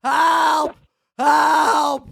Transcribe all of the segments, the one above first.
Help! Help!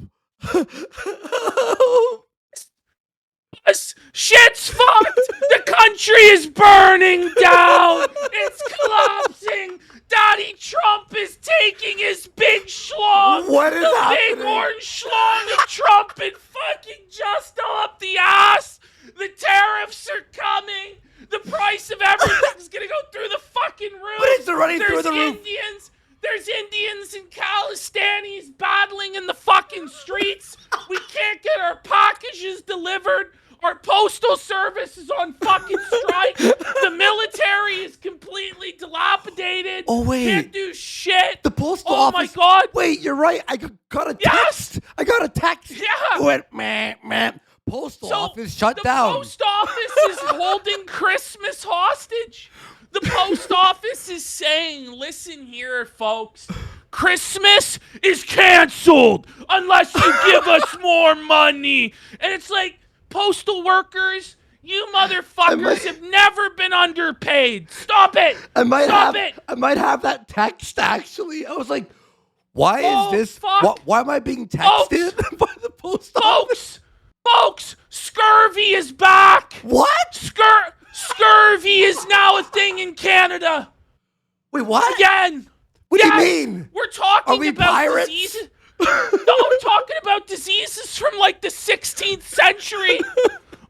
Shit's fucked! The country is burning down! It's collapsing! Daddy Trump is taking his big schlong! What is the happening? big orange schlong of Trump and fucking Justo up the ass! The tariffs are coming! The price of everything's gonna go through the fucking roof! But it's already through the roof! There's Indians and Khalistanis battling in the fucking streets! We can't get our packages delivered! Our postal service is on fucking strike. The military is completely dilapidated. Oh, wait. Can't do shit. The postal Oh office. my God. Wait, you're right. I got a text. Yes. I got a text. Yeah. Went, meh. Postal office shut down. The post office is holding Christmas hostage. The post office is saying, listen here, folks. Christmas is canceled unless you give us more money. And it's like, postal workers, you motherfuckers have never been underpaid. Stop it. I might have that text, actually. I was like, why is this? Why am I being texted by the post office? Folks, scurvy is back. What? Scurvy is now a thing in Canada. Wait, what? Again. What do you mean? We're talking Are we about pirates? diseases. No, I'm talking about diseases from like the 16th century.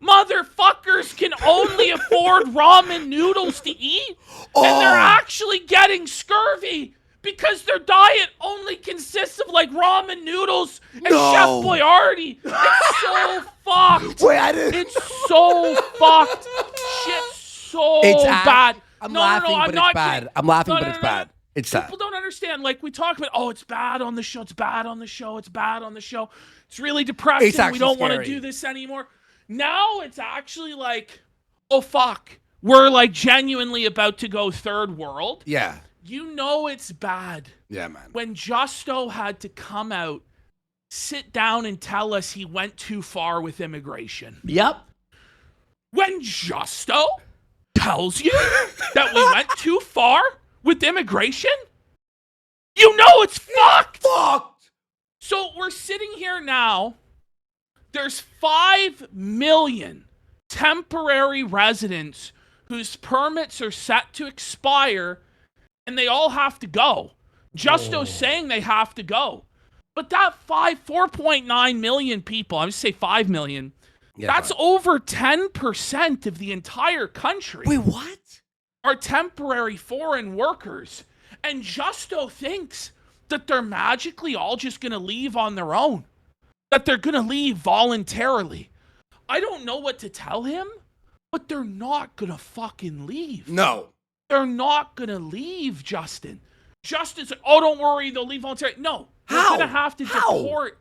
Motherfuckers can only afford ramen noodles to eat. And they're actually getting scurvy because their diet only consists of like ramen noodles and Chef Boyardee. It's so fucked. Wait, I didn't. It's so fucked. Shit's so bad. I'm laughing, but it's bad. I'm laughing, but it's bad. It's sad. People don't understand. Like, we talk about, oh, it's bad on the show. It's bad on the show. It's bad on the show. It's really depressing. We don't want to do this anymore. Now it's actually like, oh, fuck. We're like genuinely about to go third world. Yeah. You know it's bad. Yeah, man. When Justo had to come out, sit down and tell us he went too far with immigration. Yep. When Justo tells you that we went too far with immigration, you know it's fucked. So we're sitting here now. There's 5 million temporary residents whose permits are set to expire, and they all have to go. Justo's saying they have to go. But that 4.9 million people, I'm just say 5 million, that's over 10% of the entire country. Wait, what? Are temporary foreign workers. And Justo thinks that they're magically all just going to leave on their own. That they're going to leave voluntarily. I don't know what to tell him, but they're not going to fucking leave. No. They're not going to leave, Justin. Justin's like, oh, don't worry, they'll leave voluntarily. No. They're going to have to deport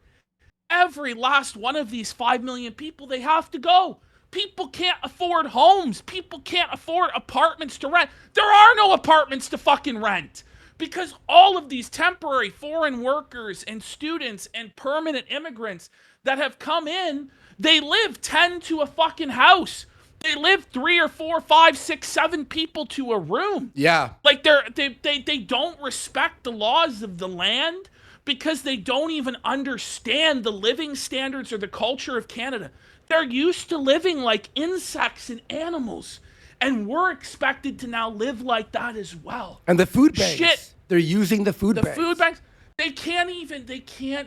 every last one of these 5 million people. They have to go. People can't afford homes. People can't afford apartments to rent. There are no apartments to fucking rent because all of these temporary foreign workers and students and permanent immigrants that have come in, they live 10 to a fucking house. They live 3 or 4, 5, 6, 7 people to a room. Yeah. Like they don't respect the laws of the land because they don't even understand the living standards or the culture of Canada. They're used to living like insects and animals. And we're expected to now live like that as well. And the food banks. Shit. They're using the food banks. The food banks. They can't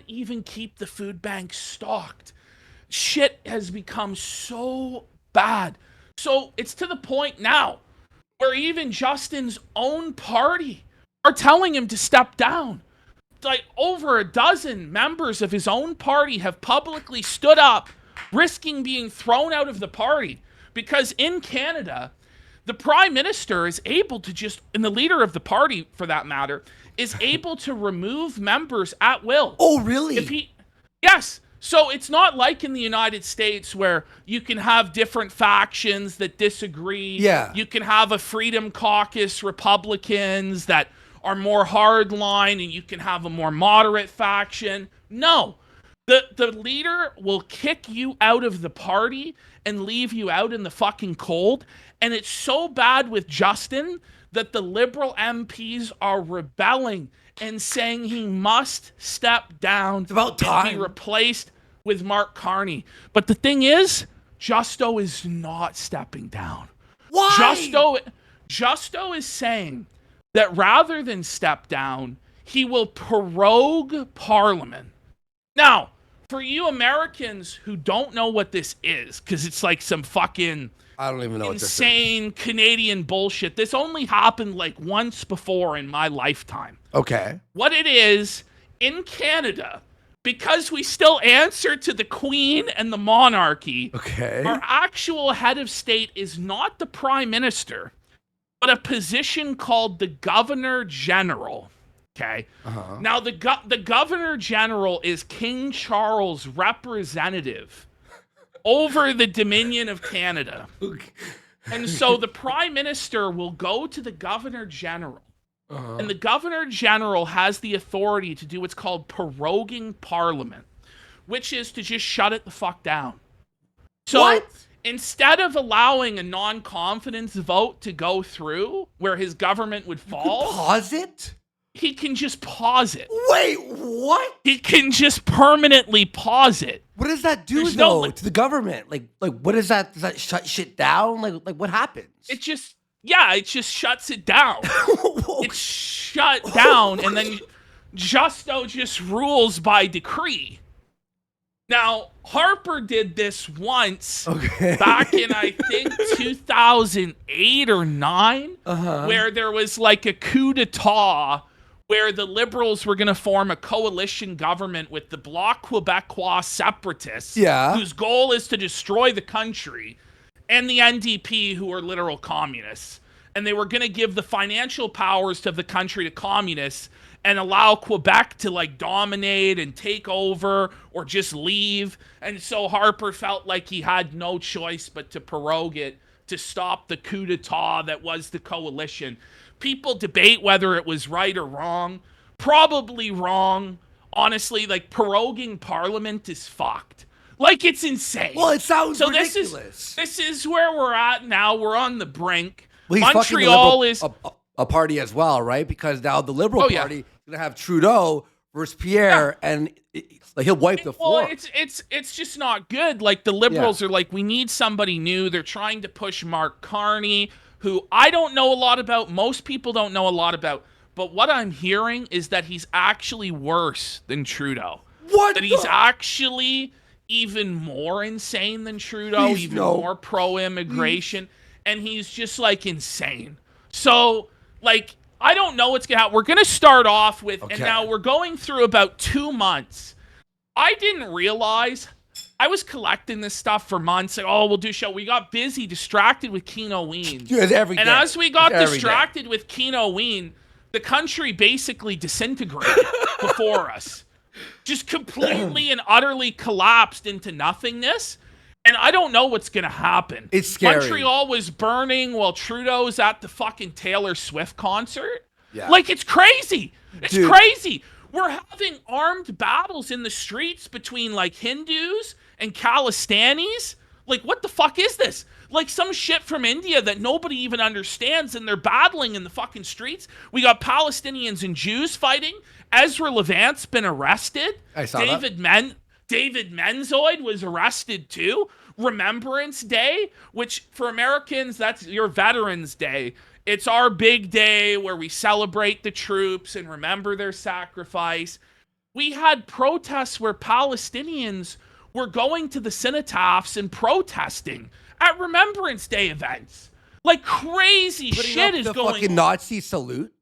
even keep the food banks stocked. Shit has become so bad. So it's to the point now where even Justin's own party are telling him to step down. Like over a dozen members of his own party have publicly stood up, risking being thrown out of the party. Because in Canada, the prime minister is able to just, and the leader of the party for that matter, is able to remove members at will. Oh, really? Yes. So it's not like in the United States where you can have different factions that disagree. Yeah. You can have a Freedom Caucus Republicans that are more hardline, and you can have a more moderate faction. No. The leader will kick you out of the party and leave you out in the fucking cold. And it's so bad with Justin that the Liberal MPs are rebelling and saying he must step down It's about time. and be replaced with Mark Carney. But the thing is, Justo is not stepping down. Why? Justo is saying that rather than step down, he will prorogue Parliament. Now, for you Americans who don't know what this is, because it's like some fucking I don't even know insane Canadian bullshit. This only happened like once before in my lifetime. Okay. What it is, in Canada, because we still answer to the Queen and the monarchy, Okay. our actual head of state is not the Prime Minister, but a position called the Governor General. Okay. Now, the Governor General is King Charles' representative over the Dominion of Canada. Okay. And so the Prime Minister will go to the Governor General. And the Governor General has the authority to do what's called proroguing Parliament, which is to just shut it the fuck down. So What? instead of allowing a non-confidence vote to go through where his government would fall, Pause it? he can just pause it. Wait, what? He can just permanently pause it. What does that do There's though no- to the government? Like what is that? Does that shut shit down? Like what happens? It just shuts it down. It's shut down, and then Justo just rules by decree. Now, Harper did this once back in, I think, 2008 or 9, where there was like a coup d'etat where the Liberals were going to form a coalition government with the Bloc Québécois separatists, whose goal is to destroy the country, and the NDP, who are literal communists. And they were going to give the financial powers of the country to communists and allow Quebec to like dominate and take over or just leave. And so Harper felt like he had no choice but to prorogue it to stop the coup d'etat that was the coalition. People debate whether it was right or wrong. Probably wrong. Honestly, like proroguing Parliament is fucked. Like, it's insane. Well, it sounds so ridiculous. This is where we're at now. We're on the brink. Well, he's Montreal is a party as well, right? Because now the Liberal Party is going to have Trudeau versus Pierre, and he'll wipe the floor. Well, it's just not good. Like, the Liberals are like, we need somebody new. They're trying to push Mark Carney, who I don't know a lot about. Most people don't know a lot about. But what I'm hearing is that he's actually worse than Trudeau. What? That he's actually even more insane than Trudeau, more pro-immigration, and he's just, like, insane. So, like, I don't know what's going to happen. We're going to start off with, and now we're going through about 2 months. I didn't realize, I was collecting this stuff for months, like, we'll do a show. We got busy, distracted with Keenoween. And as we got distracted with Keenoween, the country basically disintegrated before us. Just completely and utterly collapsed into nothingness. And I don't know what's going to happen. It's scary. Montreal was burning while Trudeau's at the fucking Taylor Swift concert. Yeah. Like, it's crazy. It's crazy. We're having armed battles in the streets between, like, Hindus and Khalistanis. Like, what the fuck is this? Like some shit from India that nobody even understands, and they're battling in the fucking streets. We got Palestinians and Jews fighting. Ezra Levant's been arrested. I saw David Menzoid was arrested too. Remembrance Day, which for Americans, that's your Veterans Day. It's our big day where we celebrate the troops and remember their sacrifice. We had protests where Palestinians were going to the cenotaphs and protesting at Remembrance Day events. Like, crazy shit is going on. The fucking Nazi salute.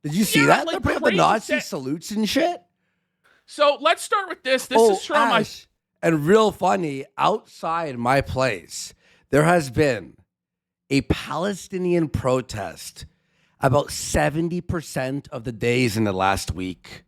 Did you see that? Like, They're putting up the Nazi salutes and shit. So let's start with this. This is from Ash, and real funny, outside my place, there has been a Palestinian protest about 70% of the days in the last week.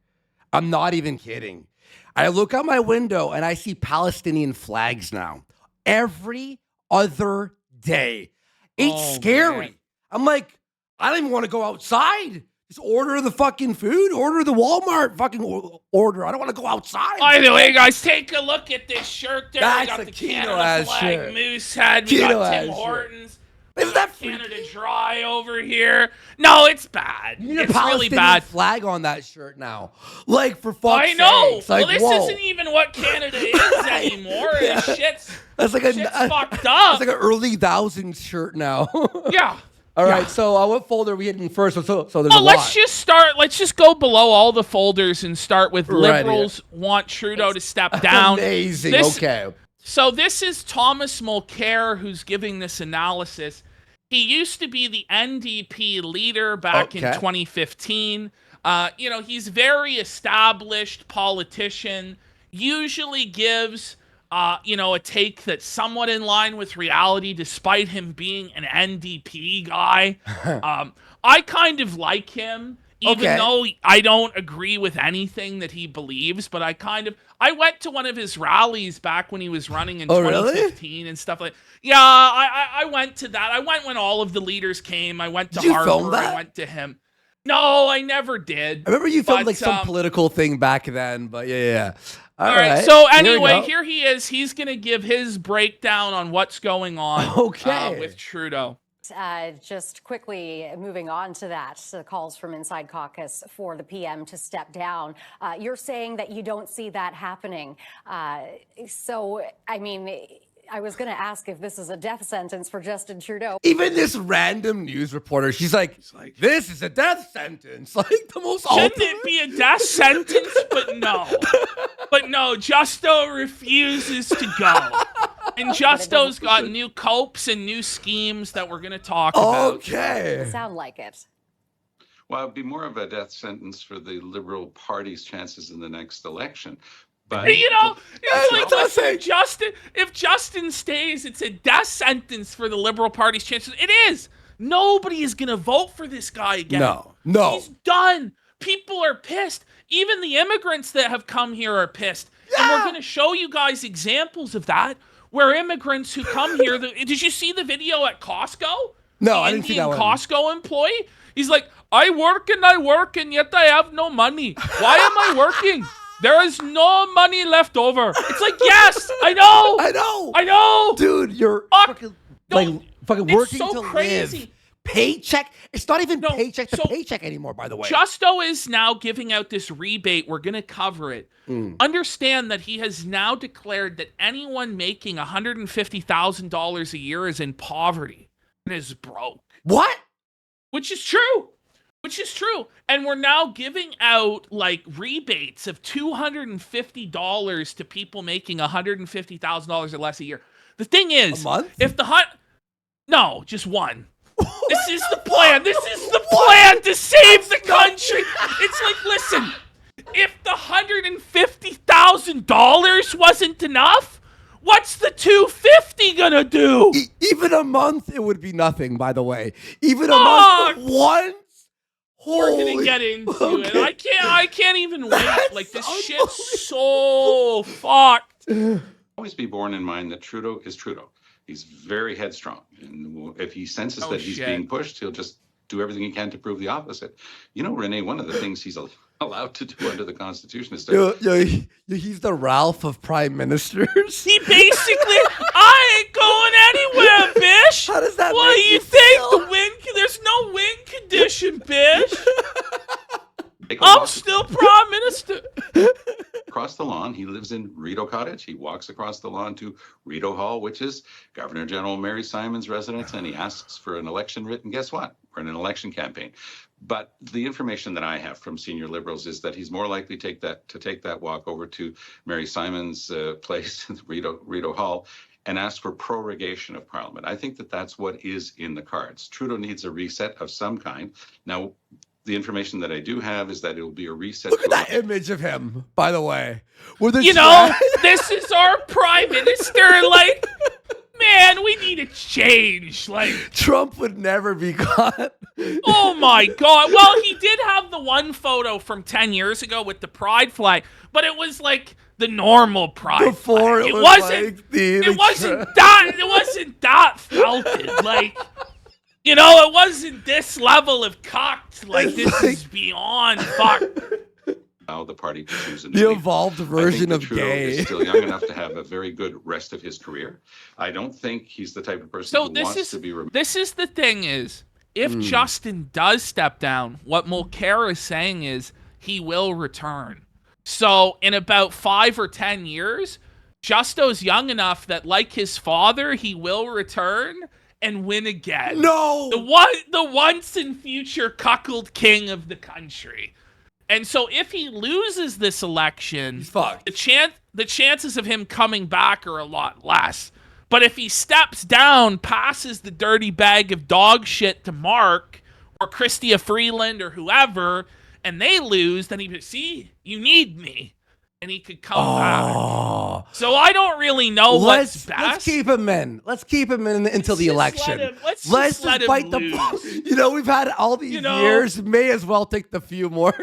I'm not even kidding. I look out my window and I see Palestinian flags now. Every other day. It's scary. Man. I'm like, I don't even want to go outside. Just order the fucking food. Order the Walmart fucking order. I don't want to go outside. By the way, guys, take a look at this shirt there. That's we got a the Canada flag, shirt. Moosehead. We got Tim Hortons. Isn't that Canada Dry over here. No, it's bad. You need a It's really Palestinian bad. flag on that shirt now. Like, for fuck's I know. sakes. Like, Well, this whoa. isn't even what Canada is anymore. Yeah. Shit's That's like fucked up. It's like an early thousands shirt now. Yeah. All right. So what folder are we hitting first? So there's a lot. Let's just start. Let's just go below all the folders and start with Ready. Liberals want Trudeau to step down. Amazing. Okay. So this is Thomas Mulcair who's giving this analysis. He used to be the NDP leader back in 2015. He's very established politician, usually gives, a take that's somewhat in line with reality, despite him being an NDP guy. I kind of like him, even though I don't agree with anything that he believes, but I went to one of his rallies back when he was running in 2015 and stuff like that. Yeah, I went to that. I went when all of the leaders came. I went to Harbour. I went to him. No, I never did. I remember you filmed like some political thing back then, but yeah. All right. So anyway, here he is. He's going to give his breakdown on what's going on with Trudeau. Just quickly moving on to that, the calls from Inside Caucus for the PM to step down. You're saying that you don't see that happening. I was going to ask if this is a death sentence for Justin Trudeau. Even this random news reporter, she's like, this is a death sentence. Like the most Shouldn't it be a death sentence? But no, Justo refuses to go. And Justo's got new copes and new schemes that we're going to talk about. Okay. Sound like it. Well, it'd be more of a death sentence for the Liberal Party's chances in the next election. But it's like if Justin stays, it's a death sentence for the Liberal Party's chances. It is. Nobody is going to vote for this guy again. No. He's done. People are pissed. Even the immigrants that have come here are pissed. Yeah. And we're going to show you guys examples of that, where immigrants who come here, did you see the video at Costco? No, I didn't see that one. Costco employee? He's like, I work, and yet I have no money. Why am I working? There is no money left over. It's like, yes, I know. Dude, you're fucking working so to crazy. live. Paycheck. It's not even paycheck to paycheck anymore, by the way. Justo is now giving out this rebate. We're going to cover it. Understand that he has now declared that anyone making $150,000 a year is in poverty and is broke. What? Which is true. And we're now giving out like rebates of $250 to people making $150,000 or less a year. The thing is, a month? No, just one. This is the plan. This is the plan to save the country. It's like, listen, if the $150,000 wasn't enough, what's the $250 gonna do? Even a month, it would be nothing, by the way. Even a month once. We're gonna get into it. I can't even wait. Like, this shit's so fucked. Always be borne in mind that Trudeau is Trudeau. He's very headstrong. And if he senses that he's being pushed, he'll just do everything he can to prove the opposite. You know, Renee, one of the things he's allowed to do under the Constitution is to... he's the Ralph of prime ministers. He basically, I ain't going anywhere, bish. How does that What do make you think? There's no win condition, bish. I'm still prime minister. Across the lawn, he lives in Rideau Cottage. He walks across the lawn to Rideau Hall, which is Governor General Mary Simon's residence, and he asks for an election writ. And guess what? We're in an election campaign. But the information that I have from senior Liberals is that he's more likely to take that walk over to Mary Simon's place, Rideau Hall, and ask for prorogation of Parliament. I think that that's what is in the cards. Trudeau needs a reset of some kind. Now, the information that I do have is that it will be a reset. Look at that image of him, by the way. This is our prime minister. Like, man, we need a change. Like, Trump would never be caught. Oh my God. Well, he did have the one photo from 10 years ago with the pride flag, but it was like the normal pride flag. It wasn't that felted. Like, you know, it wasn't this level of cocked. Like, this is beyond fuck. allow the party to choose a new The leader. evolved I version think that of Trudeau gay. is still young enough to have a very good rest of his career. I don't think he's the type of person So who this wants is to be remembered. this is the thing is, if Justin does step down, what Mulcair is saying is he will return. So in about 5 or 10 years, Justo's young enough that, like his father, he will return and win again. No! The once and future cuckold king of the country. And so if he loses this election, He's fucked. the chances of him coming back are a lot less. But if he steps down, passes the dirty bag of dog shit to Mark or Chrystia Freeland or whoever, and they lose, then he see, you need me. And he could come back. So I don't really know what's best. Let's keep him in. Let's keep him in until the election. Let's just let him bite lose. You know, we've had all these years. May as well take the few more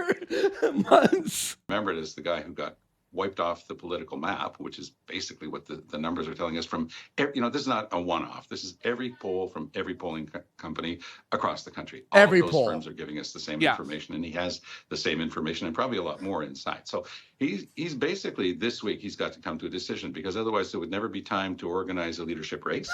months. Remembered as the guy who got wiped off the political map, which is basically what the numbers are telling us from, this is not a one-off. This is every poll from every polling company across the country. All every of those poll. firms are giving us the same information, and he has the same information and probably a lot more inside. So he's basically, this week, he's got to come to a decision, because otherwise there would never be time to organize a leadership race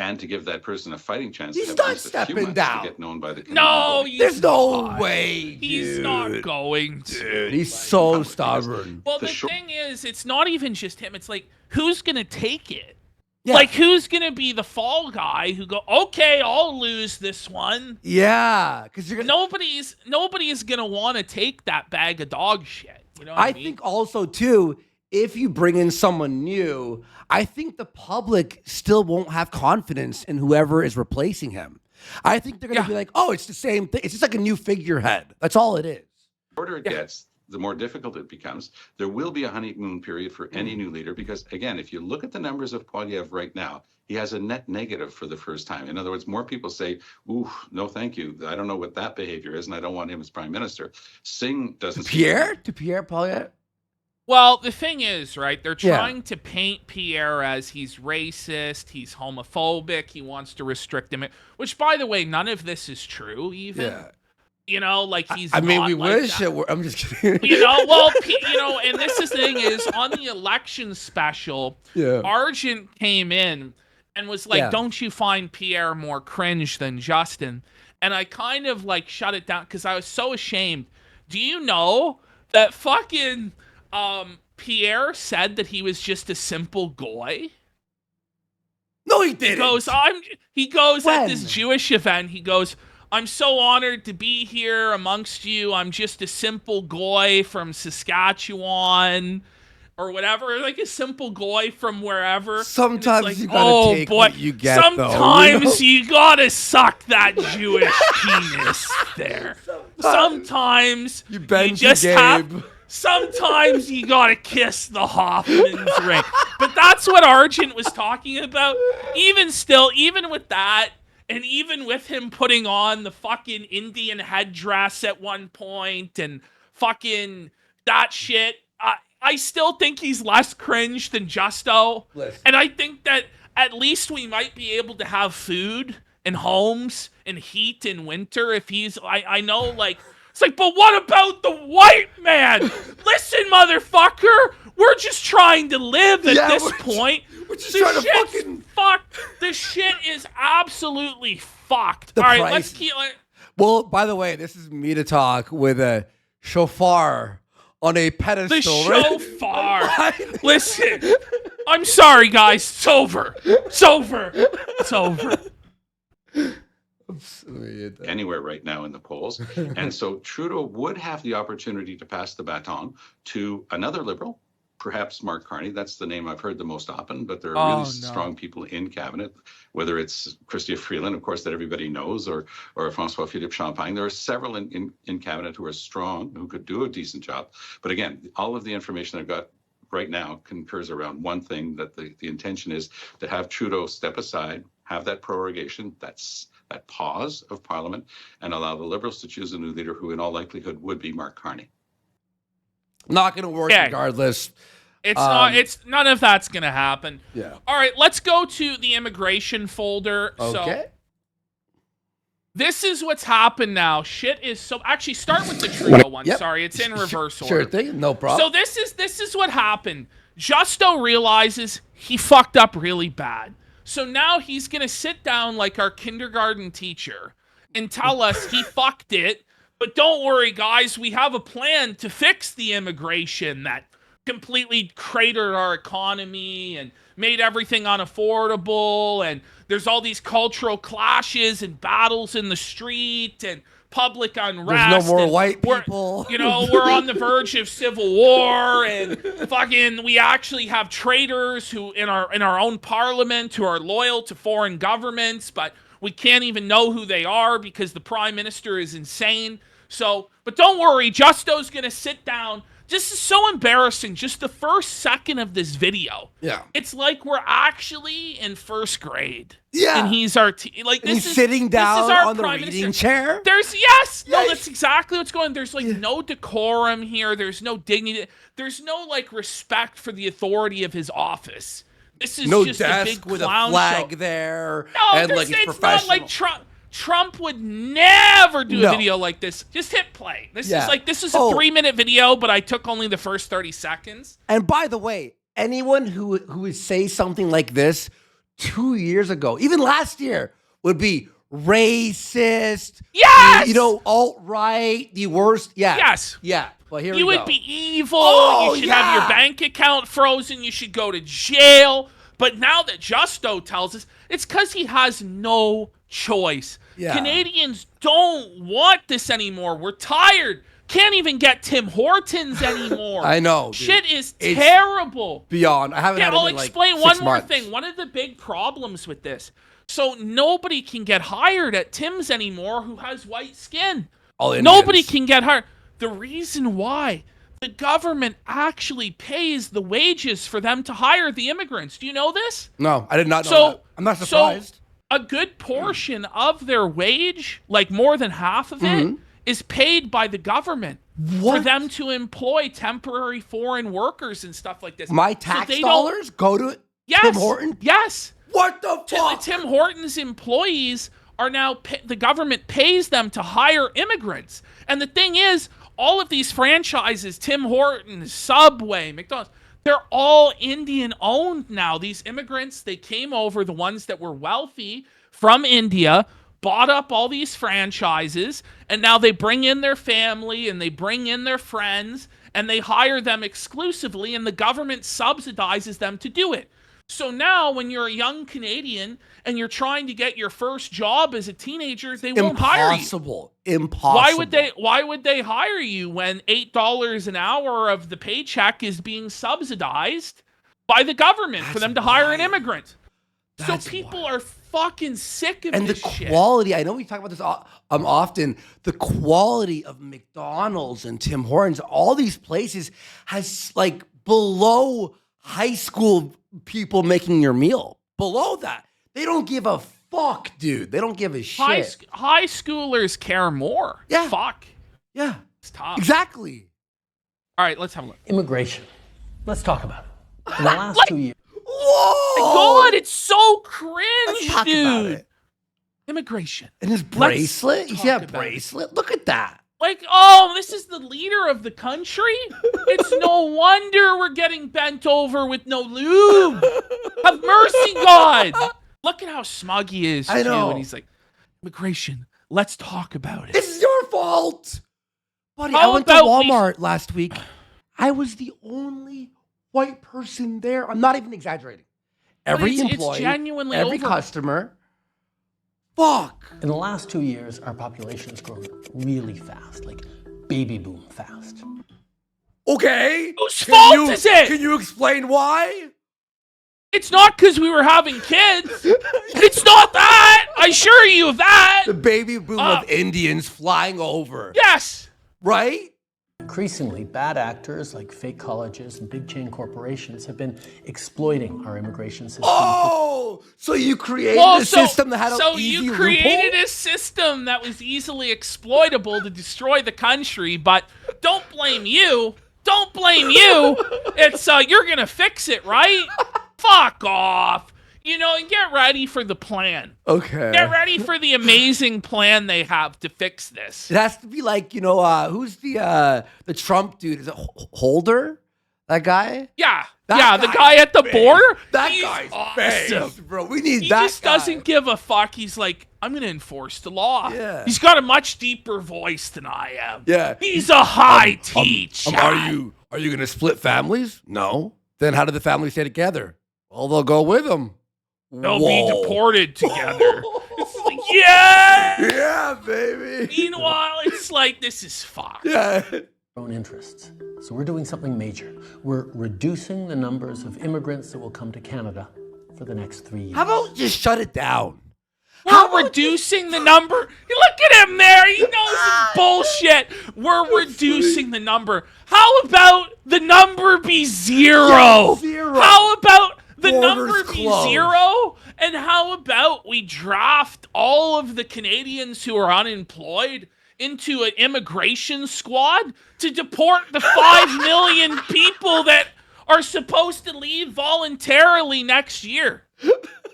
and to give that person a fighting chance. He's to have not at least a few stepping months down. to get known by the Canadian No, public. There's no way, He's dude. not going to. Dude, he's so stubborn. Well, the thing is, it's not even just him. It's like, who's going to take it? Yeah. Like, who's going to be the fall guy who go, okay, I'll lose this one. Yeah, because you're gonna. Nobody is going to want to take that bag of dog shit. You know what I mean? think also too, if you bring in someone new, I think the public still won't have confidence in whoever is replacing him. I think they're going to be like, oh, it's the same thing. It's just like a new figurehead. That's all it is. The shorter it gets, the more difficult it becomes. There will be a honeymoon period for any new leader, because, again, if you look at the numbers of Poilievre right now, he has a net negative for the first time. In other words, more people say, ooh, no, thank you. I don't know what that behavior is, and I don't want him as prime minister. Singh doesn't... To Pierre Poilievre? Well, the thing is, right, they're trying to paint Pierre as he's racist, he's homophobic, he wants to restrict him, which, by the way, none of this is true, even. Yeah. You know, like he's I mean, not we like wish that. it were. I'm just kidding. You know, well, and this is the thing is, on the election special, Yeah. Argent came in and was like, Yeah. don't you find Pierre more cringe than Justin? And I kind of like shut it down because I was so ashamed. Do you know that fucking Pierre said that he was just a simple goy? No, he didn't. He goes When? at this Jewish event, he goes, I'm so honored to be here amongst you. I'm just a simple goy from Saskatchewan or whatever, like a simple goy from wherever. Sometimes like, you gotta take what you get, sometimes though, you gotta suck that Jewish penis there. Sometimes You bend just your have... Gabe. Sometimes you gotta kiss the Hoffman's ring. But that's what Argent was talking about. Even still, even with that, and even with him putting on the fucking Indian headdress at one point and fucking that shit, I still think he's less cringe than Justo. Listen. And I think that at least we might be able to have food and homes and heat in winter if he's... I know, like... It's like, but what about the white man? Listen, motherfucker, we're just trying to live at this point. We're just trying to fucking... The shit is absolutely fucked. The All right, price- let's keep... Well, by the way, this is me to talk with a shofar on a pedestal. The shofar. Listen, I'm sorry, guys. It's over. It's over. It's over. Anywhere right now in the polls. And so Trudeau would have the opportunity to pass the baton to another Liberal, perhaps Mark Carney. That's the name I've heard the most often, but there are really strong people in cabinet, whether it's Chrystia Freeland, of course, that everybody knows, or François-Philippe Champagne. There are several in cabinet who are strong, who could do a decent job. But again, all of the information I've got right now concurs around one thing, that the intention is to have Trudeau step aside, have that prorogation, that pause of Parliament, and allow the Liberals to choose a new leader who in all likelihood would be Mark Carney. Not going to work regardless. It's not. It's none of that's going to happen. Yeah. All right, let's go to the immigration folder. Okay. This is what's happened now. Shit is so... Actually, start with the Trudeau one. Yep. Sorry, it's in reverse order. Sure thing, no problem. So this is what happened. Justo realizes he fucked up really bad. So now he's going to sit down like our kindergarten teacher and tell us he fucked it. But don't worry, guys. We have a plan to fix the immigration that completely cratered our economy and made everything unaffordable. And there's all these cultural clashes and battles in the street and public unrest. There's no more and white people. We're on the verge of civil war, and fucking we actually have traitors who in our own parliament who are loyal to foreign governments, but we can't even know who they are because the prime minister is insane. So, but don't worry, Justo's gonna sit down. This is so embarrassing. Just the first second of this video. Yeah. It's like we're actually in first grade. Yeah. And he's our he's sitting down on the reading chair. No, that's exactly what's going on. There's like no decorum here. There's no dignity. There's no like respect for the authority of his office. This is no just desk a big with a clown flag show. there. No, and like it's professional. not like Trump would never do a video like this. Just hit play. This is a 3-minute video, but I took only the first 30 seconds. And by the way, anyone who would say something like this 2 years ago, even last year, would be racist. Yes! Alt-right, the worst. Yeah. Yes. Yeah. Well, here you we go. would be evil. Oh, you should have your bank account frozen. You should go to jail. But now that Justo tells us, it's because he has no choice. Yeah. Canadians don't want this anymore. We're tired. Can't even get Tim Hortons anymore. I know. Dude. Shit is It's terrible. Beyond. I haven't had it I'll in explain like one 6 more months. thing. One of the big problems with this. So nobody can get hired at Tim's anymore who has white skin. All Indians. Nobody can get hired. The reason why, the government actually pays the wages for them to hire the immigrants. Do you know this? No, I did not know that. I'm not surprised. So a good portion of their wage, like more than half of it, is paid by the government for them to employ temporary foreign workers and stuff like this. My tax dollars go to Tim Hortons? Yes. What the fuck? Tim Hortons employees are now, the government pays them to hire immigrants. And the thing is, all of these franchises, Tim Hortons, Subway, McDonald's, they're all Indian owned now. These immigrants, they came over, the ones that were wealthy from India, bought up all these franchises, and now they bring in their family and they bring in their friends and they hire them exclusively, and the government subsidizes them to do it. So now when you're a young Canadian and you're trying to get your first job as a teenager, they won't hire you. Impossible. Why would they hire you when $8 an hour of the paycheck is being subsidized by the government for them to hire an immigrant? So people are fucking sick of this shit. And the quality, I know we talk about this often, the quality of McDonald's and Tim Hortons, all these places has like below high school people making your meal. Below that. They don't give a fuck, dude. They don't give a shit. High schoolers care more. Yeah. Fuck. Yeah. It's tough. Exactly. All right, let's have a look. Immigration. Let's talk about it. In the last 2 years. Whoa! My God, it's so cringe, Let's talk dude. about it. Immigration. And his bracelet? Let's You see that talk about it. bracelet? Look at that. Like, oh, this is the leader of the country? It's no wonder we're getting bent over with no lube. Have mercy, God. Look at how smug he is, I know. too. And he's like, immigration, let's talk about it. This is your fault. Buddy, How I went to about Walmart last week. I was the only white person there. I'm not even exaggerating. Every employee, it's genuinely every over. customer. Fuck. In the last 2 years, our population has grown really fast, like baby boom fast. Okay. Whose fault is it? Can you explain why? It's not because we were having kids. It's not that. I assure you of that. The baby boom of Indians flying over. Yes. Right? Increasingly, bad actors like fake colleges and big chain corporations have been exploiting our immigration system. Oh, so you created a system that had an easy you created loophole? a system that was easily exploitable to destroy the country, but don't blame you. Don't blame you. It's you're gonna fix it, right? Fuck off. You know, and get ready for the plan. Okay. Get ready for the amazing plan they have to fix this. It has to be like, who's the Trump dude? Is it Holder? That guy? Yeah. That the guy's guy at the face. border. That He's guy's awesome. face, bro. We need He that just guy. doesn't give a fuck. He's like, I'm going to enforce the law. Yeah. He's got a much deeper voice than I am. Yeah. He's a high teacher. Are you going to split families? No. Then how do the families stay together? Well, they'll go with them. They'll be deported together. It's like, yeah! Yeah, baby. Meanwhile, it's like, this is fucked. Yeah. Own interests. So we're doing something major. We're reducing the numbers of immigrants that will come to Canada for the next 3 years. How about just shut it down? We're reducing the number. Look at him there. He knows it's bullshit. We're reducing the number. How about the number be zero? Yeah, zero. How about the Borders number be closed. zero? And how about we draft all of the Canadians who are unemployed into an immigration squad to deport the 5 million people that are supposed to leave voluntarily next year?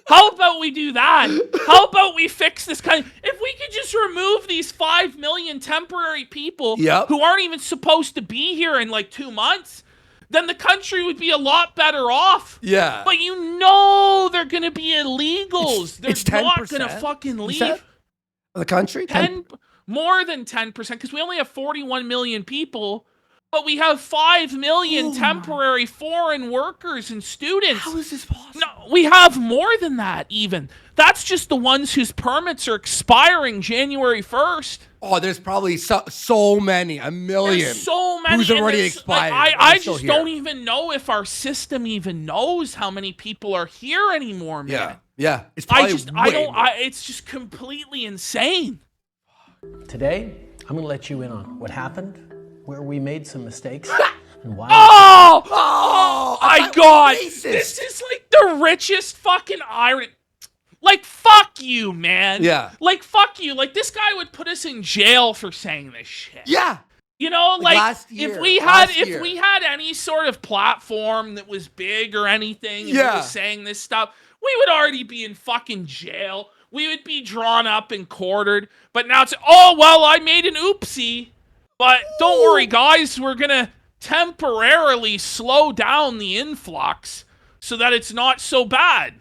How about we do that? How about we fix this if we could just remove these 5 million temporary people who aren't even supposed to be here in like 2 months, then the country would be a lot better off. Yeah. But they're going to be illegals. They're not going to fucking leave. The country? More than 10%, because we only have 41 million people, but we have 5 million temporary foreign workers and students. How is this possible? No, we have more than that even. That's just the ones whose permits are expiring January 1st. Oh, there's probably so many, a million. There's so many. Who's already expired. I just don't even know if our system even knows how many people are here anymore, man. Yeah. It's probably it's just completely insane. Today, I'm going to let you in on what happened, where we made some mistakes, and why. Oh my God. Racist. This is like the richest fucking irony. Like, fuck you, man. Yeah. Like, fuck you. Like, this guy would put us in jail for saying this shit. Yeah. You know, like last year, if we had any sort of platform that was big or anything, and we were saying this stuff, we would already be in fucking jail. We would be drawn up and quartered. But now it's, I made an oopsie. But don't worry, guys. We're going to temporarily slow down the influx so that it's not so bad.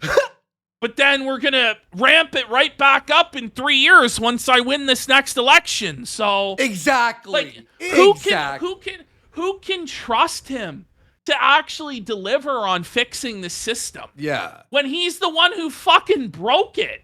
But then we're going to ramp it right back up in 3 years once I win this next election. So exactly. Like, who can trust him to actually deliver on fixing the system? Yeah. When he's the one who fucking broke it.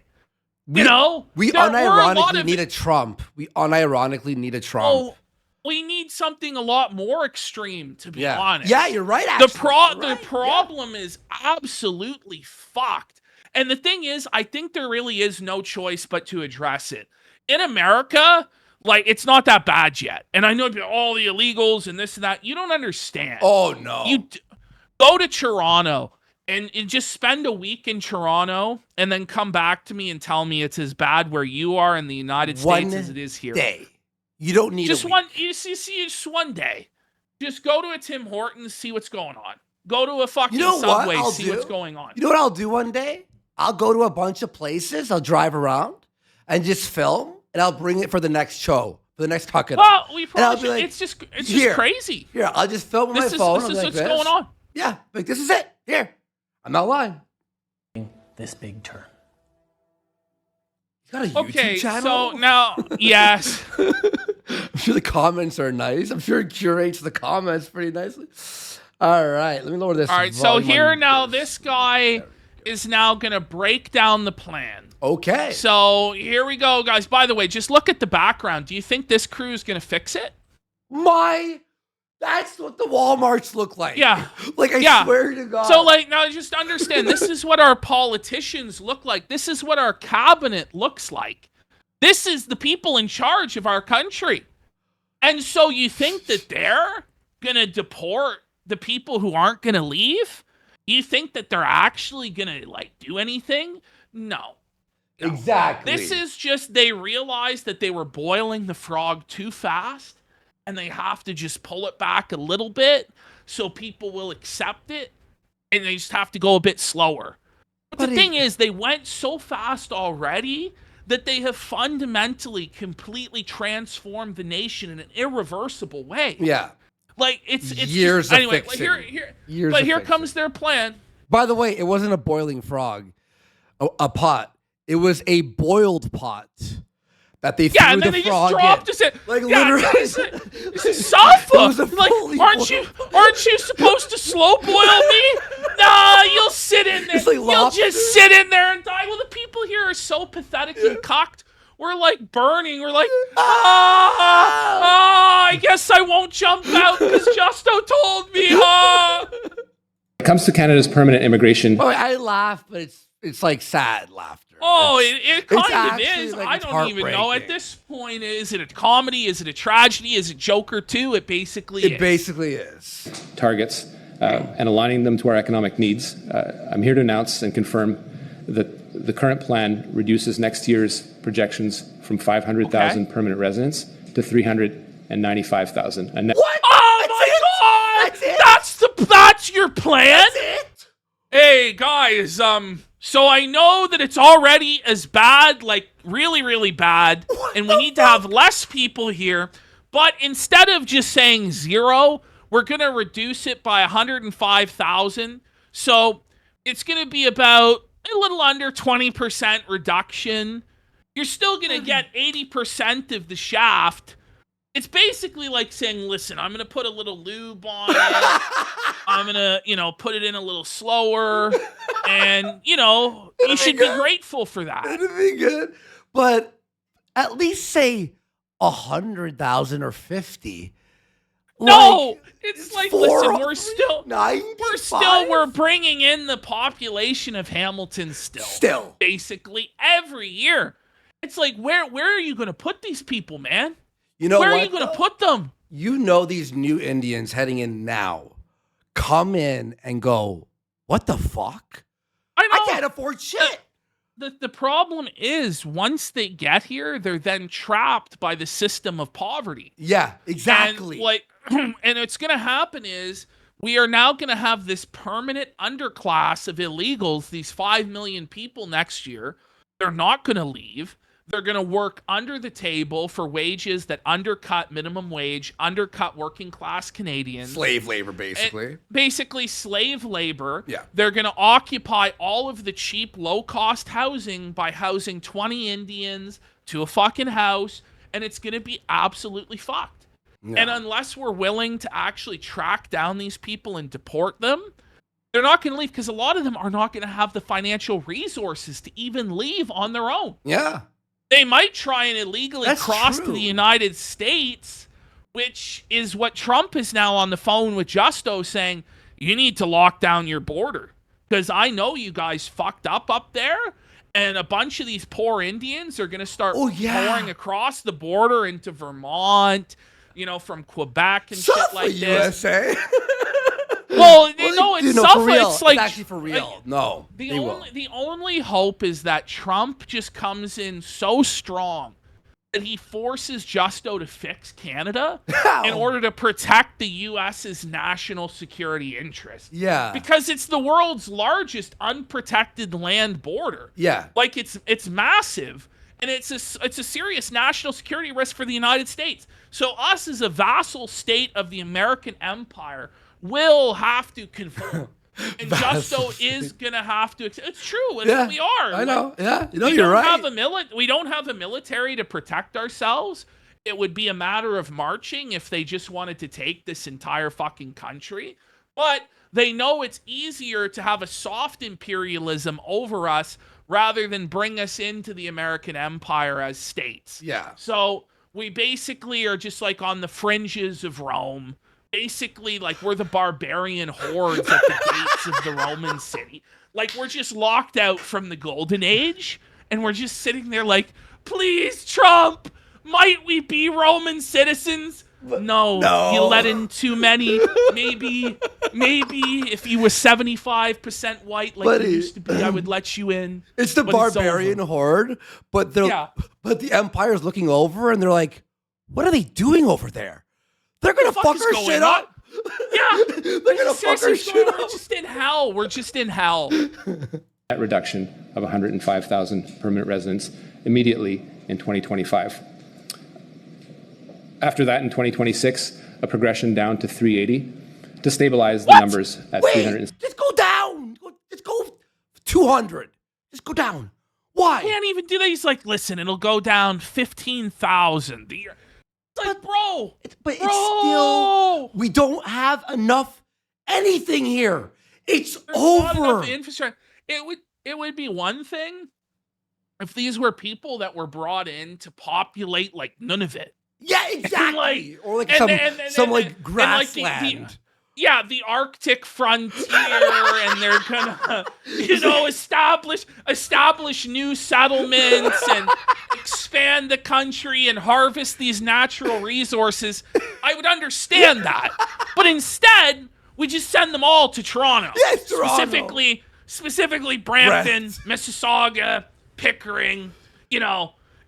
We unironically need a Trump. Oh, we need something a lot more extreme, to be honest. Yeah, you're right, actually. The problem is absolutely fucked. And the thing is, I think there really is no choice but to address it. In America, like, it's not that bad yet. And I know all the illegals and this and that. You don't understand. Oh, no. You go to Toronto and just spend a week in Toronto and then come back to me and tell me it's as bad where you are in the United States as it is here. You don't need just just one day. Just go to a Tim Hortons, see what's going on. Go to a fucking Subway, see what's going on. You know what I'll do one day? I'll go to a bunch of places. I'll drive around and just film, and I'll bring it for the next show, for the next Cuckada. Well, we probably should, like, it's just crazy. Here, I'll just film with my phone. This is what's going on. Yeah, like, this is it. Here. I'm not lying. This big turn. You got a YouTube channel? So now, yes. I'm sure the comments are nice. I'm sure it curates the comments pretty nicely. All right, let me lower this. All right, so here now, this guy is now going to break down the plan. Okay. So here we go, guys. By the way, just look at the background. Do you think this crew is going to fix it? That's what the Walmarts look like. Yeah. Like, I swear to God. So, like, now just understand, this is what our politicians look like. This is what our cabinet looks like. This is the people in charge of our country. And so you think that they're going to deport the people who aren't going to leave? You think that they're actually going to, like, do anything? No. Exactly. This is just, they realized that they were boiling the frog too fast. And they have to just pull it back a little bit so people will accept it. And they just have to go a bit slower. But the thing is, they went so fast already that they have fundamentally, completely transformed the nation in an irreversible way. Yeah. Like it's years just, of anyway. fixing. Here comes their plan. By the way, it wasn't a boiling frog, a pot. It was a boiled pot that they threw and then the they frog just dropped in. us in. Like literally, this is Safa. Like, aren't you supposed to slow boil me? Nah, you'll sit in there. It's like You'll lobster. just sit in there and die. Well, the people here are so pathetic and cucked. We're like burning. We're like, I guess I won't jump out because Justo told me. When it comes to Canada's permanent immigration, Oh, I laugh, but it's like sad laughter. Oh, It's- it kind of actually, is. like, I it's don't even know. At heartbreaking. this point, is it a comedy? Is it a tragedy? Is it Joker 2? It basically is. It basically is. targets and aligning them to our economic needs, I'm here to announce and confirm that the current plan reduces next year's projections from 500,000 permanent residents to 395,000. And What? Oh my That's God! it? That's your plan? That's it? Hey guys, so I know that it's already as bad, like really, really bad, and we need to have less people here. But instead of just saying 0, we're gonna reduce it by 105,000. So it's gonna be about a little under 20% reduction. You're still gonna get 80% of the shaft. It's basically like saying, listen, I'm going to put a little lube on it. I'm going to, put it in a little slower. And, you should be grateful for that. It'd be good, but at least say 100,000 or 50. No, Like, it's like, four- listen, we're bringing in the population of Hamilton still. Basically every year. It's like, where are you going to put these people, man? You know Where what, are you going to though? put them? These new Indians heading in now come in and go, what the fuck? I know. I can't afford shit. The problem is, once they get here, they're then trapped by the system of poverty. Yeah, exactly. And what's going to happen is we are now going to have this permanent underclass of illegals, these 5 million people next year. They're not going to leave. They're going to work under the table for wages that undercut minimum wage, undercut working class Canadians. Slave labor, basically. Basically slave labor. Yeah. They're going to occupy all of the cheap, low-cost housing by housing 20 Indians to a fucking house, and it's going to be absolutely fucked. Yeah. And unless we're willing to actually track down these people and deport them, they're not going to leave, because a lot of them are not going to have the financial resources to even leave on their own. Yeah. They might try and illegally That's cross true. to the United States, which is what Trump is now on the phone with Justo saying, you need to lock down your border. Because I know you guys fucked up there, and a bunch of these poor Indians are going to start pouring across the border into Vermont, from Quebec and shit like this. USA. Well, it's for Suffolk. real. It's like, actually for real. No, they will. The only hope is that Trump just comes in so strong that he forces Justo to fix Canada in order to protect the U.S.'s national security interests. Yeah. Because it's the world's largest unprotected land border. Yeah. Like it's massive, and it's a serious national security risk for the United States. So us as a vassal state of the American empire will have to conform. And Justo is going to have to. It's true. It's what we are. I know. Yeah. You're right. We don't have a military to protect ourselves. It would be a matter of marching if they just wanted to take this entire fucking country. But they know it's easier to have a soft imperialism over us rather than bring us into the American empire as states. Yeah. So we basically are just like on the fringes of Rome. Basically, like we're the barbarian hordes at the gates of the Roman city. Like we're just locked out from the Golden Age, and we're just sitting there like, please, Trump, might we be Roman citizens? No, you let in too many. Maybe if you were 75% white like you used to be, I would let you in. It's the barbarian horde, but but the Empire's looking over and they're like, what are they doing over there? They're gonna fuck our shit up. Yeah, They're gonna fuck our shit up. We're just in hell. We're just in hell. net reduction of 105,000 permanent residents immediately in 2025. After that, in 2026, a progression down to 380 to stabilize the numbers at 300. Just go down. Just go 200. Just go down. Why? Can't even do that. He's like, listen, it'll go down 15,000. It's like, bro. It's still, we don't have enough anything here. There's not over. enough infrastructure. It would be one thing if these were people that were brought in to populate like Nunavut. Yeah, exactly. Or like some grassland. The Arctic frontier, and they're gonna, establish new settlements and expand the country and harvest these natural resources. I would understand that, but instead, we just send them all to Toronto. Yes, Toronto. Specifically Brampton, Mississauga, Pickering. And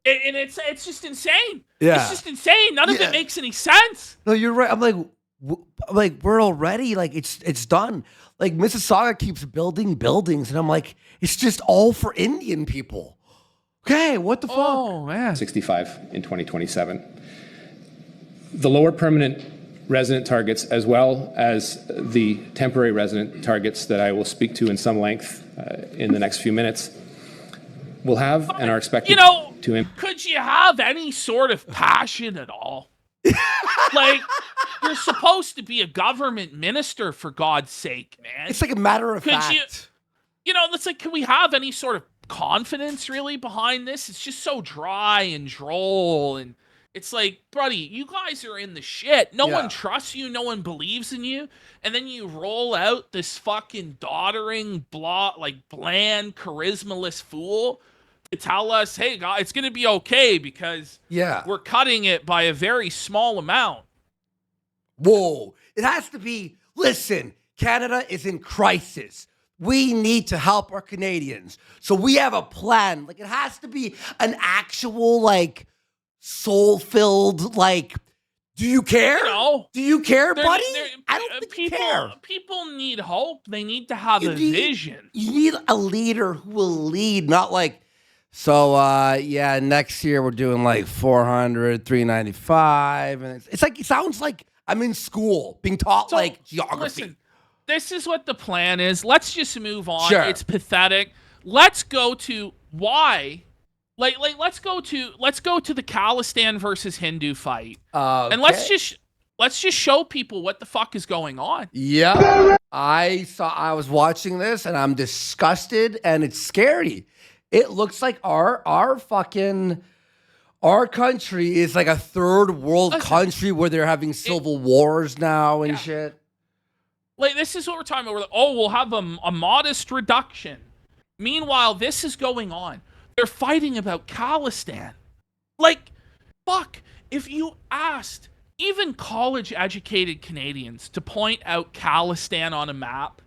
it's just insane. Yeah. It's just insane. None of it makes any sense. No, you're right. I'm like, we're already like, it's done. Like Mississauga keeps building buildings, and I'm like, it's just all for Indian people. Okay, what the fuck? Oh man, 65 in 2027. The lower permanent resident targets, as well as the temporary resident targets that I will speak to in some length in the next few minutes, will have and are expected to. Could you have any sort of passion at all? Like, you're supposed to be a government minister, for God's sake, man. It's like a matter of fact. It's like, can we have any sort of confidence really behind this? It's just so dry and droll, and it's like, buddy, you guys are in the shit. No one trusts you. No one believes in you. And then you roll out this fucking doddering, bland, charismaless fool to tell us, hey, guys, it's going to be okay because we're cutting it by a very small amount. Whoa. It has to be, listen, Canada is in crisis. We need to help our Canadians. So we have a plan. Like, it has to be an actual, soul-filled, do you care? Do you care, buddy? I don't think you care. People need hope. They need to have a vision. You need a leader who will lead, not next year we're doing 400, 395. And it's like, it sounds like I'm in school being taught geography. Listen, this is what the plan is. Let's just move on. Sure. It's pathetic. Let's go to why. Let's go to the Khalistan versus Hindu fight. And let's just show people what the fuck is going on. Yeah. I was watching this and I'm disgusted and it's scary. It looks like our country is like a third world country where they're having civil wars now and shit. This is what we're talking about. We're like, we'll have a modest reduction. Meanwhile, this is going on. They're fighting about Khalistan. Fuck. If you asked even college-educated Canadians to point out Khalistan on a map,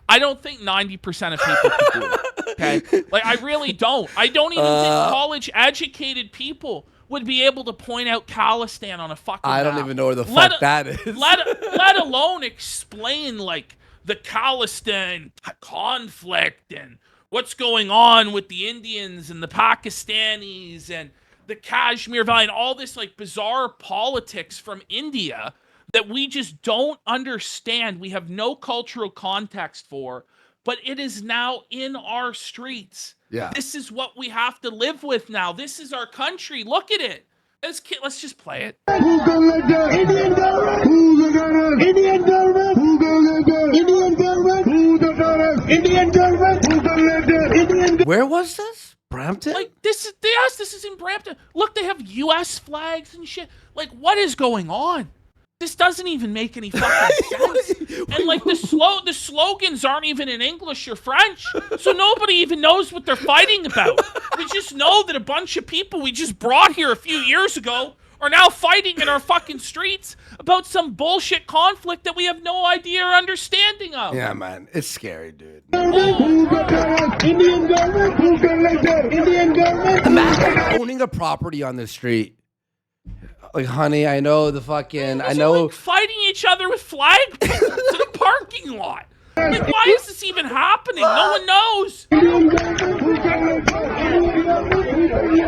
I don't think 90% of people could do it. Okay? I really don't. I don't even think college-educated people would be able to point out Khalistan on a fucking map. I don't even know where the fuck that is. Let alone explain, the Khalistan conflict and what's going on with the Indians and the Pakistanis and the Kashmir Valley and all this bizarre politics from India that we just don't understand. We have no cultural context for, but it is now in our streets. Yeah. This is what we have to live with now. This is our country. Look at it. Let's just play it. Who's gonna let down? Indian government. Who's the gunner? Indian government. Who's gonna let down? Indian government. Who's the gunner? Indian government. Who's gonna let down? Indian government. Where was this? Brampton? This is in Brampton. Look, they have U.S. flags and shit. What is going on? This doesn't even make any fucking sense. And the slogans aren't even in English or French, so nobody even knows what they're fighting about. We just know that a bunch of people we just brought here a few years ago are now fighting in our fucking streets about some bullshit conflict that we have no idea or understanding of. Yeah, man. It's scary, dude. Indian government. Who's gonna let down? Indian government. Imagine owning a property on the street. Honey, I know the fucking, I know. Fighting each other with flag poles in a parking lot. Like, why is this even happening? No one knows.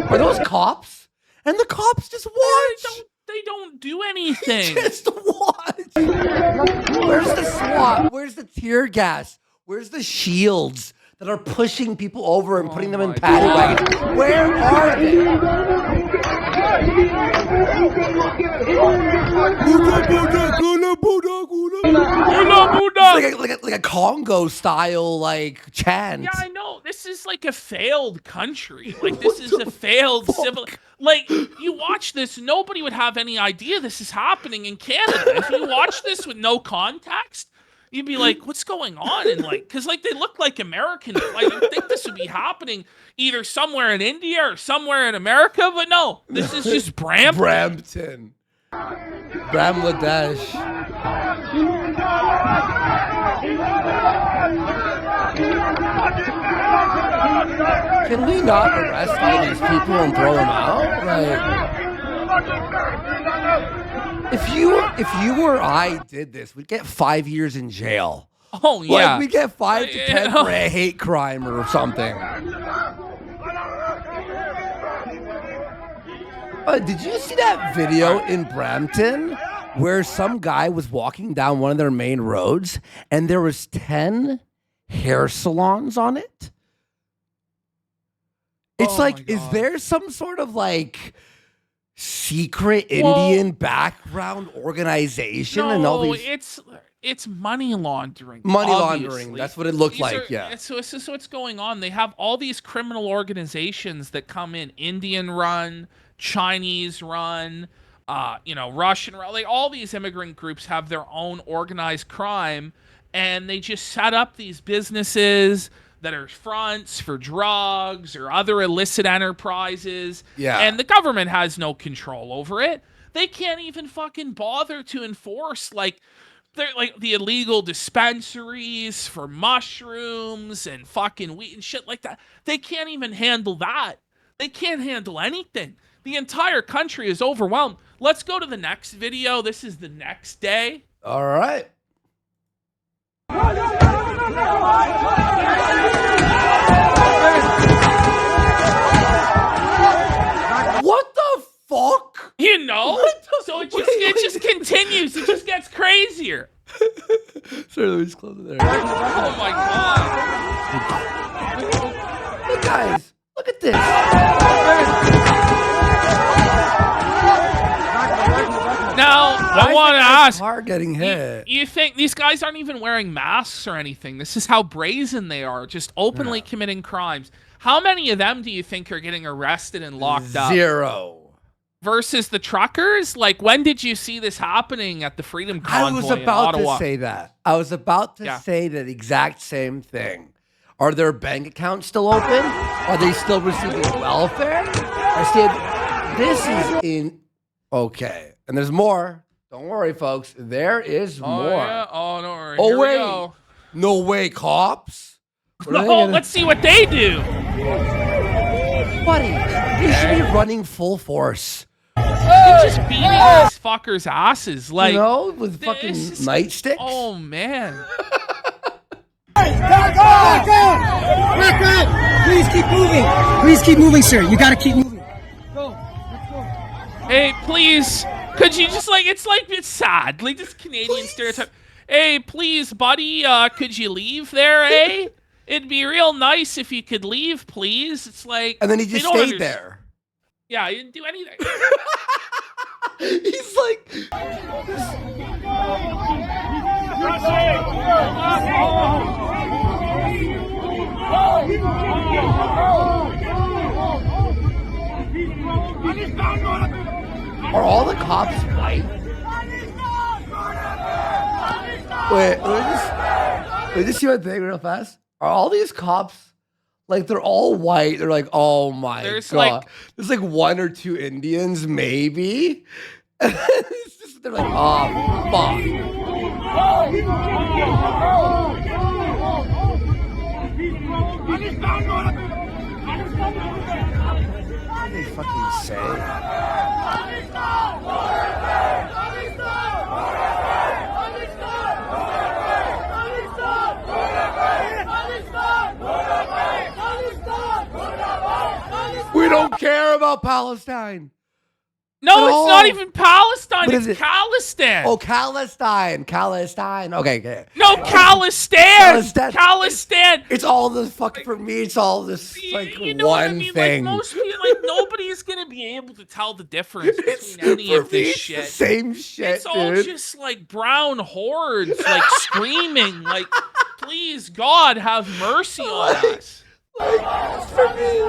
Are those cops? And the cops just watch. They don't do anything. Just watch. Where's the SWAT? Where's the tear gas? Where's the shields that are pushing people over and putting them in paddy wagons? Where are they? Like a Congo style like chant. Yeah, I know. This is like a failed country. Like, this is a failed civil. Like, you watch this, nobody would have any idea this is happening in Canada. If you watch this with no context, you'd be like, what's going on? And like, because like they look like Americans. Like, I think this would be happening either somewhere in India or somewhere in America, but no, this is just Brampton. Brampton. Bangladesh. Can we not arrest all these people and throw them out? Like, if you or I did this, we'd get 5 years in jail. Oh yeah, like we get 5 to 10 for a hate crime or something. Did you see that video in Brampton where some guy was walking down one of their main roads and there was 10 hair salons on it? It's like, is there some sort of like secret Indian background organization and all these? It's money laundering. Money obviously. laundering. That's what it looked like. Yeah. So what's going on? They have all these criminal organizations that come in, Indian run, Chinese run, Russian run. Like, all these immigrant groups have their own organized crime, and they just set up these businesses that are fronts for drugs or other illicit enterprises. Yeah. And the government has no control over it. They can't even fucking bother to enforce, they're like the illegal dispensaries for mushrooms and fucking weed and shit like that. They can't even handle that. They can't handle anything. The entire country is overwhelmed. Let's go to the next video. This is the next day. All right. What the fuck? You know? So it just continues. It just gets crazier. Sorry, let me just close it there. Oh my god. Hey guys, look at this. Now, I want to ask, car getting hit. you think these guys aren't even wearing masks or anything? This is how brazen they are, just openly committing crimes. How many of them do you think are getting arrested and locked up? 0. Versus the truckers? Like, when did you see this happening at the Freedom Convoy I was about in Ottawa? to say that. I was about to say that exact same thing. Are their bank accounts still open? Are they still receiving welfare? This is in... Okay. And there's more. Don't worry, folks. There is more. Yeah? Oh, don't worry. Oh, Here we wait. go. No way, cops. No, let's see what they do. Buddy, they should be running full force. They're just beating these fuckers' asses. Like, with fucking nightsticks. Oh, man. Back up! Please keep moving. Please keep moving, sir. You gotta keep moving. Go. Let's go. Hey, please. Could you just, it's sad. Like, this Canadian stereotype. Hey, please, buddy, could you leave there, eh? It'd be real nice if you could leave, please. It's like... And then he just stayed there. Yeah, he didn't do anything. He's like... Are all the cops white? Wait, let me just see one thing real fast. Are all these cops, like, they're all white? They're like, oh my god. There's like 1 or 2 Indians, maybe. It's just, they're like, oh fuck. What did they fucking say? don't care about Palestine. No, it's not all. even Palestine. What It's is it? Khalistan. Oh, Palestine. Okay. No, Khalistan. Khalistan. It's all this fucking, for me, it's all this like You know one what I mean? thing. Like most people, like nobody is gonna be able to tell the difference between any for of me, this it's shit. the same shit, It's all dude. just like brown hordes, like screaming, like, "Please, God, have mercy on us." Like, for me,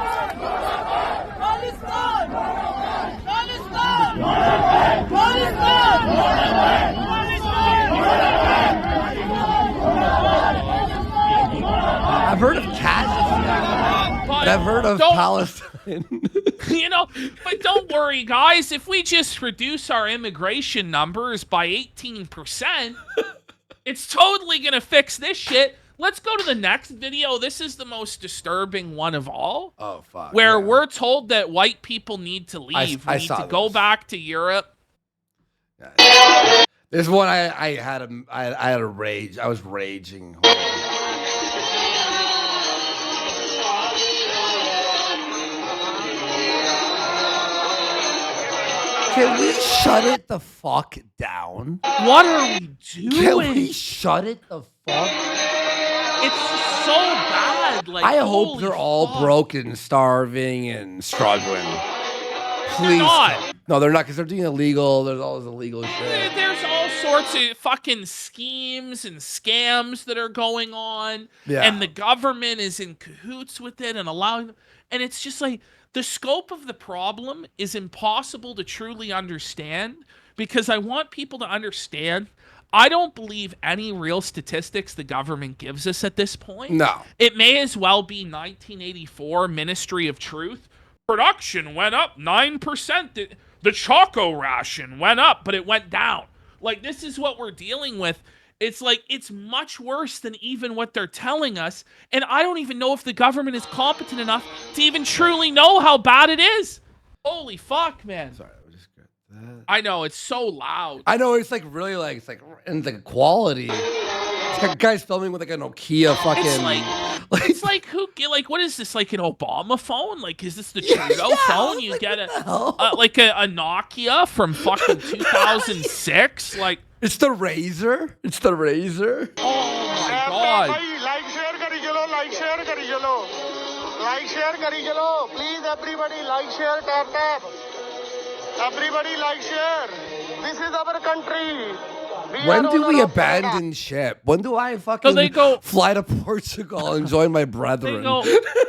I've heard of Kazakhstan, but I've heard of Palestine. You know, but don't worry, guys. If we just reduce our immigration numbers by 18%, it's totally gonna fix this shit. Let's go to the next video. This is the most disturbing one of all. Oh, fuck. Where yeah. we're told that white people need to leave. I We need saw to go this. back to Europe. There's one I had a rage. I was raging. Hold on. Can we shut it the fuck down? What are we doing? Can we shut it the fuck? It's so bad. Like, I hope holy they're all fuck. broken, starving, and struggling. Please. not. No, they're not, because they're doing illegal. There's all this illegal shit. There's all sorts of fucking schemes and scams that are going on. Yeah. And the government is in cahoots with it and allowing them. And it's just like the scope of the problem is impossible to truly understand, because I want people to understand I don't believe any real statistics the government gives us at this point. No. It may as well be 1984 Ministry of Truth. Production went up 9%. The Choco ration went up, but it went down. Like, this is what we're dealing with. It's like, it's much worse than even what they're telling us. And I don't even know if the government is competent enough to even truly know how bad it is. Holy fuck, man. Sorry, let me just get that. I know, it's so loud. I know, it's like really like, it's like, and the quality. It's like guys filming with like a Nokia fucking. It's like who? Like, what is this? Like an Obama phone? Like, is this the Trudeau phone? You get like a Nokia from fucking 2006? Like, it's the Razor. It's the Razor. Oh my god! Like share kari chalo, like share kari chalo, like share kari chalo. Please everybody like share tap. Everybody like share. This is our country. When do we abandon ship? When do I fucking fly to Portugal and join my brethren? They go,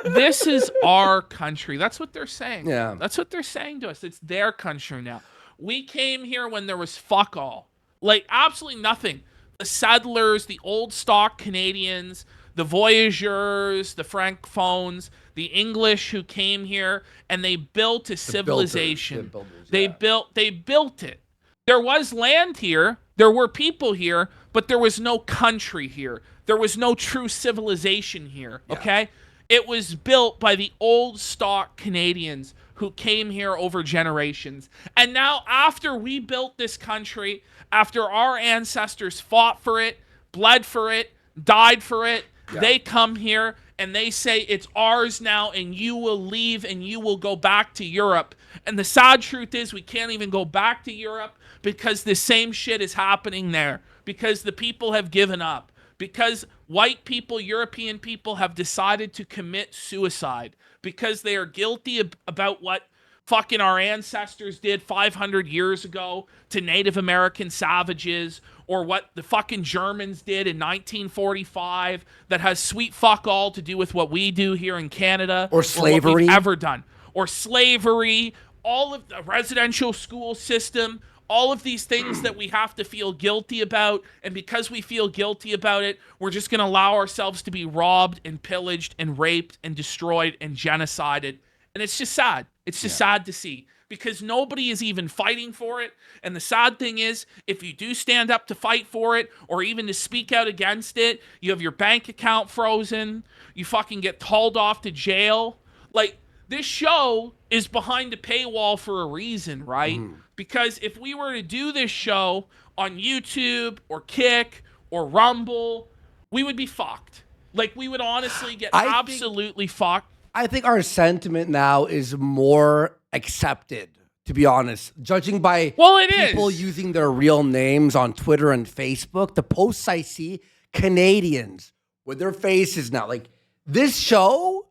this is our country. That's what they're saying. Yeah. That's what they're saying to us. It's their country now. We came here when there was fuck all. Like, absolutely nothing. The settlers, the old stock Canadians, the voyageurs, the francophones, the English who came here, and they built a civilization. They built it. There was land here. There were people here, but there was no country here. There was no true civilization here, okay? It was built by the old stock Canadians who came here over generations. And now, after we built this country, after our ancestors fought for it, bled for it, died for it, they come here and they say it's ours now, and you will leave and you will go back to Europe. And the sad truth is we can't even go back to Europe, because the same shit is happening there, because the people have given up, because white people, European people have decided to commit suicide, because they are guilty about what fucking our ancestors did 500 years ago to Native American savages, or what the fucking Germans did in 1945 that has sweet fuck all to do with what we do here in Canada. Or slavery. Or what we've ever done. Or slavery, all of the residential school system, all of these things that we have to feel guilty about, and because we feel guilty about it, we're just going to allow ourselves to be robbed and pillaged and raped and destroyed and genocided. And it's just sad. It's just sad to see, because nobody is even fighting for it. And the sad thing is, if you do stand up to fight for it, or even to speak out against it, you have your bank account frozen, you fucking get hauled off to jail. Like, this show is behind a paywall for a reason, right? Because if we were to do this show on YouTube or Kick or Rumble, we would be fucked. Like, we would honestly get absolutely fucked. I think our sentiment now is more accepted, to be honest. Judging by people using their real names on Twitter and Facebook, the posts I see, Canadians with their faces now. Like, this show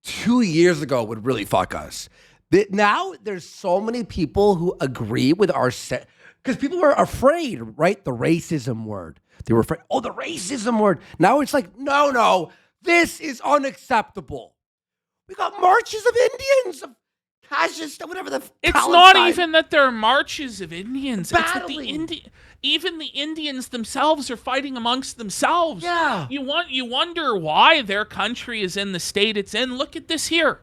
2 years ago would really fuck us. But now there's so many people who agree with our set. Because people were afraid, right? The racism word. They were afraid. Oh, the racism word. Now it's like, no. This is unacceptable. We got marches of Indians, of Kazakh, whatever the. It's Palestine. not even that they're marches of Indians. Battling. It's that even the Indians themselves are fighting amongst themselves. Yeah. You wonder why their country is in the state it's in. Look at this here.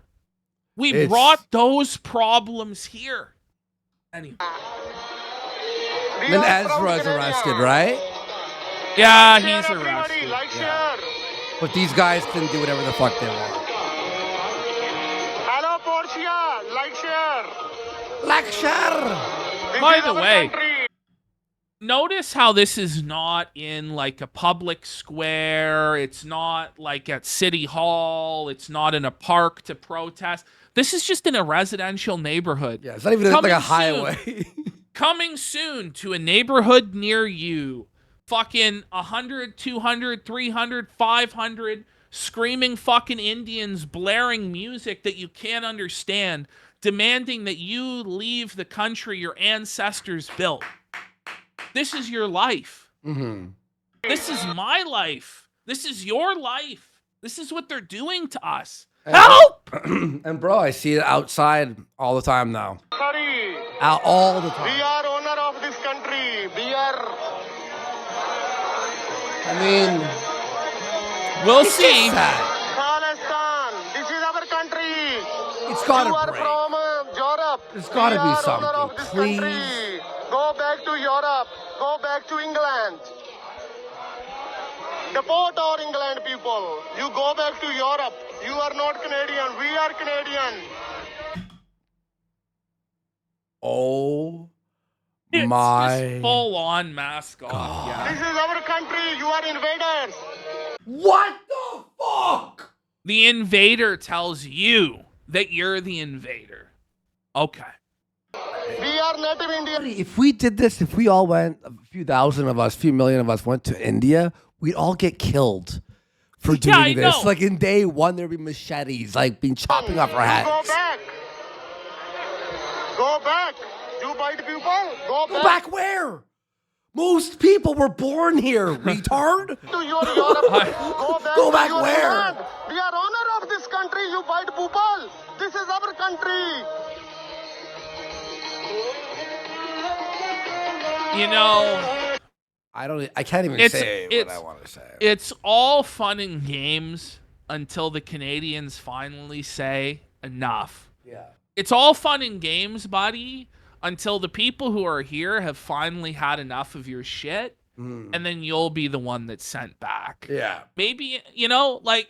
We brought those problems here. Anyway. Then Ezra's arrested, right? Yeah, he's arrested. Yeah. But these guys can do whatever the fuck they want. Hello, Portia. Like, share. By the way, notice how this is not in like a public square. It's not like at City Hall. It's not in a park to protest. This is just in a residential neighborhood. Yeah, it's not even like a highway. Coming soon to a neighborhood near you. Fucking 100, 200, 300, 500 screaming fucking Indians blaring music that you can't understand, demanding that you leave the country your ancestors built. This is your life. Mm-hmm. This is my life. This is your life. This is what they're doing to us. Help! And bro, I see it outside all the time now. Sorry. All the time. We are owner of this country. I mean, we'll see. Palestine. This is our country. It's gotta you are break. from Europe. There's gotta be something. Of this Please. Country. Go back to Europe. Go back to England. Deport our England people. You go back to Europe. You are not Canadian. We are Canadian. Oh It's my just full-on mask off. God. Yeah. This is our country. You are invaders. What the fuck? The invader tells you that you're the invader. Okay. We are native Indian. If we did this, if we all went, a few thousand of us, few million of us went to India, we'd all get killed for doing I this. know. Like in day one, there'd be machetes, like being chopping off our heads. Go back. Go back. You bite people. Go back. Go back where? Most people were born here, retard. To your Europe. Go back to your where? England. We are owner of this country. You bite people. This is our country. You know, I can't even say what I want to say. It's all fun and games until the Canadians finally say enough. Yeah. It's all fun and games, buddy, until the people who are here have finally had enough of your shit, and then you'll be the one that's sent back. Yeah. Maybe, you know, like,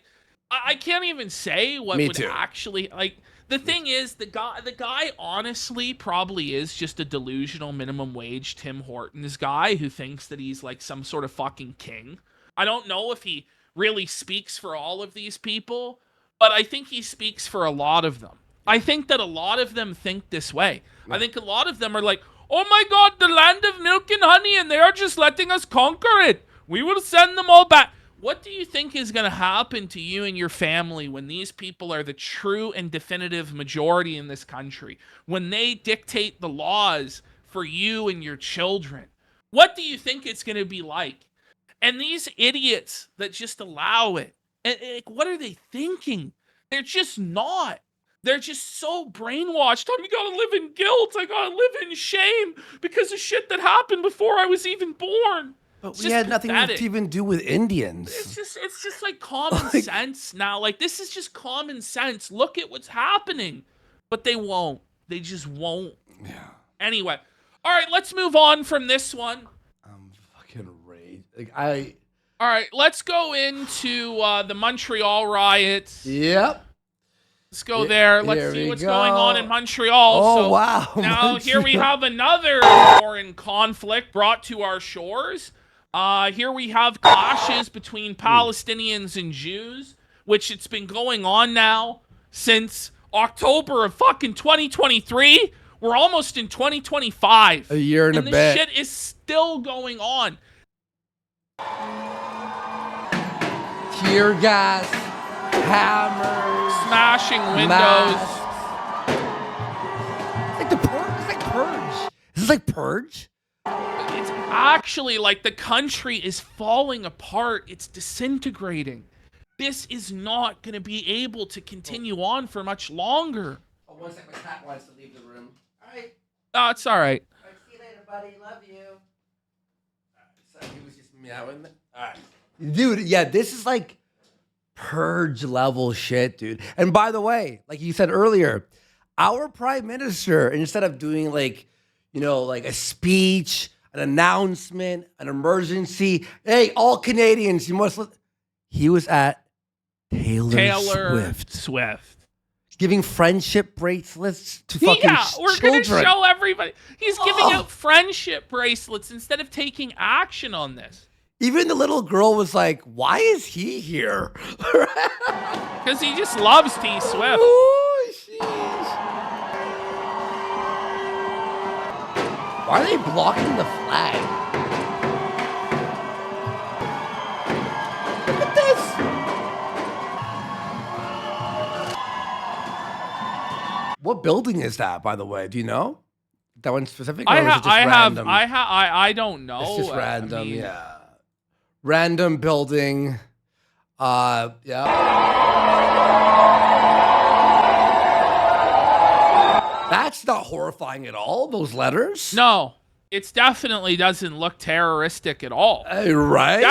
I can't even say what Me would too. actually, like, the thing is, the guy honestly probably is just a delusional minimum wage Tim Hortons guy who thinks that he's like some sort of fucking king. I don't know if he really speaks for all of these people, but I think he speaks for a lot of them. I think that a lot of them think this way. I think a lot of them are like, oh my God, the land of milk and honey, and they are just letting us conquer it. We will send them all back. What do you think is going to happen to you and your family when these people are the true and definitive majority in this country? When they dictate the laws for you and your children? What do you think it's going to be like? And these idiots that just allow it, and what are they thinking? They're just not. They're just so brainwashed. I gotta live in guilt. I gotta live in shame because of shit that happened before I was even born. But we had nothing to even do with Indians. It's just like common sense now. Like, this is just common sense. Look at what's happening. But they won't. They just won't. Yeah. Anyway. All right, let's move on from this one. I'm fucking raged. All right, let's go into the Montreal riots. Yep. Let's go there. Let's see what's going on in Montreal. Oh, wow. Now, here we have another foreign conflict brought to our shores. Here we have clashes between Palestinians and Jews, which it's been going on now since October of fucking 2023. We're almost in 2025. A year and a this bit. shit is still going on. Tear gas, hammers, Smashing windows. masks. It's like the Purge. It's like Purge. Is this like Purge? It's actually like the country is falling apart. It's disintegrating. This is not going to be able to continue on for much longer. Oh, one second. My cat wants to leave the room. All right. Oh, it's all right. All right, see you later, buddy. Love you. All right, so he was just meowing. All right. Dude, yeah, this is like Purge level shit, dude. And by the way, like you said earlier, our prime minister, instead of doing like, you know, like a speech, an announcement, an emergency, hey, all Canadians, you must listen. He was at Taylor Swift. Giving friendship bracelets to fucking we're children. gonna show everybody. He's giving out friendship bracelets instead of taking action on this. Even the little girl was like, why is he here? Because he just loves T Swift. Ooh, sheesh. Why are they blocking the flag? Look at this. What building is that, by the way? Do you know? That one specific? Or is it just random? I don't know. It's just random, I mean, yeah. Random building. Yeah. That's not horrifying at all, those letters. No, it definitely doesn't look terroristic at all. Right?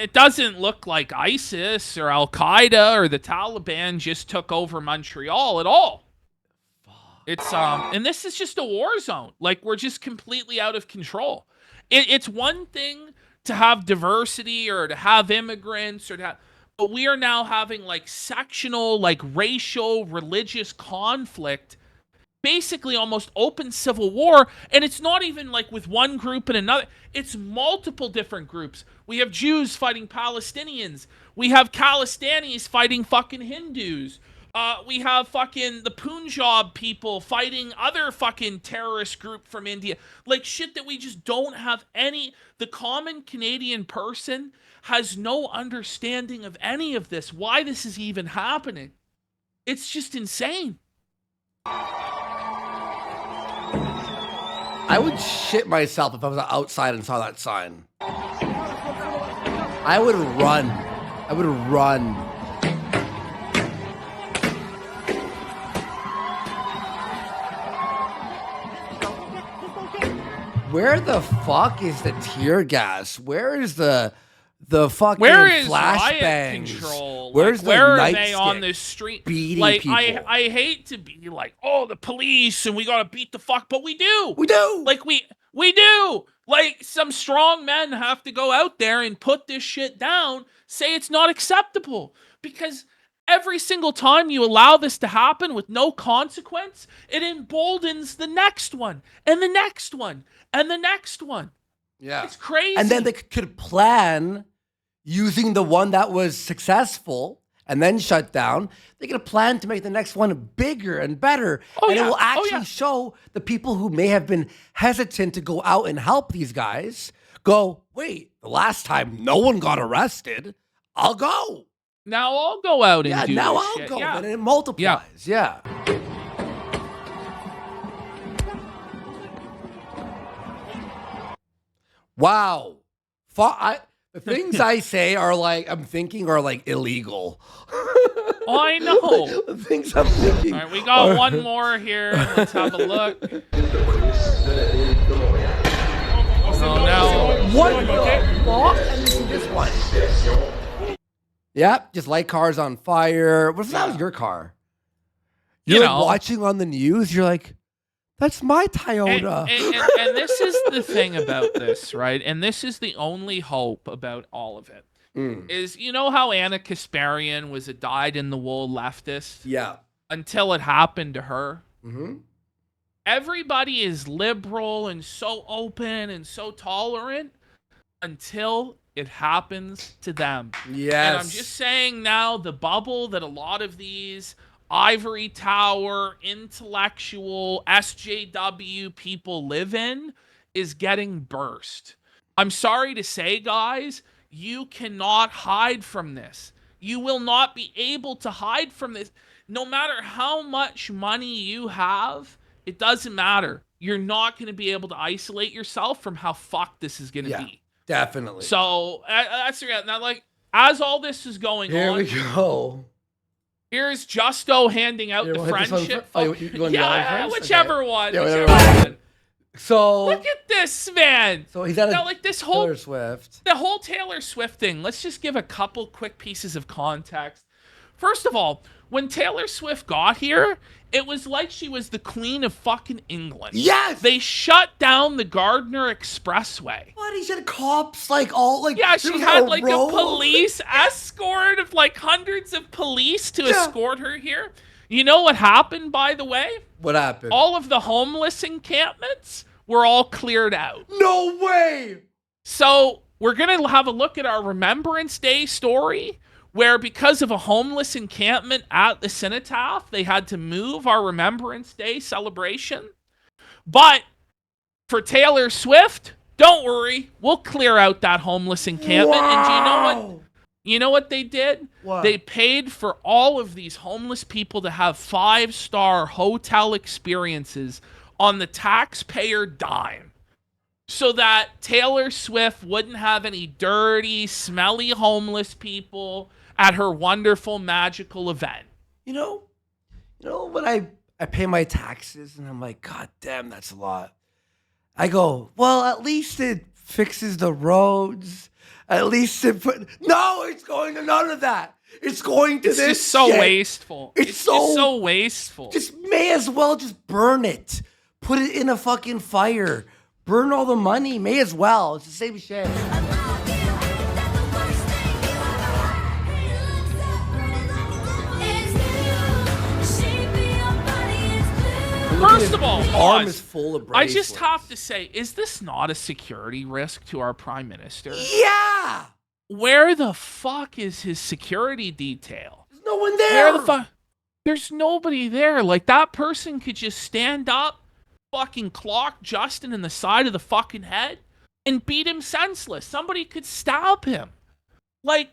It doesn't look like ISIS or Al Qaeda or the Taliban just took over Montreal at all. It's and this is just a war zone. Like, we're just completely out of control. It's one thing to have diversity or to have immigrants or to have, but we are now having like sectional, like racial, religious conflict, basically almost open civil war. And it's not even like with one group and another. It's multiple different groups. We have Jews fighting Palestinians. We have Khalistanis fighting fucking Hindus. We have fucking the Punjab people fighting other fucking terrorist group from India. Like shit that we just don't have any. The common Canadian person has no understanding of any of this. Why this is even happening. It's just insane. I would shit myself if I was outside and saw that sign. I would run. Where the fuck is the tear gas? Where is the fucking Where is flashbangs? riot control? Where's like, where the are they on the street? Beating like people? I hate to be like, oh, the police and we gotta beat the fuck, but we do. We do. Like we do. Like some strong men have to go out there and put this shit down, say it's not acceptable. Because every single time you allow this to happen with no consequence, it emboldens the next one and the next one and the next one. Yeah. It's crazy. And then they could plan using the one that was successful and then shut down. They could plan to make the next one bigger and better. It will actually show the people who may have been hesitant to go out and help these guys go, wait, the last time no one got arrested, I'll go. Now I'll go out and do now this I'll shit. go. Yeah. And it multiplies. Yeah. Wow. The things I say are like, I'm thinking are like illegal. Oh, I know. The things I'm thinking. All right, we got one more here. Let's have a look. Oh, no. What the fuck? And this is this one. Yep, just light cars on fire. What if that was your car? You're like watching on the news, you're like, that's my Toyota. And this is the thing about this, right? And this is the only hope about all of it. Is, you know how Anna Kasparian was a dyed-in-the-wool leftist? Yeah. Until it happened to her? Mm-hmm. Everybody is liberal and so open and so tolerant until it happens to them. Yes. And I'm just saying now, the bubble that a lot of these ivory tower, intellectual, SJW people live in is getting burst. I'm sorry to say, guys, you cannot hide from this. You will not be able to hide from this. No matter how much money you have, it doesn't matter. You're not going to be able to isolate yourself from how fucked this is going to be. Definitely. So that's now, like, as all this is going Here on, we go. here's Justo handing out the friendship. Whichever one. So look at this, man. So he's at this whole Taylor Swift. The whole Taylor Swift thing. Let's just give a couple quick pieces of context. First of all, when Taylor Swift got here, it was like she was the queen of fucking England. Yes! They shut down the Gardner Expressway. What? He said cops all Yeah, she had like a police escort of like hundreds of police to escort her here. You know what happened, by the way? What happened? All of the homeless encampments were all cleared out. No way! So we're going to have a look at our Remembrance Day story, where because of a homeless encampment at the Cenotaph, they had to move our Remembrance Day celebration. But for Taylor Swift, don't worry, we'll clear out that homeless encampment. Wow. And do you know what? You know what they did? What? They paid for all of these homeless people to have 5-star hotel experiences on the taxpayer dime, so that Taylor Swift wouldn't have any dirty, smelly homeless people at her wonderful, magical event. You know when I pay my taxes and I'm like, God damn, that's a lot. I go, well, at least it fixes the roads. At least no, it's going to none of that. It's going to this. It's just so shit. Wasteful. It's so wasteful. Just may as well just burn it. Put it in a fucking fire. Burn all the money. May as well. It's the same shit. First of all, his arm is full of bracelets. I just have to say, is this not a security risk to our prime minister? Yeah. Where the fuck is his security detail? There's no one there. Where the fuck? There's nobody there. Like, that person could just stand up, fucking clock Justin in the side of the fucking head and beat him senseless. Somebody could stab him. Like,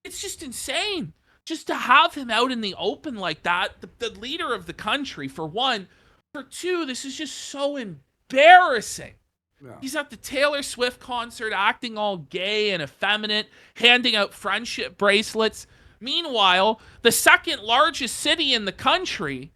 it's just insane. Just to have him out in the open like that, the leader of the country, for one. For two, this is just so embarrassing. Yeah. He's at the Taylor Swift concert acting all gay and effeminate, handing out friendship bracelets. Meanwhile, the second largest city in the country,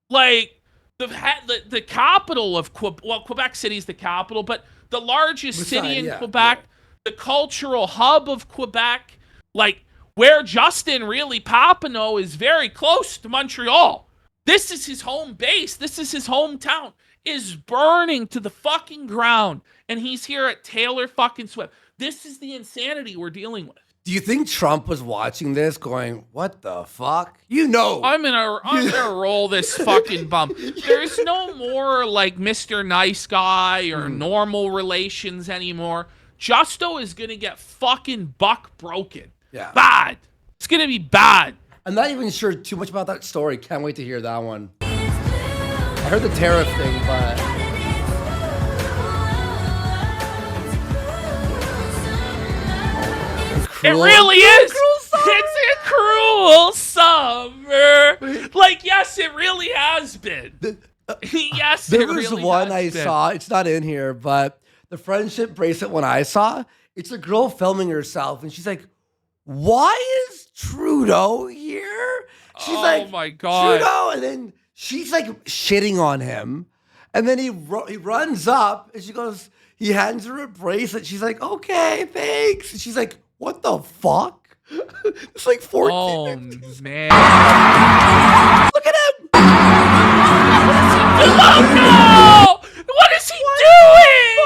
like the capital of Quebec City is the capital, but the largest city in Quebec, the cultural hub of Quebec, like where Justin really Papineau is very close to Montreal. This is his home base. This is his hometown. Is burning to the fucking ground. And he's here at Taylor fucking Swift. This is the insanity we're dealing with. Do you think Trump was watching this going, what the fuck? You know. I'm gonna roll this fucking bum. There's no more like Mr. Nice Guy or normal relations anymore. Justo is gonna get fucking buck broken. Yeah. Bad. It's gonna be bad. I'm not even sure too much about that story. Can't wait to hear that one. I heard the tariff thing, but... It really is. It's a cruel summer. Like, yes, it really has been. Yes, there it really was one has I been. saw. It's not in here, but the friendship bracelet one I saw, it's a girl filming herself, and she's like, why is Trudeau here? She's like, oh my God. Trudeau, and then she's like shitting on him, and then he runs up, and she goes, he hands her a bracelet. She's like, okay, thanks. And she's like, what the fuck? It's like 14. Oh, man. Look at him. Oh, no! What is he doing?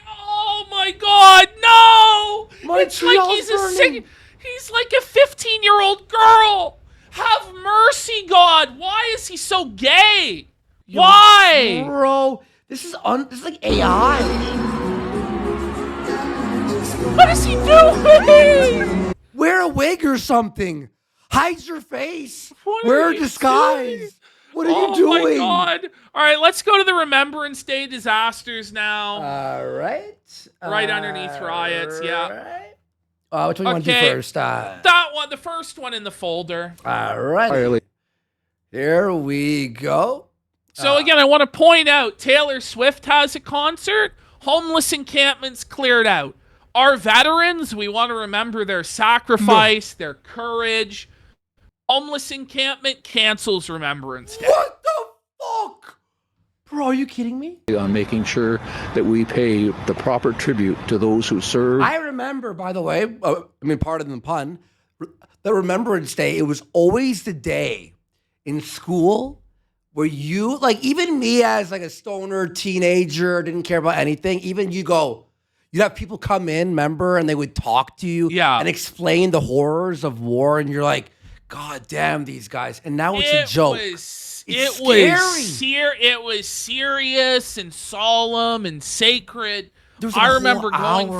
Oh, my God, no! It's like he's like a 15-year-old girl. Have mercy, God. Why is he so gay? Why? Bro, this is like AI. What is he doing? Wear a wig or something. Hide your face. What Wear are a you disguise. doing? What are you doing? Oh my God. All right, let's go to the Remembrance Day disasters now. All right. Right underneath riots, yeah. Right. Which one you want to do first? That one, the first one in the folder. All right. Here we go. So again, I want to point out, Taylor Swift has a concert. Homeless encampments cleared out. Our veterans, we want to remember their sacrifice, their courage. Homeless encampment cancels Remembrance Day. What the fuck? Bro, are you kidding me? On making sure that we pay the proper tribute to those who serve. I remember, by the way, pardon the pun, the Remembrance Day, it was always the day in school where you, like, even me as like a stoner teenager, didn't care about anything, even you'd have people come in, remember, and they would talk to you and explain the horrors of war, and you're like, God damn these guys. And now it's a joke. It was serious and solemn and sacred. I remember going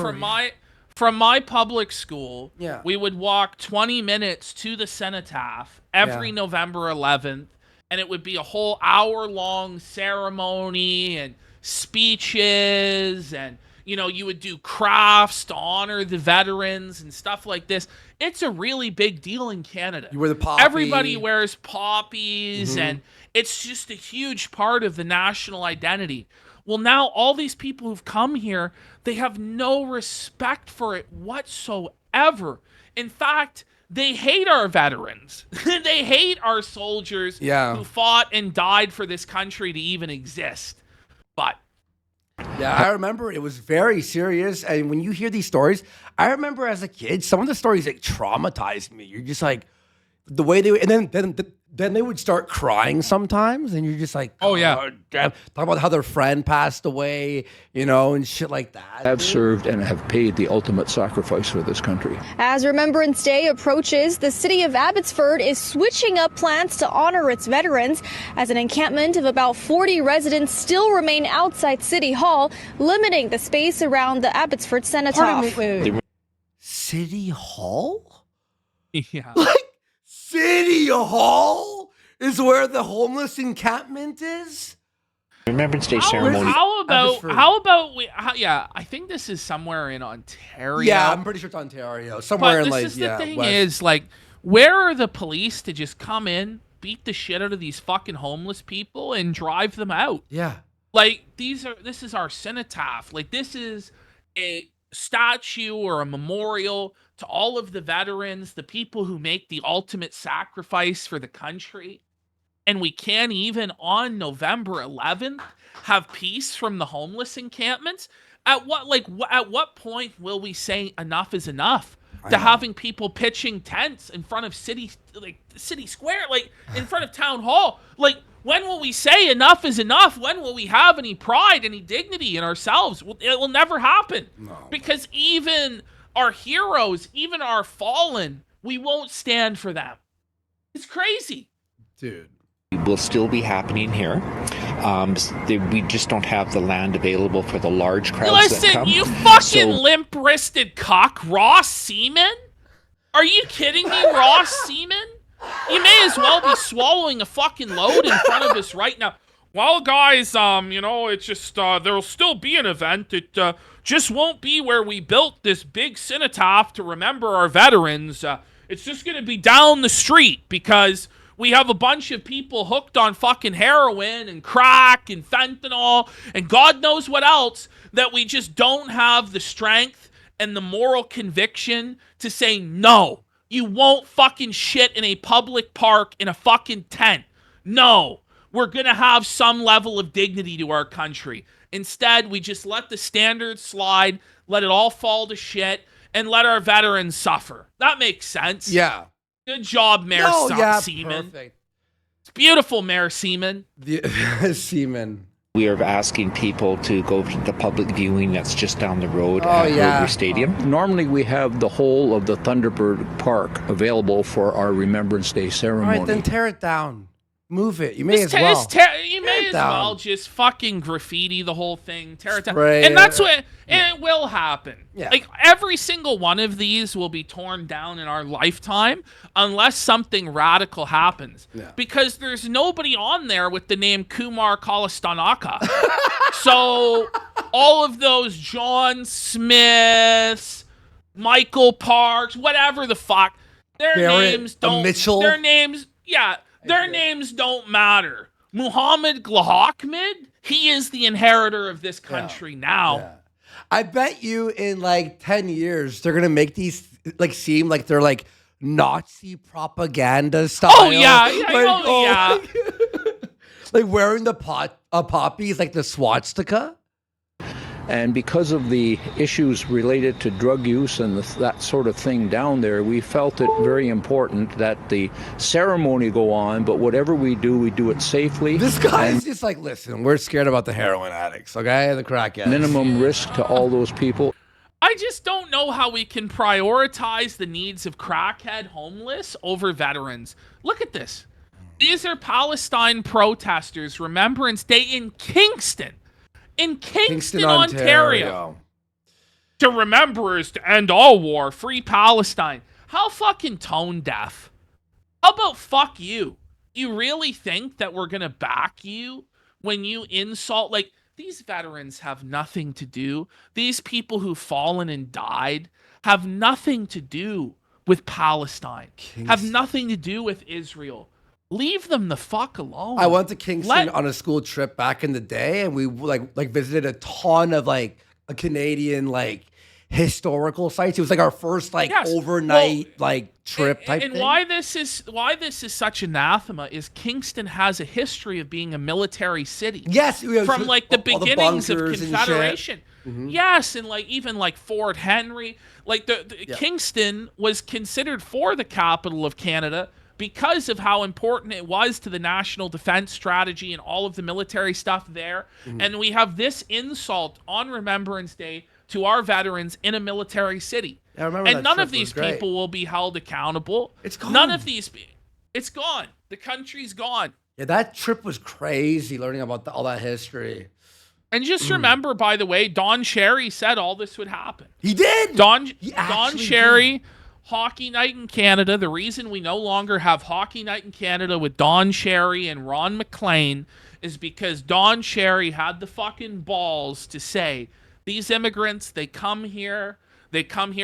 from my public school. Yeah. We would walk 20 minutes to the cenotaph every November 11th, and it would be a whole hour-long ceremony and speeches, and you would do crafts to honor the veterans and stuff like this. It's a really big deal in Canada. You wear the poppy. Everybody wears poppies, and it's just a huge part of the national identity. Well, now all these people who've come here, they have no respect for it whatsoever. In fact, they hate our veterans. They hate our soldiers who fought and died for this country to even exist. But yeah, I remember it was very serious. And when you hear these stories, I remember as a kid, some of the stories like traumatized me. You're just like, the way they, and then they would start crying sometimes, and you're just like, oh yeah, talk about how their friend passed away, and shit like that. Have served and have paid the ultimate sacrifice for this country. As Remembrance Day approaches, the city of Abbotsford is switching up plans to honor its veterans, as an encampment of about 40 residents still remain outside City Hall, limiting the space around the Abbotsford Cenotaph. Wait. City Hall? Yeah. City Hall is where the homeless encampment is? Remembrance Day ceremony. How about I think this is somewhere in Ontario. Yeah, I'm pretty sure it's Ontario. Somewhere in the thing is, like, where are the police to just come in, beat the shit out of these fucking homeless people and drive them out? Yeah. Like, this is our cenotaph. Like, this is a statue or a memorial to all of the veterans, the people who make the ultimate sacrifice for the country. And we can't even on November 11th have peace from the homeless encampments. At what point will we say enough is enough to having people pitching tents in front of city square, like in front of town hall? Like, when will we say enough is enough? When will we have any pride, any dignity in ourselves? It will never happen. No. Because even our heroes, even our fallen, we won't stand for them. It's crazy. Dude. It will still be happening here. We just don't have the land available for the large crowds that come. Listen, you fucking limp-wristed cock, Ross Seaman? Are you kidding me, Ross Seaman? You may as well be swallowing a fucking load in front of us right now. Well, guys, it's just, there'll still be an event. It just won't be where we built this big cenotaph to remember our veterans. It's just going to be down the street because we have a bunch of people hooked on fucking heroin and crack and fentanyl and God knows what else that we just don't have the strength and the moral conviction to say no. You won't fucking shit in a public park in a fucking tent. No. We're going to have some level of dignity to our country. Instead, we just let the standards slide, let it all fall to shit, and let our veterans suffer. That makes sense. Yeah. Good job, Mayor Seaman. Perfect. It's beautiful, Mayor Seaman. Seaman. We are asking people to go to the public viewing that's just down the road at River Stadium. Normally we have the whole of the Thunderbird Park available for our Remembrance Day ceremony. All right, then tear it down. Move it. You may as well. You may as well just fucking graffiti the whole thing, tear it down. Spray And that's it. what, and it will happen. Yeah. Like, every single one of these will be torn down in our lifetime unless something radical happens. Yeah. Because there's nobody on there with the name Kumar Kalastanaka. So all of those John Smiths, Michael Parks, whatever the fuck, their names don't. Mitchell. Their names, yeah. Their names don't matter. Muhammad Glahakmid, he is the inheritor of this country now. Yeah. I bet you in like 10 years, they're going to make these like seem like they're like Nazi propaganda style. Oh, yeah. Yeah. Like wearing the poppies like the swastika. And because of the issues related to drug use and that sort of thing down there, we felt it very important that the ceremony go on, but whatever we do it safely. This guy's just like, listen, we're scared about the heroin addicts, okay? The crackheads. Minimum risk to all those people. I just don't know how we can prioritize the needs of crackhead homeless over veterans. Look at this. These are Palestine protesters, Remembrance Day in Kingston. In Kingston, Ontario. To remember is to end all war, free Palestine. How fucking tone deaf. How about fuck you? You really think that we're going to back you when you insult? Like, these veterans have nothing to do. These people who've fallen and died have nothing to do with Palestine. Have nothing to do with Israel. Leave them the fuck alone. I went to Kingston on a school trip back in the day, and we like visited a ton of like a Canadian like historical sites. It was like our first like overnight like trip type thing. And why this is such anathema is Kingston has a history of being a military city. Yes, from like the beginnings of bunkers and Confederation. Mm-hmm. Yes, and like even like Fort Henry, like Kingston was considered for the capital of Canada because of how important it was to the national defense strategy and all of the military stuff there. Mm-hmm. And we have this insult on Remembrance Day to our veterans in a military city. Yeah, I remember and none of these people will be held accountable. It's gone. None of these, it's gone. The country's gone. Yeah, that trip was crazy, learning about all that history. And just remember, by the way, Don Cherry said all this would happen. He did. Don Cherry, Hockey Night in Canada. The reason we no longer have Hockey Night in Canada with Don Cherry and Ron McLean is because Don Cherry had the fucking balls to say, these immigrants, they come here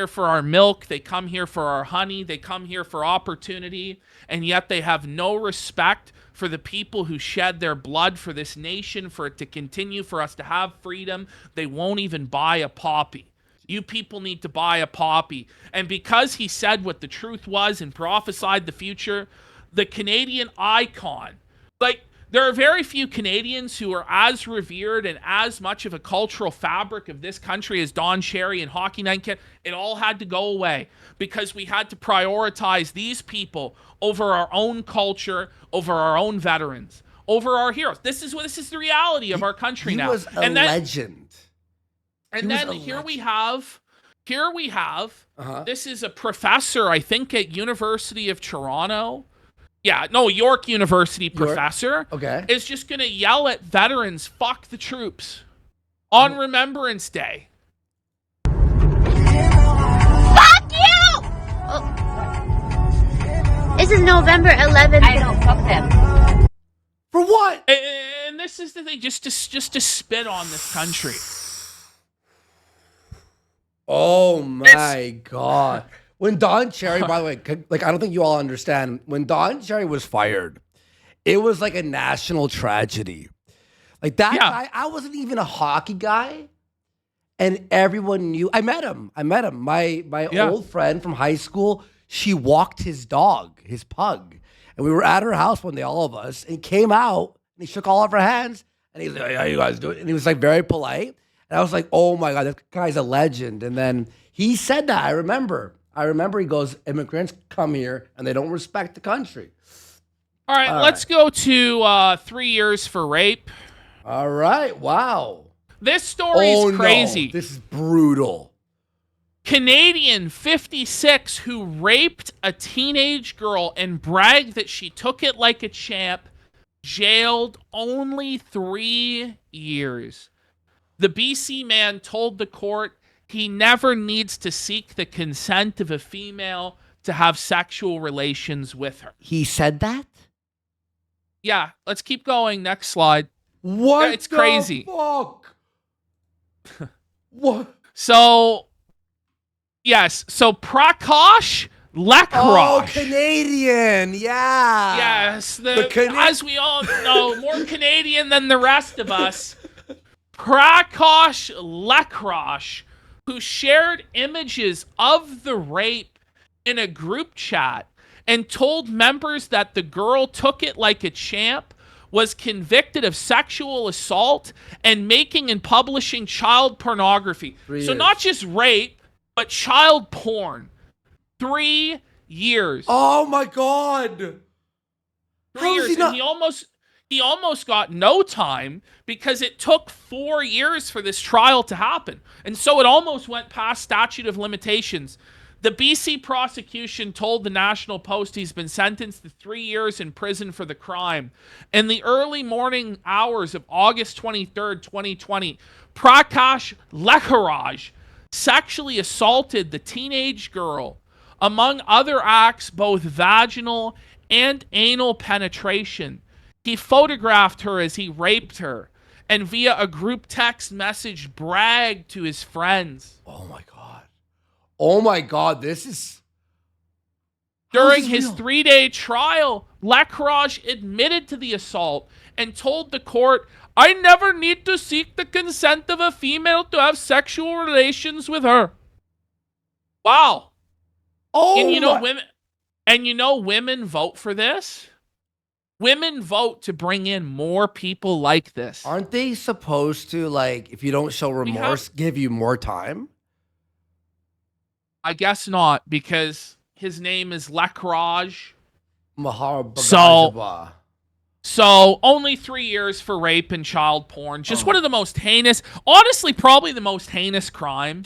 for our milk, they come here for our honey, they come here for opportunity, and yet they have no respect for the people who shed their blood for this nation, for it to continue, for us to have freedom. They won't even buy a poppy. You people need to buy a poppy. And because he said what the truth was and prophesied the future, the Canadian icon, like, there are very few Canadians who are as revered and as much of a cultural fabric of this country as Don Cherry and Hockey Night. It all had to go away because we had to prioritize these people over our own culture, over our own veterans, over our heroes. This is the reality of our country now. He was a legend. And then here we have, this is a professor, I think at University of Toronto. Yeah, no, York University professor is just going to yell at veterans, fuck the troops, on Remembrance Day. Fuck you! Oh. This is November 11th. I don't fuck them. For what? And this is the thing, just to spit on this country. Oh my God. When Don Cherry, by the way, like, I don't think you all understand, when Don Cherry was fired, it was like a national tragedy. Like that guy, I wasn't even a hockey guy, and everyone knew. I met him. My old friend from high school, she walked his dog, his pug, and we were at her house one day, all of us, and he came out, and he shook all of our hands, and he's like, how you guys doing? And he was like very polite, and I was like, oh my God, that guy's a legend. And then he said that, I remember he goes, immigrants come here and they don't respect the country. All right, let's go to 3 years for rape. All right, wow. This story is crazy. No. This is brutal. Canadian 56 who raped a teenage girl and bragged that she took it like a champ jailed only 3 years. The BC man told the court he never needs to seek the consent of a female to have sexual relations with her. He said that? Yeah, let's keep going. Next slide. What? It's crazy. Fuck? What? So, yes. So Prakash Lekhraj. Oh, Canadian. Yeah. Yes. As we all know, more Canadian than the rest of us. Prakash Lekhraj, who shared images of the rape in a group chat and told members that the girl took it like a champ, was convicted of sexual assault and making and publishing child pornography. So not just rape, but child porn. 3 years. Oh my God. 3 years. And he almost got no time because it took 4 years for this trial to happen. And so it almost went past statute of limitations. The BC prosecution told the National Post he's been sentenced to 3 years in prison for the crime. In the early morning hours of August 23rd, 2020, Prakash Lekhraj sexually assaulted the teenage girl. Among other acts, both vaginal and anal penetration. He photographed her as he raped her and via a group text message bragged to his friends. Oh my God. Oh my God, this is... During his 3-day trial, Lekhraj admitted to the assault and told the court, "I never need to seek the consent of a female to have sexual relations with her." Wow. Oh, and women vote for this? Women vote to bring in more people like this. Aren't they supposed to, like, if you don't show remorse, give you more time? I guess not, because his name is Lekhraj. So only 3 years for rape and child porn. Just one of the most heinous, honestly, probably the most heinous crime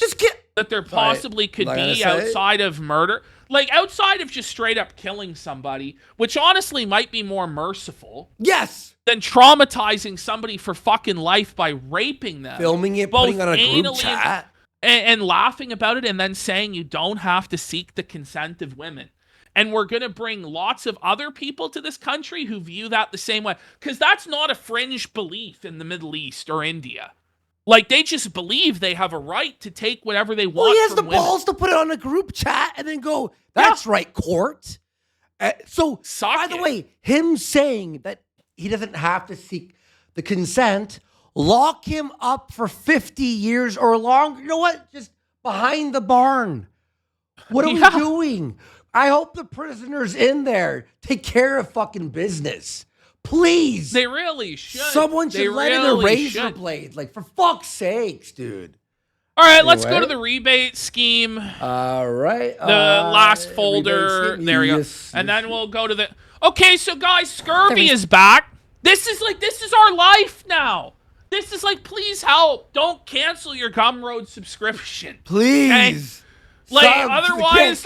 that there possibly could be outside of murder. Like, outside of just straight up killing somebody, which honestly might be more merciful. Yes! Than traumatizing somebody for fucking life by raping them. Filming it, putting it on a group chat. And laughing about it and then saying you don't have to seek the consent of women. And we're going to bring lots of other people to this country who view that the same way. Because that's not a fringe belief in the Middle East or India. Like, they just believe they have a right to take whatever they want. Well, he has the women. balls to put it on a group chat and then go, that's right, court. By the way, him saying that he doesn't have to seek the consent, lock him up for 50 years or longer. You know what? Just behind the barn. What are we doing? I hope the prisoners in there take care of fucking business. Please. They really should. Someone should let in a razor blade. Like, for fuck's sakes, dude. All right, let's go to the rebate scheme. All right. The last folder. There we go. And then we'll go to the... Okay, so guys, scurvy is back. This is our life now. This is like, please help. Don't cancel your Gumroad subscription. Please. Okay? Like, otherwise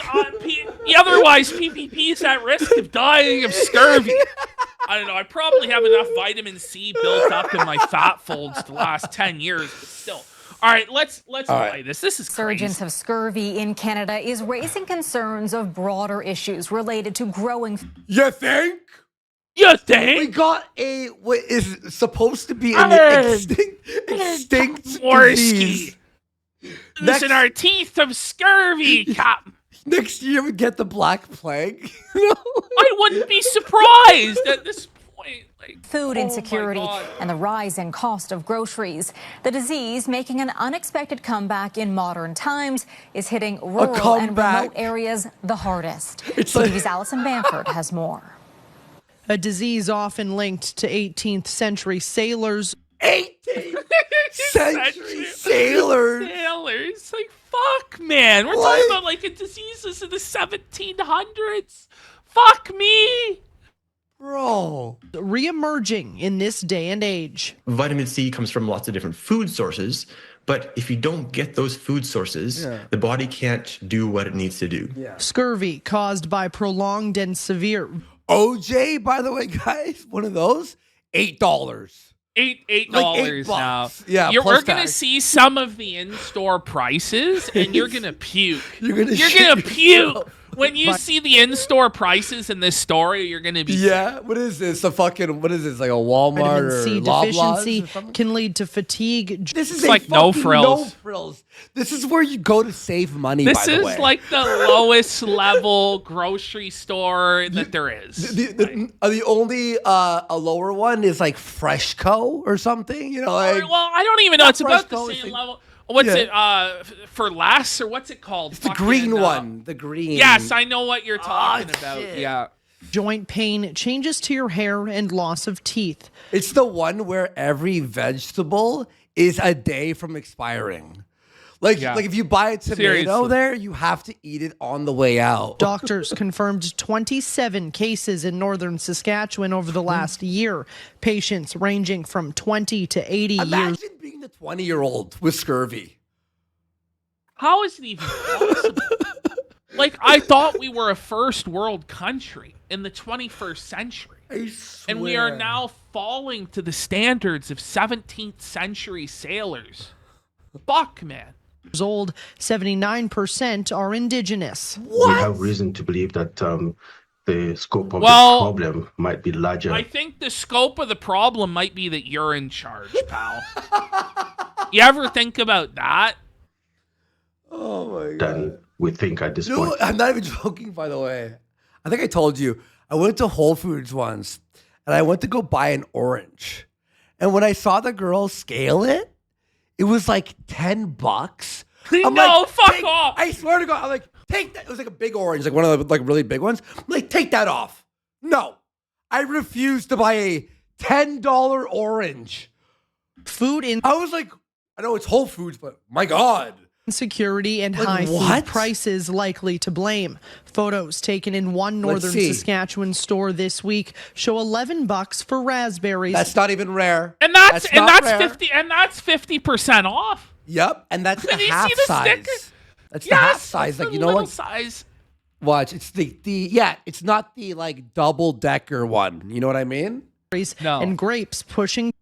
PPP is at risk of dying of scurvy. I don't know. I probably have enough vitamin C built up in my fat folds the last 10 years, but still. All right, let's play this. This is crazy. Resurgence of scurvy in Canada is raising concerns of broader issues related to growing... You think? You think? We got what is supposed to be an extinct disease. Listen, our teeth of scurvy, Captain. Next year we get the Black Plague. I wouldn't be surprised at this point. Like, food insecurity and the rise in cost of groceries. The disease, making an unexpected comeback in modern times, is hitting rural and remote areas the hardest. CTV's Allison Bamford has more. A disease often linked to 18th century sailors. 18th century sailors? Sailors? Like, fuck, man. We're talking about, like, diseases in the 1700s. Fuck me. Bro. Re-emerging in this day and age. Vitamin C comes from lots of different food sources, but if you don't get those food sources, the body can't do what it needs to do. Scurvy caused by prolonged and severe... OJ, by the way, guys, one of those. $8. $8 like now. Yeah, we're gonna see some of the in-store prices, and you're gonna puke. You're gonna puke when you see the in-store prices in this story. You're gonna be sick. What is this? What is this? Like a Walmart Vitamin C or deficiency Loblaws can lead to fatigue. This is like no frills. No frills. This is where you go to save money. This by the is way. like the lowest level grocery store that there is. The only a lower one is like Freshco or something. You know, like well, I don't even know. It's about the Freshco, same level. What's it for less or what's it called? It's the green one. The green. Yes, I know what you're talking about. Shit. Yeah. Joint pain, changes to your hair, and loss of teeth. It's the one where every vegetable is a day from expiring. Like if you buy a tomato there, you have to eat it on the way out. Doctors confirmed 27 cases in northern Saskatchewan over the last year. Patients ranging from 20 to 80 years. Imagine being the 20-year-old with scurvy. How is it even possible? Like, I thought we were a first world country in the 21st century. I swear. And we are now falling to the standards of 17th century sailors. Fuck, man. Old, 79% are Indigenous. We have reason to believe that the scope of the problem might be larger. I think the scope of the problem might be that you're in charge, pal. You ever think about that? Oh my God. Than we think at this point. I'm not even joking, by the way. I think I told you. I went to Whole Foods once, and I went to go buy an orange. And when I saw the girl scale it, it was like $10. I'm no, like, fuck off. I swear to God, I'm like, take that. It was like a big orange, like one of the like really big ones. I'm like, take that off. No, I refuse to buy a $10 orange. I was like, I know it's Whole Foods, but my God. Insecurity and high food prices likely to blame. Photos taken in one northern Saskatchewan store this week show $11 for raspberries. That's not even rare. And that's rare. 50% off. Yep, and that's the half size. Sticker? That's the half size. Like, you know what? Size. Watch, it's it's not the like double decker one. You know what I mean? No. And grapes pushing.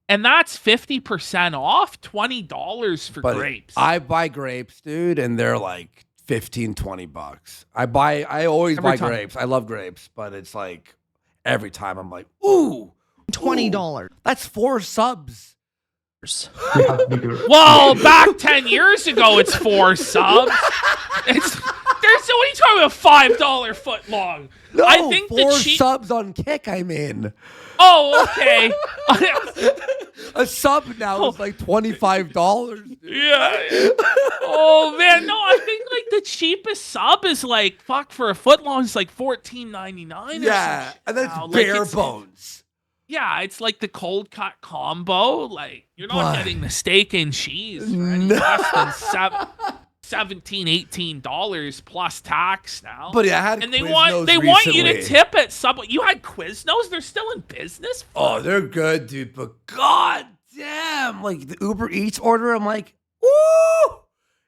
And that's 50% off, $20 for grapes. I buy grapes, dude, and they're like $15-20. I always buy grapes. I love grapes, but it's like every time I'm like, ooh, $20. That's 4 subs. Well, back 10 years ago, it's 4 subs. So what are you talking about? $5 foot long. No, I think 4 subs on Kick. I mean. Oh, okay. A sub now is like $25. Dude. Yeah. Oh man, no, I think like the cheapest sub is like for a foot long is like $14.99. Yeah, and that's bare bones. Yeah, it's like the cold cut combo. Like you're not getting the steak and cheese for any less than $17-18 plus tax now. But yeah, I had and they want you to tip at Subway. You had Quiznos? They're still in business? Oh, they're good, dude. But god damn, like the Uber Eats order, I'm like, woo!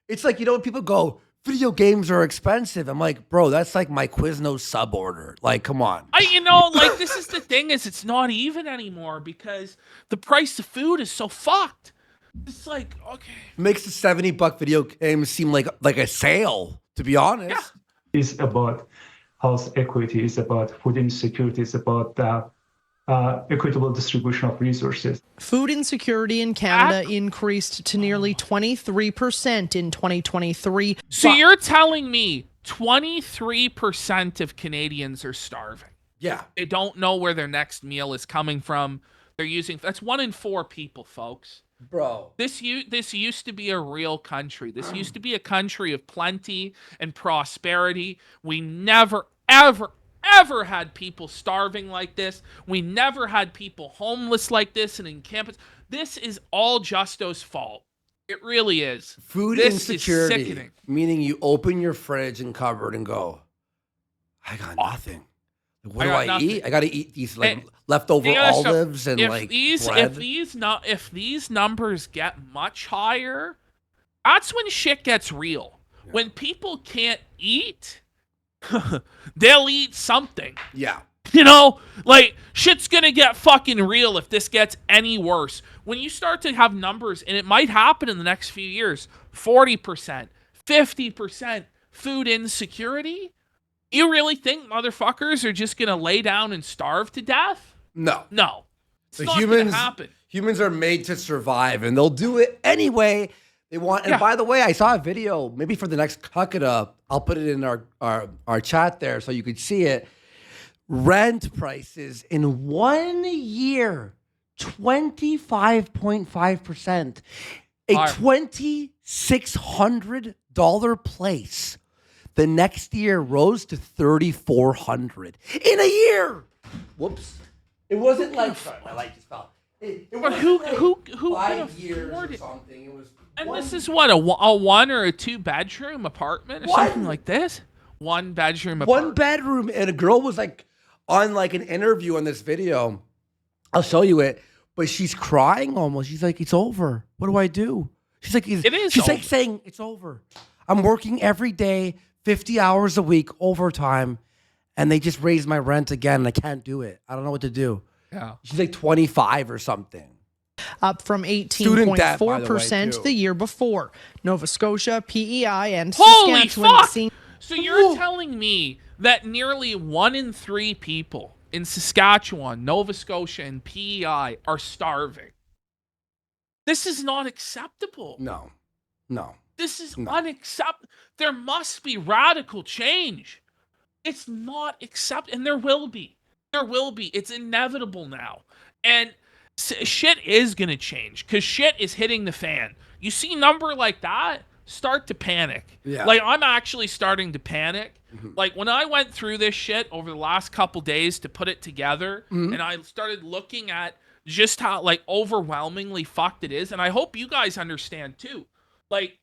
It's like, you know, when people go, video games are expensive. I'm like, bro, that's like my Quiznos sub order. Like, come on. Like this is the thing is it's not even anymore because the price of food is so fucked. It's like, okay. Makes the $70 video game seem like a sale, to be honest. Yeah. It's about health equity, it's about food insecurity, it's about equitable distribution of resources. Food insecurity in Canada increased to nearly 23% in 2023. So you're telling me 23% of Canadians are starving? Yeah. They don't know where their next meal is coming from. That's 1 in 4 people, folks. Bro. This used to be a real country. This used to be a country of plenty and prosperity. We never, ever, ever had people starving like this. We never had people homeless like this and in campus. This is all Justo's fault. It really is. Food insecurity, meaning you open your fridge and cupboard and go, I got nothing. What do I eat? I got to eat these like leftover olives and bread. If these numbers get much higher, that's when shit gets real. Yeah. When people can't eat, they'll eat something. Yeah. You know, like, shit's gonna get fucking real if this gets any worse. When you start to have numbers, and it might happen in the next few years, 40%, 50% food insecurity, you really think motherfuckers are just gonna lay down and starve to death? No. No. It's So not gonna happen. Humans are made to survive, and they'll do it anyway they want. And by the way, I saw a video, maybe for the next Cuckada, I'll put it in our chat there so you could see it. Rent prices in 1 year, 25.5%. A $2,600 place the next year rose to $3,400 in a year. Whoops. It wasn't like, sorry, my light just fell. But who 5 years or something. It was this is what, a 1 or a 2 bedroom apartment or something like this? 1 bedroom apartment. 1 bedroom, and a girl was like on like an interview on this video. I'll show you it, but she's crying almost. She's like, "It's over. What do I do?" She's like, It is She's over. like saying, "It's over. I'm working every day, 50 hours a week, overtime, and they just raised my rent again, and I can't do it. I don't know what to do." Yeah. She's like 25 or something. Up from Student debt, by the way, 18.4% too. the year before. Nova Scotia, PEI, and Holy Saskatchewan fuck! seeing So you're telling me that nearly 1 in 3 people in Saskatchewan, Nova Scotia, and PEI are starving? This is not acceptable. No. This is unacceptable. There must be radical change. It's not acceptable, and there will be. There will be. It's inevitable now. And shit is going to change because shit is hitting the fan. You see a number like that, start to panic. Yeah. Like, I'm actually starting to panic. Like, when I went through this shit over the last couple days to put it together, and I started looking at just how, like, overwhelmingly fucked it is, and I hope you guys understand, too. Like,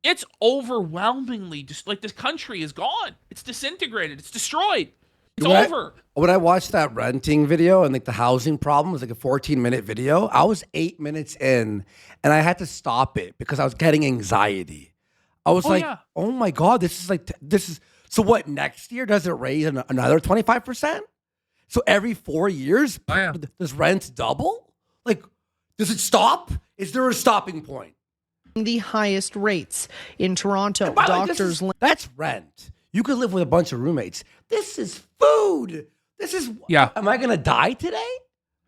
it's overwhelmingly just, like, this country is gone. It's disintegrated. It's destroyed. It's over. When I watched that renting video and like the housing problem was like a 14-minute video, I was 8 minutes in and I had to stop it because I was getting anxiety. I was oh my God, this is, so what, next year, does it raise another 25%? So every 4 years, does rent double? Like, does it stop? Is there a stopping point? the highest rates. In Toronto, doctors... That's rent. You could live with a bunch of roommates. This is food. This is... Yeah. Am I going to die today?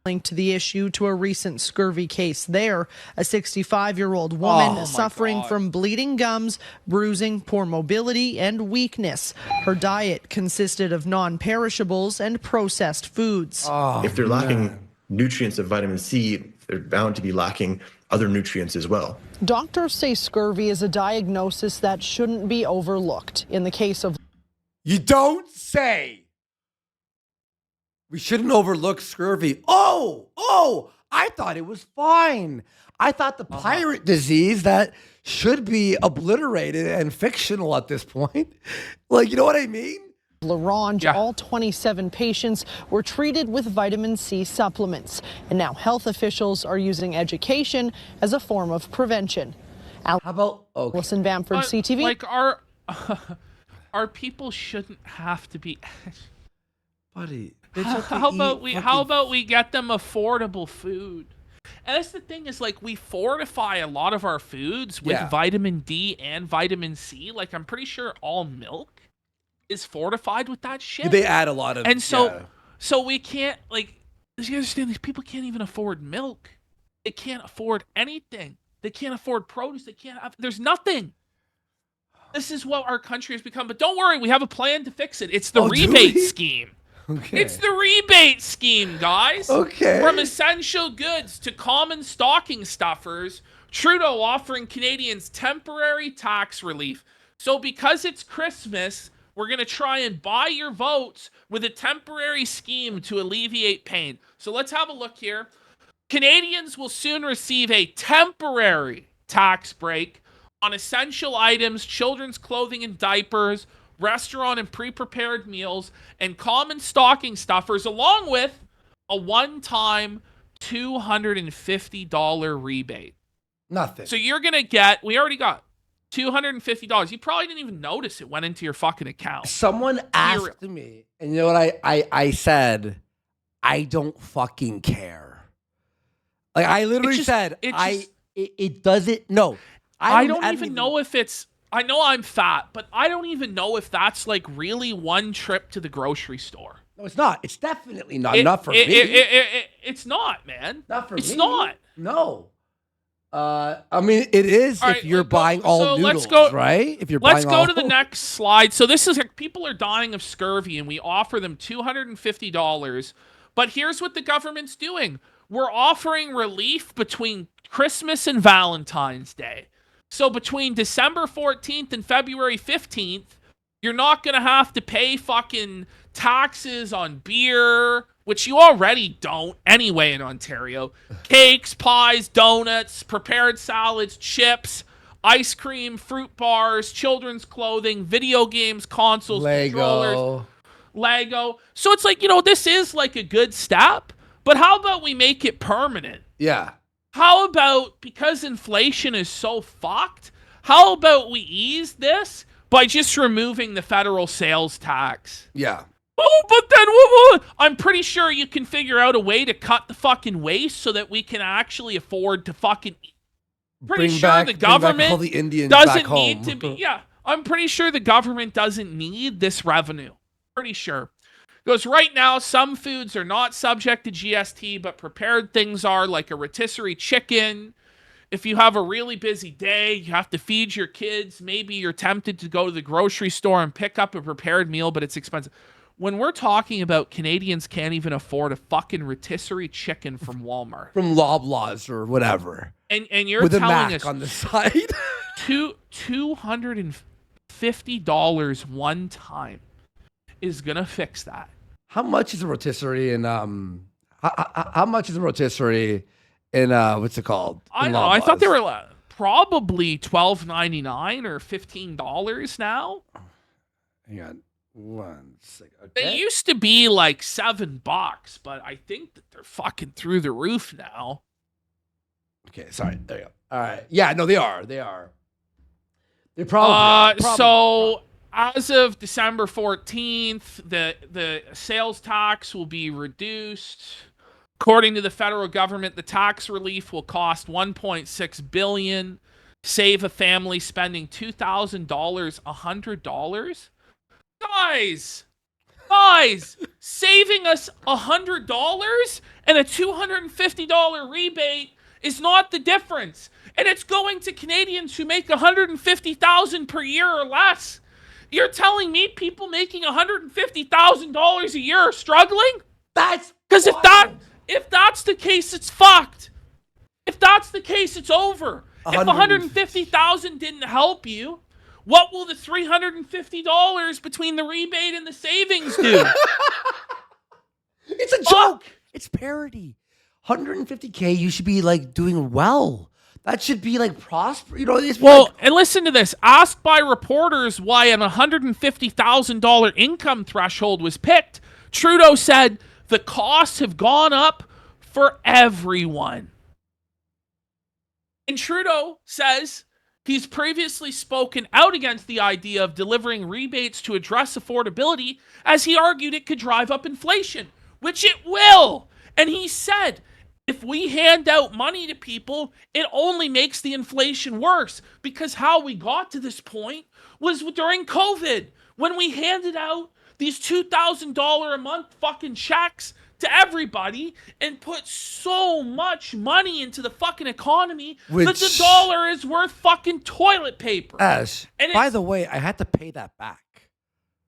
Linked to the issue to a recent scurvy case there. A 65-year-old woman suffering from bleeding gums, bruising, poor mobility, and weakness. Her diet consisted of non-perishables and processed foods. If they're lacking nutrients of vitamin C, they're bound to be lacking other nutrients as well. Doctors say scurvy is a diagnosis that shouldn't be overlooked. In the case of... You don't say. We shouldn't overlook scurvy. Oh, I thought it was fine. I thought the pirate disease that should be obliterated and fictional at this point. Like, you know what I mean? Larange, all 27 patients were treated with vitamin C supplements. And now health officials are using education as a form of prevention. How about Alison Bamford, CTV. Like, our people shouldn't have to be... Buddy... How about we get them affordable food? And that's the thing is, like, we fortify a lot of our foods with vitamin D and vitamin C. Like, I'm pretty sure all milk is fortified with that shit. They add a lot of... And so we can't, like, you understand, these people can't even afford milk. They can't afford anything. They can't afford produce. They can't have... There's nothing. This is what our country has become. But don't worry, we have a plan to fix it. It's the rebate scheme. Okay. It's the rebate scheme, guys. Okay. From essential goods to common stocking stuffers, Trudeau offering Canadians temporary tax relief. So because it's Christmas, we're going to try and buy your votes with a temporary scheme to alleviate pain. So let's have a look here. Canadians will soon receive a temporary tax break on essential items, children's clothing and diapers, restaurant and pre-prepared meals, and common stocking stuffers, along with a one-time $250 rebate. Nothing. So you're going to get, we already got $250. You probably didn't even notice it went into your fucking account. Someone asked me, and you know what I said? I don't fucking care. Like, I literally said, it doesn't, no. I don't even know if it's, I know I'm fat, but I don't even know if that's like really one trip to the grocery store. No, it's not. It's definitely not. Not for me. It's not, man. Not for me. It's not. No. I mean, it is if you're buying all noodles, right? If you're buying all... Let's go to the next slide. So this is like, people are dying of scurvy, and we offer them $250. But here's what the government's doing. We're offering relief between Christmas and Valentine's Day. So between December 14th and February 15th, you're not going to have to pay fucking taxes on beer, which you already don't anyway in Ontario. Cakes, pies, donuts, prepared salads, chips, ice cream, fruit bars, children's clothing, video games, consoles, controllers, Lego. So it's like, this is like a good step, but how about we make it permanent? Yeah. How about, because inflation is so fucked, how about we ease this by just removing the federal sales tax? Yeah. Oh, but then I'm pretty sure you can figure out a way to cut the fucking waste so that we can actually afford to fucking eat. Pretty sure the government all the Indians doesn't need to be. Yeah, I'm pretty sure the government doesn't need this revenue. Pretty sure. Because right now, some foods are not subject to GST, but prepared things are, like a rotisserie chicken. If you have a really busy day, you have to feed your kids. Maybe you're tempted to go to the grocery store and pick up a prepared meal, but it's expensive. When we're talking about Canadians can't even afford a fucking rotisserie chicken from Walmart. From Loblaws or whatever. And you're with telling a Mac us on the side. $250 one time is going to fix that. How much is a rotisserie in how much is a rotisserie in what's it called? I don't know. I thought they were probably $12.99 or $15 now. Hang on 1 second. Okay. They used to be like $7, but I think that they're fucking through the roof now. Okay, sorry. There you go. All right. Yeah, no, they are. They're probably so as of December 14th, the sales tax will be reduced. According to the federal government, the tax relief will cost $1.6 billion, save a family spending $2,000, $100. Guys, saving us $100 and a $250 rebate is not the difference. And it's going to Canadians who make $150,000 per year or less. You're telling me people making $150,000 a year are struggling? That's because if that's the case, it's fucked. If that's the case, it's over. If $150,000 didn't help you, what will the $350 between the rebate and the savings do? It's a joke. It's parody. $150K, you should be like doing well. That should be like prosper. And listen to this. Asked by reporters why an $150,000 income threshold was picked, Trudeau said the costs have gone up for everyone. And Trudeau says he's previously spoken out against the idea of delivering rebates to address affordability, as he argued it could drive up inflation, which it will. And he said, if we hand out money to people, it only makes the inflation worse, because how we got to this point was during COVID, when we handed out these $2,000 a month fucking checks to everybody and put so much money into the fucking economy that the dollar is worth fucking toilet paper. Ash, by the way, I had to pay that back.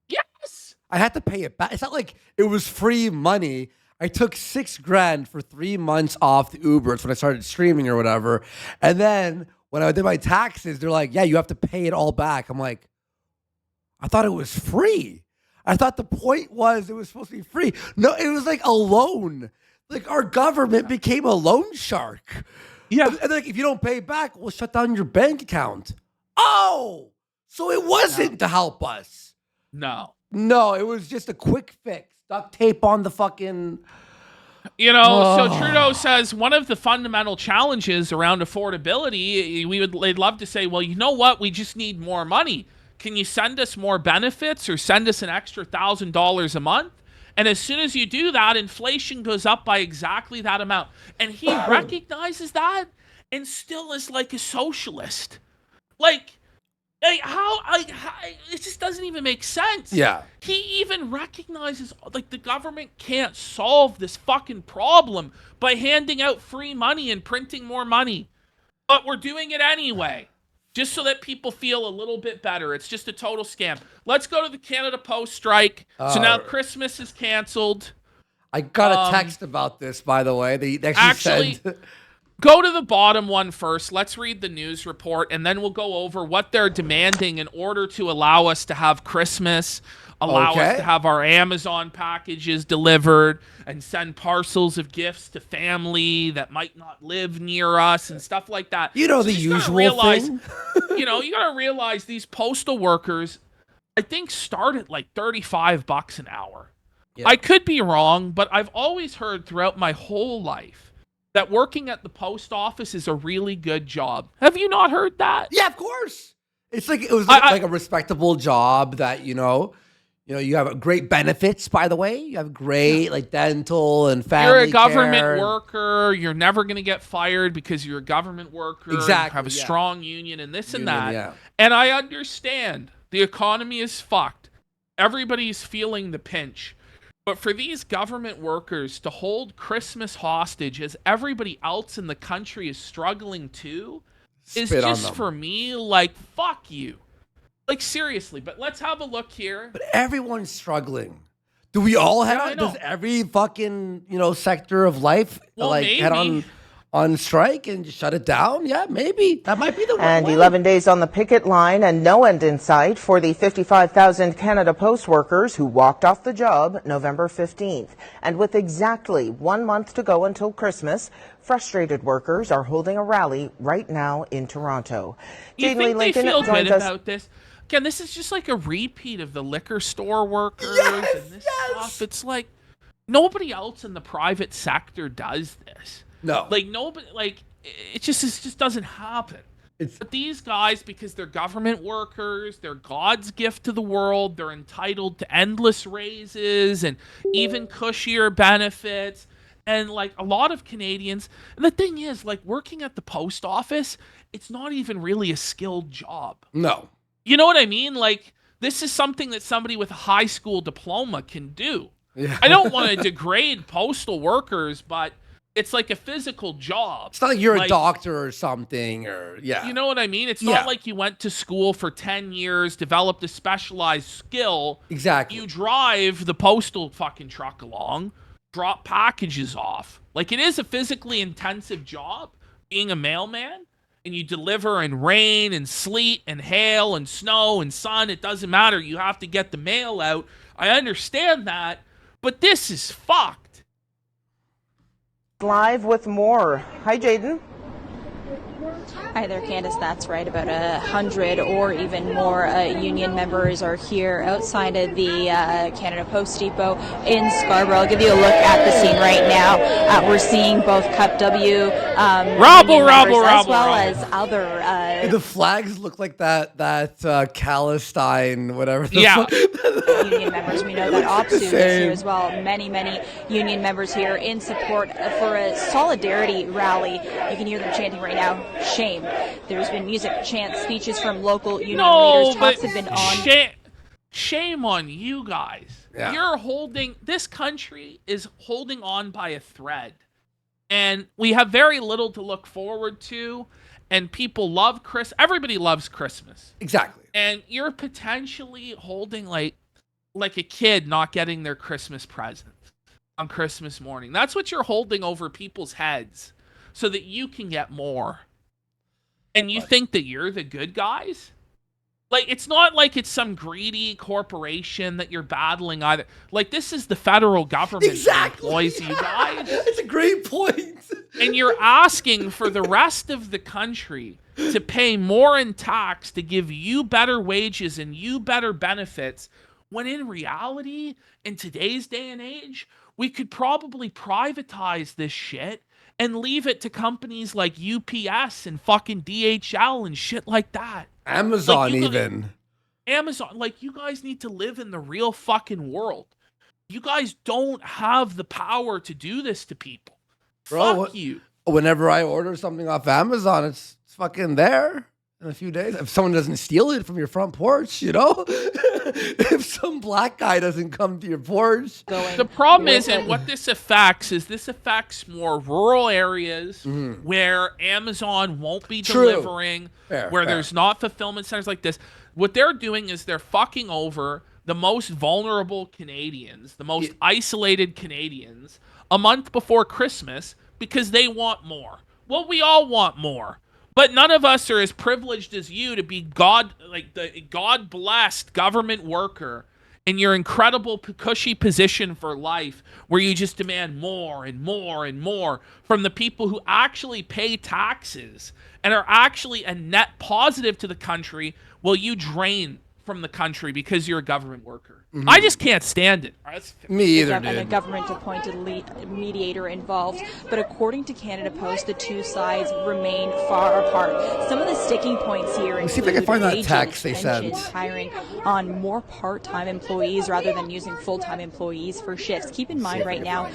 Yes. I had to pay it back. It's not like it was free money. I took $6,000 for 3 months off the Ubers when I started streaming or whatever. And then when I did my taxes, they're like, yeah, you have to pay it all back. I'm like, I thought it was free. I thought the point was it was supposed to be free. No, it was like a loan. Like our government became a loan shark. Yeah. And like, if you don't pay back, we'll shut down your bank account. Oh, so it wasn't to help us. No, it was just a quick fix. Duct tape on the fucking... So Trudeau says one of the fundamental challenges around affordability, they'd love to say, well, you know what? We just need more money. Can you send us more benefits or send us an extra $1,000 a month? And as soon as you do that, inflation goes up by exactly that amount. And he recognizes that and still is like a socialist. How it just doesn't even make sense. Yeah. He even recognizes like the government can't solve this fucking problem by handing out free money and printing more money. But we're doing it anyway. Just so that people feel a little bit better. It's just a total scam. Let's go to the Canada Post strike. So now Christmas is canceled. I got a text about this, by the way. They actually said... Go to the bottom one first. Let's read the news report, and then we'll go over what they're demanding in order to allow us to have Christmas, allow us to have our Amazon packages delivered, and send parcels of gifts to family that might not live near us and stuff like that. The usual thing. You got to realize these postal workers, I think, start at like $35 an hour. Yeah. I could be wrong, but I've always heard throughout my whole life that working at the post office is a really good job. Have you not heard that? Yeah, of course. It's like it was like a respectable job that you have great benefits. By the way, you have great like dental and family. You're a government worker. You're never going to get fired because you're a government worker. Exactly. You have a strong union and this and that. Yeah. And I understand the economy is fucked. Everybody's feeling the pinch. But for these government workers to hold Christmas hostage as everybody else in the country is struggling too is just for me like, fuck you. Like seriously, but let's have a look here. But everyone's struggling. Do we all have, does every fucking, sector of life head on strike and just shut it down? Yeah, maybe. That might be the one And way. 11 days on the picket line and no end in sight for the 55,000 Canada Post workers who walked off the job November 15th. And with exactly 1 month to go until Christmas, frustrated workers are holding a rally right now in Toronto. You think they feel good about this? Again, this is just like a repeat of the liquor store workers and this stuff. It's like nobody else in the private sector does this. No. Like nobody, it just doesn't happen. But these guys, because they're government workers, they're God's gift to the world, they're entitled to endless raises and even cushier benefits. And like a lot of Canadians, and the thing is, like working at the post office, it's not even really a skilled job. No. You know what I mean? Like this is something that somebody with a high school diploma can do. Yeah. I don't want to degrade postal workers, but it's like a physical job. It's not like you're a doctor or something, You know what I mean? It's not like you went to school for 10 years, developed a specialized skill. Exactly. You drive the postal fucking truck along, drop packages off. Like it is a physically intensive job being a mailman, and you deliver in rain and sleet and hail and snow and sun. It doesn't matter. You have to get the mail out. I understand that, but this is fucked. Live with more. Hi, Jaden. Hi there, Candace. That's right. About 100 or even more union members are here outside of the Canada Post Depot in Scarborough. I'll give you a look at the scene right now. We're seeing both Cup W as well as other. The flags look like that Palestine, whatever. Union members. We know that OPSU is here as well. Many union members here in support for a solidarity rally. You can hear them chanting right now. Shame. There's been music, chants, speeches from local union leaders. Talks have been on. Shame on you guys. Yeah. This country is holding on by a thread. And we have very little to look forward to. And people love everybody loves Christmas. Exactly. And you're potentially holding like a kid not getting their Christmas present on Christmas morning. That's what you're holding over people's heads so that you can get more. And you think that you're the good guys? Like, it's not like it's some greedy corporation that you're battling either. Like, this is the federal government that employs you guys. It's a great point. And you're asking for the rest of the country to pay more in tax to give you better wages and you better benefits, when in reality, in today's day and age, we could probably privatize this shit and leave it to companies like UPS and fucking DHL and shit like that. Amazon even. Amazon, like, you guys need to live in the real fucking world. You guys don't have the power to do this to people. Bro, Fuck you. Whenever I order something off Amazon, it's fucking there in a few days. If someone doesn't steal it from your front porch, you know? If some black guy doesn't come to your porch. The problem is, and what this affects is this affects more rural areas where Amazon won't be delivering, where there's not fulfillment centers like this. What they're doing is they're fucking over the most vulnerable Canadians, the most isolated Canadians, a month before Christmas because they want more. Well, we all want more. But none of us are as privileged as you to be the God-blessed government worker in your incredible cushy position for life where you just demand more and more and more from the people who actually pay taxes and are actually a net positive to the country while you drain from the country because you're a government worker. I just can't stand it. Me either, and a government-appointed mediator involved. But according to Canada Post, the two sides remain far apart. Some of the sticking points here include see if I can find that wages, text they pensions, sent. hiring on more part-time employees rather than using full-time employees for shifts. Keep in mind right now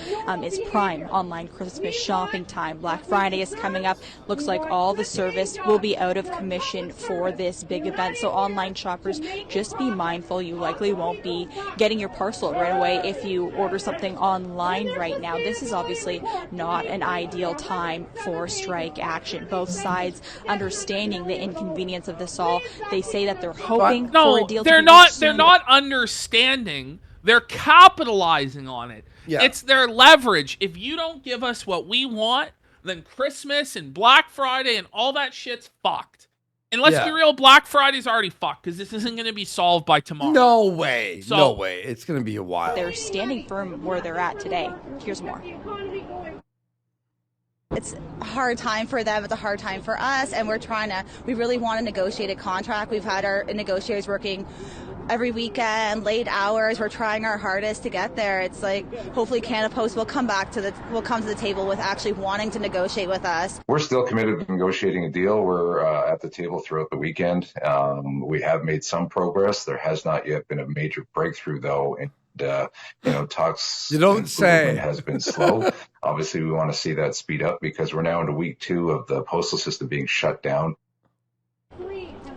is prime online Christmas shopping time. Black Friday is coming up. Looks like all the service will be out of commission for this big event. So online shoppers, just be mindful. You likely won't be getting your parcel right away if you order something online right now. This is obviously not an ideal time for strike action. Both sides understanding the inconvenience of this all. They say that they're hoping for a deal. They're not understanding. They're capitalizing on it. Yeah. It's their leverage. If you don't give us what we want, then Christmas and Black Friday and all that shit's fucked. And let's be real, Black Friday's already fucked because this isn't going to be solved by tomorrow. No way. No way. It's going to be a while. They're standing firm where they're at today. Here's more. It's a hard time for them. It's a hard time for us. And we really want to negotiate a contract. We've had our negotiators working every weekend, late hours. We're trying our hardest to get there. It's like, hopefully Canada Post will come to the table with actually wanting to negotiate with us. We're still committed to negotiating a deal. We're at the table throughout the weekend. We have made some progress. There has not yet been a major breakthrough, though. And talks. You don't say. Has been slow. Obviously, we want to see that speed up because we're now into week 2 of the postal system being shut down.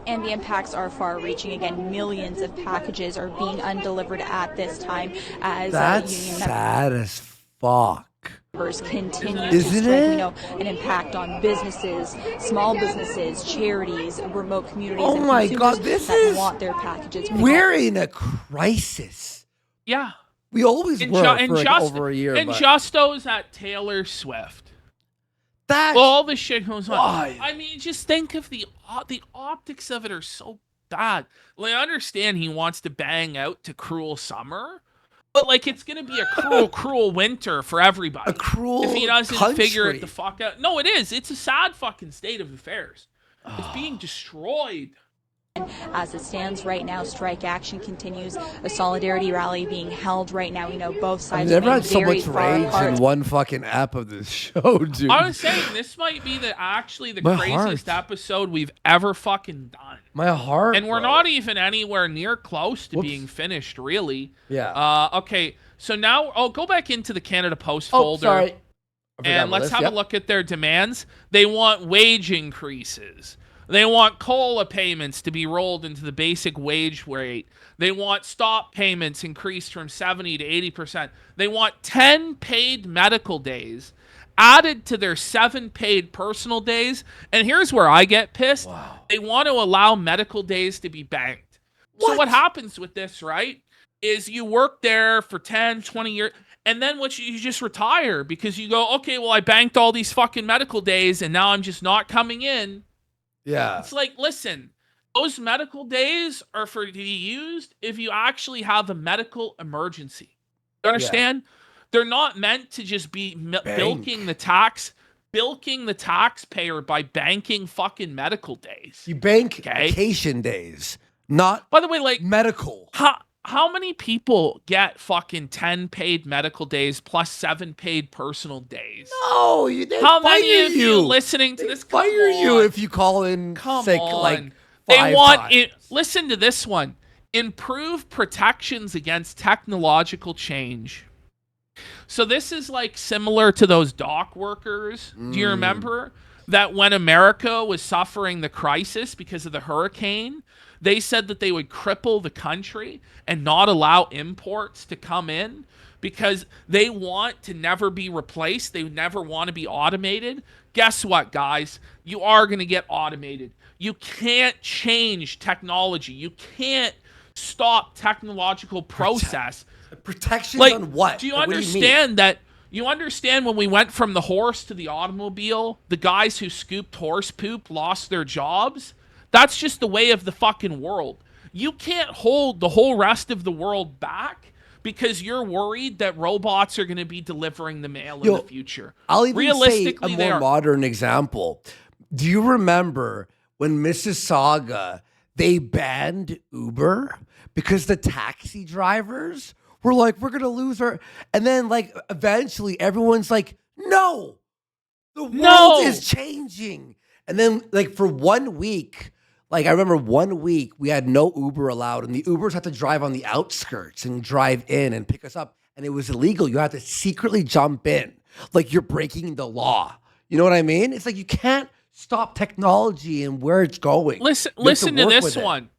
And the impacts are far-reaching. Again, millions of packages are being undelivered at this time as that's sad as fuck. Members continue to strike, an impact on businesses, small businesses, charities, remote communities. Oh and my God, this is want their packages. We're in a crisis. Yeah, we always were for over a year. And Justo's at Taylor Swift. That all the shit goes on. Why? I mean, just think of the optics of it are so bad. Like, I understand he wants to bang out to Cruel Summer, but like it's gonna be a cruel winter for everybody. A cruel if he doesn't country. figure it the fuck out. No, it is. It's a sad fucking state of affairs. It's being destroyed. As it stands right now, strike action continues. A solidarity rally being held right now. We know both sides. I've never had so much rage in one fucking app of this show, dude. I was saying this might be the craziest episode we've ever fucking done. My heart. And we're not even anywhere near close to being finished, really. Yeah. Okay, so now I'll go back into the Canada Post folder. Sorry. And let's have a look at their demands. They want wage increases. They want COLA payments to be rolled into the basic wage rate. They want stop payments increased from 70 to 80%. They want 10 paid medical days added to their 7 paid personal days. And here's where I get pissed. Wow. They want to allow medical days to be banked. So what happens with this, right, is you work there for 10, 20 years. And then you just retire because you go, okay, well, I banked all these fucking medical days and now I'm just not coming in. Yeah. It's like, listen, those medical days are for to be used if you actually have a medical emergency. You understand? Yeah. They're not meant to just be bilking the taxpayer by banking fucking medical days. You bank vacation days, not by the way, like medical. how many people get fucking 10 paid medical days plus 7 paid personal days? No, they how fire many of you you listening to this? Fire you if you call in sick like they 5 want times. it. Listen to this one. Improve protections against technological change. So this is like similar to those dock workers. Do you remember that when America was suffering the crisis because of the hurricane, they said that they would cripple the country and not allow imports to come in because they want to never be replaced. They never want to be automated. Guess what, guys? You are going to get automated. You can't change technology. You can't stop technological process. Protections on what? Do you Like, understand that? You understand when we went from the horse to the automobile, the guys who scooped horse poop lost their jobs? That's just the way of the fucking world. You can't hold the whole rest of the world back because you're worried that robots are going to be delivering the mail in the future. I'll even say a more modern example. Do you remember when Mississauga, they banned Uber because the taxi drivers were like, we're going to lose our... And then, like, eventually everyone's like, no, the world is changing. And then, like, for 1 week, like, I remember 1 week we had no Uber allowed, and the Ubers had to drive on the outskirts and drive in and pick us up. And it was illegal. You had to secretly jump in. Like, you're breaking the law. You know what I mean? It's like you can't stop technology and where it's going. Listen to this one.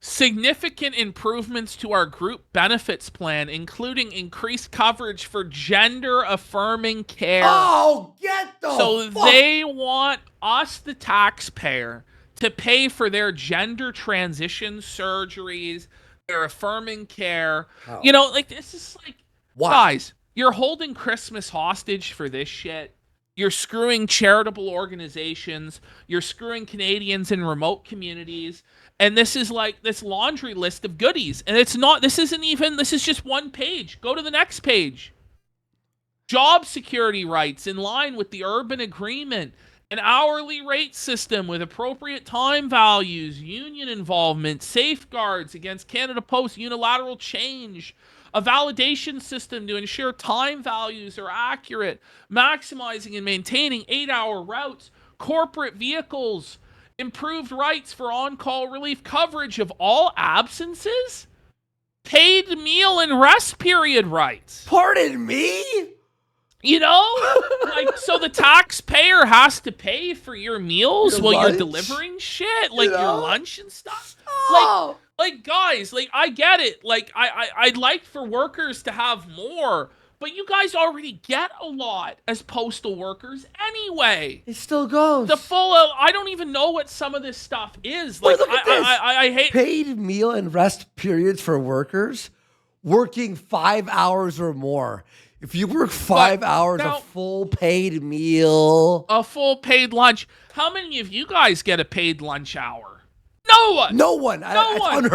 Significant improvements to our group benefits plan, including increased coverage for gender-affirming care. Oh, get the fuck. They want us, the taxpayer, to pay for their gender transition surgeries, their affirming care. Oh. You know, like, this is like, Why? guys, you're holding Christmas hostage for this shit. You're screwing charitable organizations. You're screwing Canadians in remote communities. And this is like this laundry list of goodies. And it's not, this is just one page. Go to the next page. Job security rights in line with the urban agreement. An hourly rate system with appropriate time values, union involvement, safeguards against Canada Post unilateral change, a validation system to ensure time values are accurate, maximizing and maintaining 8-hour routes, corporate vehicles, improved rights for on-call relief coverage of all absences, paid meal and rest period rights. Pardon me? You know, like, so the taxpayer has to pay for your meals while you're delivering shit, like your lunch and stuff. Like, guys, like, I get it. Like, I'd like for workers to have more, but you guys already get a lot as postal workers anyway. It still goes. The full, I don't even know what some of this stuff is. Like, look at this. I hate paid meal and rest periods for workers working 5 hours or more. If you work 5 hours, a full paid meal. A full paid lunch. How many of you guys get a paid lunch hour? No one. No one. No one.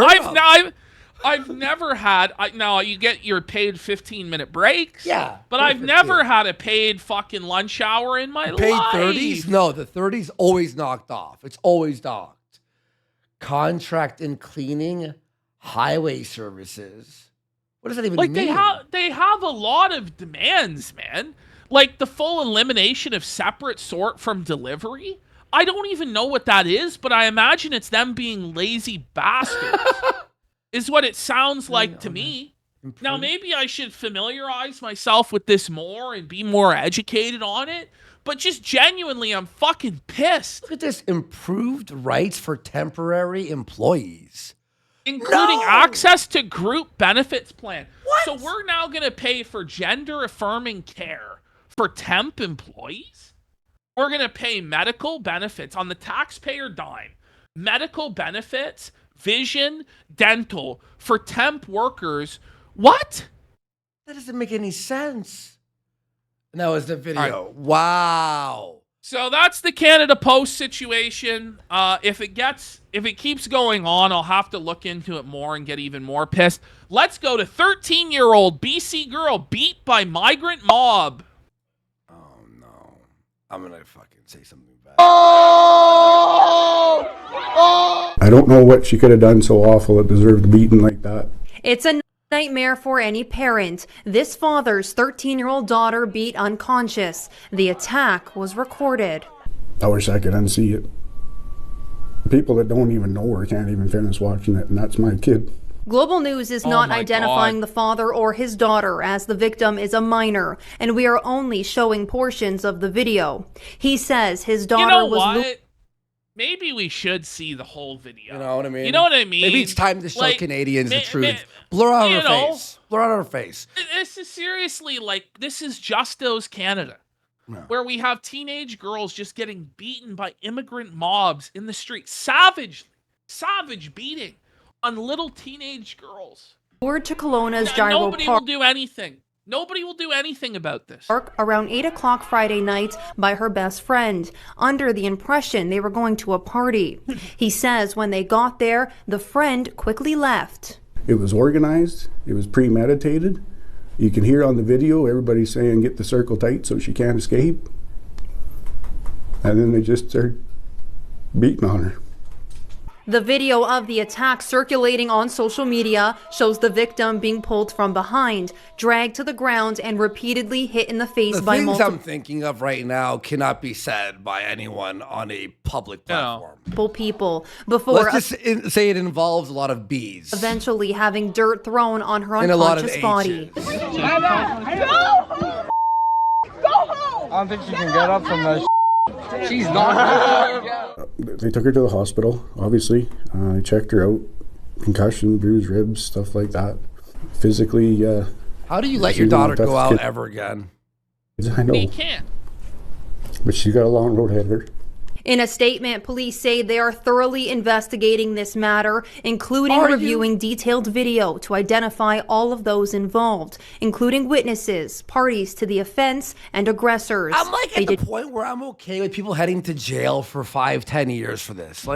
I've never had. Now you get your paid 15-minute breaks. Yeah, but I've never had a paid fucking lunch hour in my life. Paid 30s? No, the 30s always knocked off. It's always docked. Contract and cleaning, highway services. What does that even mean? They have a lot of demands, man. Like the full elimination of separate sort from delivery. I don't even know what that is, but I imagine it's them being lazy bastards. Is what it sounds like to me. Now, maybe I should familiarize myself with this more and be more educated on it, but just genuinely, I'm fucking pissed. Look at this. Improved rights for temporary employees. Including access to group benefits plan. What? So we're now going to pay for gender-affirming care for temp employees? We're going to pay medical benefits on the taxpayer dime. Medical benefits, vision, dental for temp workers. What? That doesn't make any sense. And that was the video. Right. Wow. So that's the Canada Post situation. If it keeps going on, I'll have to look into it more and get even more pissed. Let's go to 13-year-old BC girl beat by migrant mob. Oh no. I'm gonna fucking say something bad. I don't know what she could have done so awful it deserved beating like that. It's a nightmare for any parent. This father's 13-year-old daughter beat unconscious. The attack was recorded. I wish I could unsee it. People that don't even know her can't even finish watching it, and that's my kid. Global News is not identifying the father or his daughter, as the victim is a minor, and we are only showing portions of the video. He says his daughter You know was... what? Maybe we should see the whole video. You know what I mean? You know what I mean? Maybe it's time to show Like, Canadians the truth. Blur out her face. Blur out her face. This is seriously this is Justo's Canada. Where we have teenage girls just getting beaten by immigrant mobs in the street. Savage beating on little teenage girls. Lured to Kelowna's Gyro Nobody Park. will do anything. Nobody will do anything about this. Around 8 o'clock Friday night by her best friend, under the impression they were going to a party. He says when they got there, the friend quickly left. It was organized. It was premeditated. You can hear on the video everybody saying, get the circle tight so she can't escape. And then they just started beating on her. The video of the attack circulating on social media shows the victim being pulled from behind, dragged to the ground, and repeatedly hit in the face by The things multiple I'm thinking of right now cannot be said by anyone on a public platform. people before Let's just say it involves a lot of bees. eventually having dirt thrown on her And a lot of unconscious body. Go home! I don't think she can get up from that. She's not. They took her to the hospital, obviously. They checked her out. Concussion, bruised ribs, stuff like that. Physically, How do you let your daughter go out ever again? I know. You can't. But she's got a long road ahead of her. In a statement, police say they are thoroughly investigating this matter, including reviewing detailed video to identify all of those involved, including witnesses, parties to the offense, and aggressors. I'm at the point where I'm okay with people heading to jail for 5-10 years for this.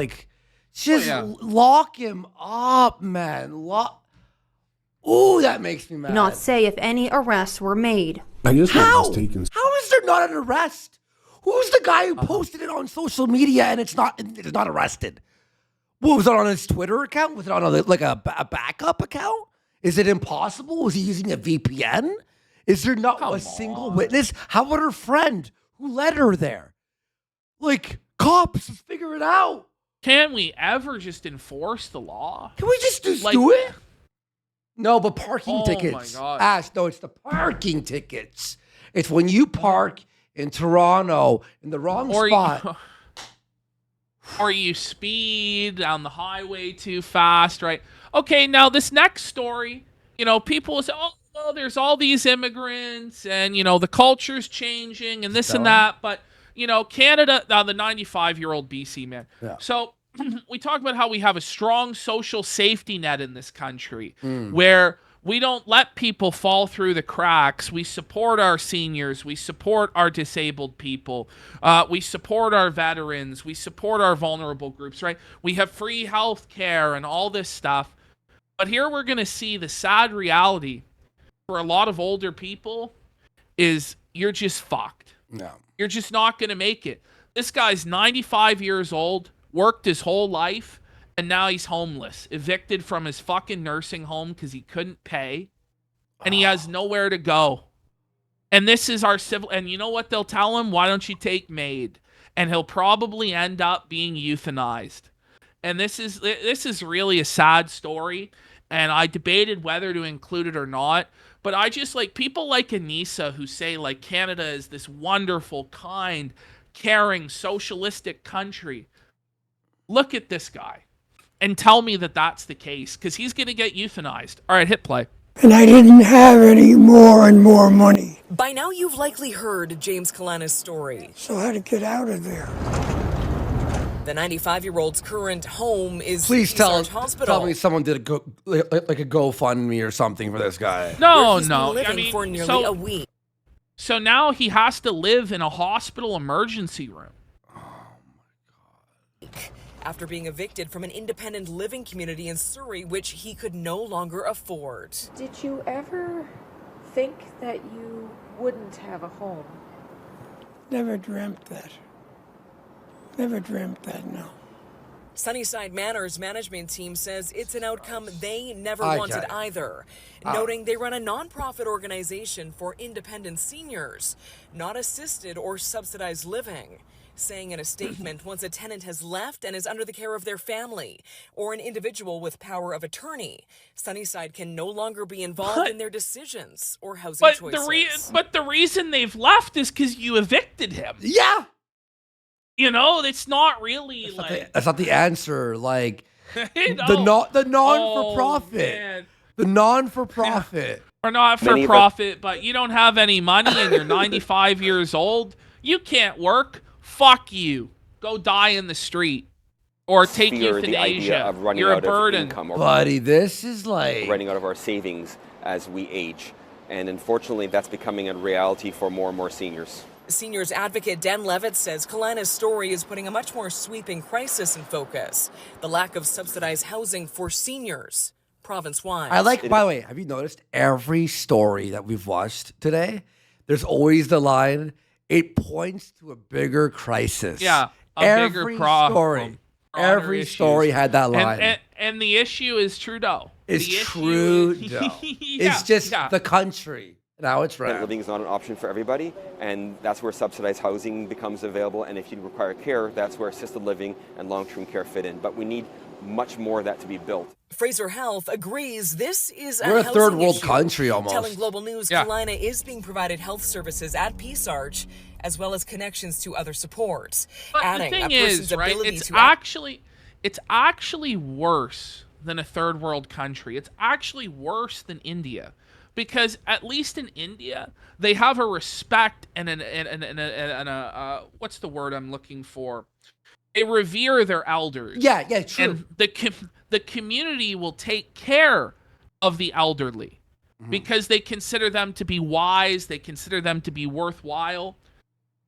Just lock him up, man. Ooh, that makes me mad. Not say if any arrests were made. I just How? want this taken. How is there not an arrest? Who's the guy who posted it on social media and it's not arrested? What, was it on his Twitter account? Was it on a backup account? Is it impossible? Was he using a VPN? Is there not a single witness? How about her friend who led her there? Cops, figure it out. Can we ever just enforce the law? Can we just do it? No, but parking Oh tickets. my God. Ash, no, it's the parking tickets. It's when you park in Toronto in the wrong spot. Or you speed down the highway too fast, right? Okay, now this next story, people will say, oh, well, there's all these immigrants and, the culture's changing and this and that. But, Canada, the 95-year-old BC man. Yeah. So we talk about how we have a strong social safety net in this country where we don't let people fall through the cracks. We support our seniors. We support our disabled people. We support our veterans. We support our vulnerable groups, right? We have free health care and all this stuff. But here we're going to see the sad reality for a lot of older people is you're just fucked. No. You're just not going to make it. This guy's 95 years old, worked his whole life, and now he's homeless, evicted from his fucking nursing home because he couldn't pay, and he has nowhere to go. And this is our civil. And you know what they'll tell him? Why don't you take MAID? And he'll probably end up being euthanized. And this is really a sad story. And I debated whether to include it or not. But I just people like Anissa who say Canada is this wonderful, kind, caring, socialistic country. Look at this guy. And tell me that that's the case, because he's going to get euthanized. All right, hit play. And I didn't have any more and more money. By now, you've likely heard James Kalana's story. So I had to get out of there. The 95-year-old's current home is Please tell Hospital. me someone did a GoFundMe or something for this guy. No. Living for nearly a week. So now he has to live in a hospital emergency room. After being evicted from an independent living community in Surrey, which he could no longer afford. Did you ever think that you wouldn't have a home? Never dreamt that. Never dreamt that, no. Sunnyside Manor's management team says it's an outcome they never wanted either, noting they run a nonprofit organization for independent seniors, not assisted or subsidized living. Saying in a statement, once a tenant has left and is under the care of their family or an individual with power of attorney, Sunnyside can no longer be involved in their decisions or housing choices. But the reason they've left is because you evicted him. Yeah. You know, it's not really That's not the answer. Like, you know, the non-for-profit. The non-for-profit. Or not for profit, but you don't have any money and you're 95 years old. You can't work. Fuck you. Go die in the street. Or take euthanasia. You're a burden. Buddy, this is like... running out of our savings as we age. And unfortunately, that's becoming a reality for more and more seniors. Seniors advocate Dan Levitt says Kalana's story is putting a much more sweeping crisis in focus. The lack of subsidized housing for seniors, province-wide. By the way, have you noticed every story that we've watched today, there's always the line, it points to a bigger crisis. Yeah, every bigger problem. Story. Every story had that line. And the issue is Trudeau. It's Trudeau. It's just the country. Now it's right. Living is not an option for everybody, and that's where subsidized housing becomes available. And if you require care, that's where assisted living and long-term care fit in. But we need much more of that to be built. Fraser Health agrees this is We're a third world issue. country almost. Telling Global News, Kalina is being provided health services at Peace Arch, as well as connections to other supports. But adding the thing a person's is, right, ability it's actually worse than a third world country. It's actually worse than India. Because at least in India, they have a respect and a what's the word I'm looking for? They revere their elders. Yeah, true. And the community will take care of the elderly because they consider them to be wise. They consider them to be worthwhile.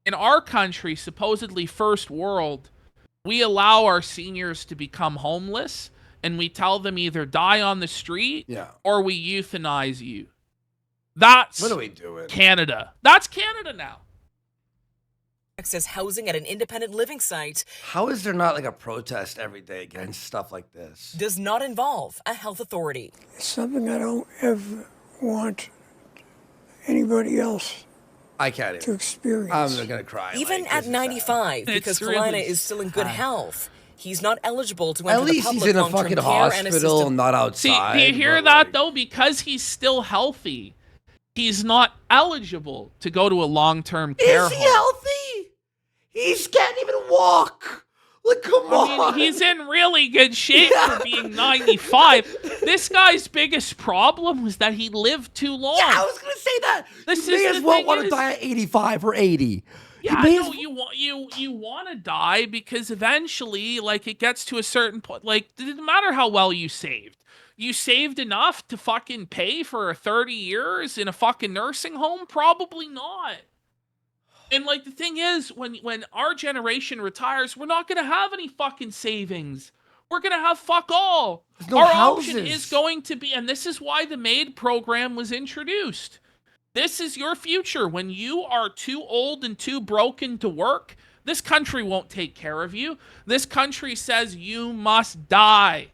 In our country, supposedly first world, we allow our seniors to become homeless, and we tell them either die on the street or we euthanize you. That's what are we doing? Canada. That's Canada now. Access housing at an independent living site. How is there not like a protest every day against stuff like this? Does not involve a health authority. It's something I don't ever want anybody else to experience. I'm gonna cry. Even at 95, because Kalina is still in good health. He's not eligible to enter the public he's in a fucking hospital, not outside. See, do you hear that though? Because he's still healthy, he's not eligible to go to a long-term care home. Is he healthy? He can't even walk. Like, come on. I mean, he's in really good shape for being 95. This guy's biggest problem was that he lived too long. Yeah, I was going to say that. You may as well want to die at 85 or 80. Yeah, no, you want to die because eventually, like, it gets to a certain point. Like, it doesn't matter how well you saved. You saved enough to fucking pay for 30 years in a fucking nursing home? Probably not. And, like, the thing is, when our generation retires, we're not going to have any fucking savings. We're going to have fuck all. No our houses. Option is going to be, and this is why the MAID program was introduced. This is your future. When you are too old and too broken to work, this country won't take care of you. This country says you must die.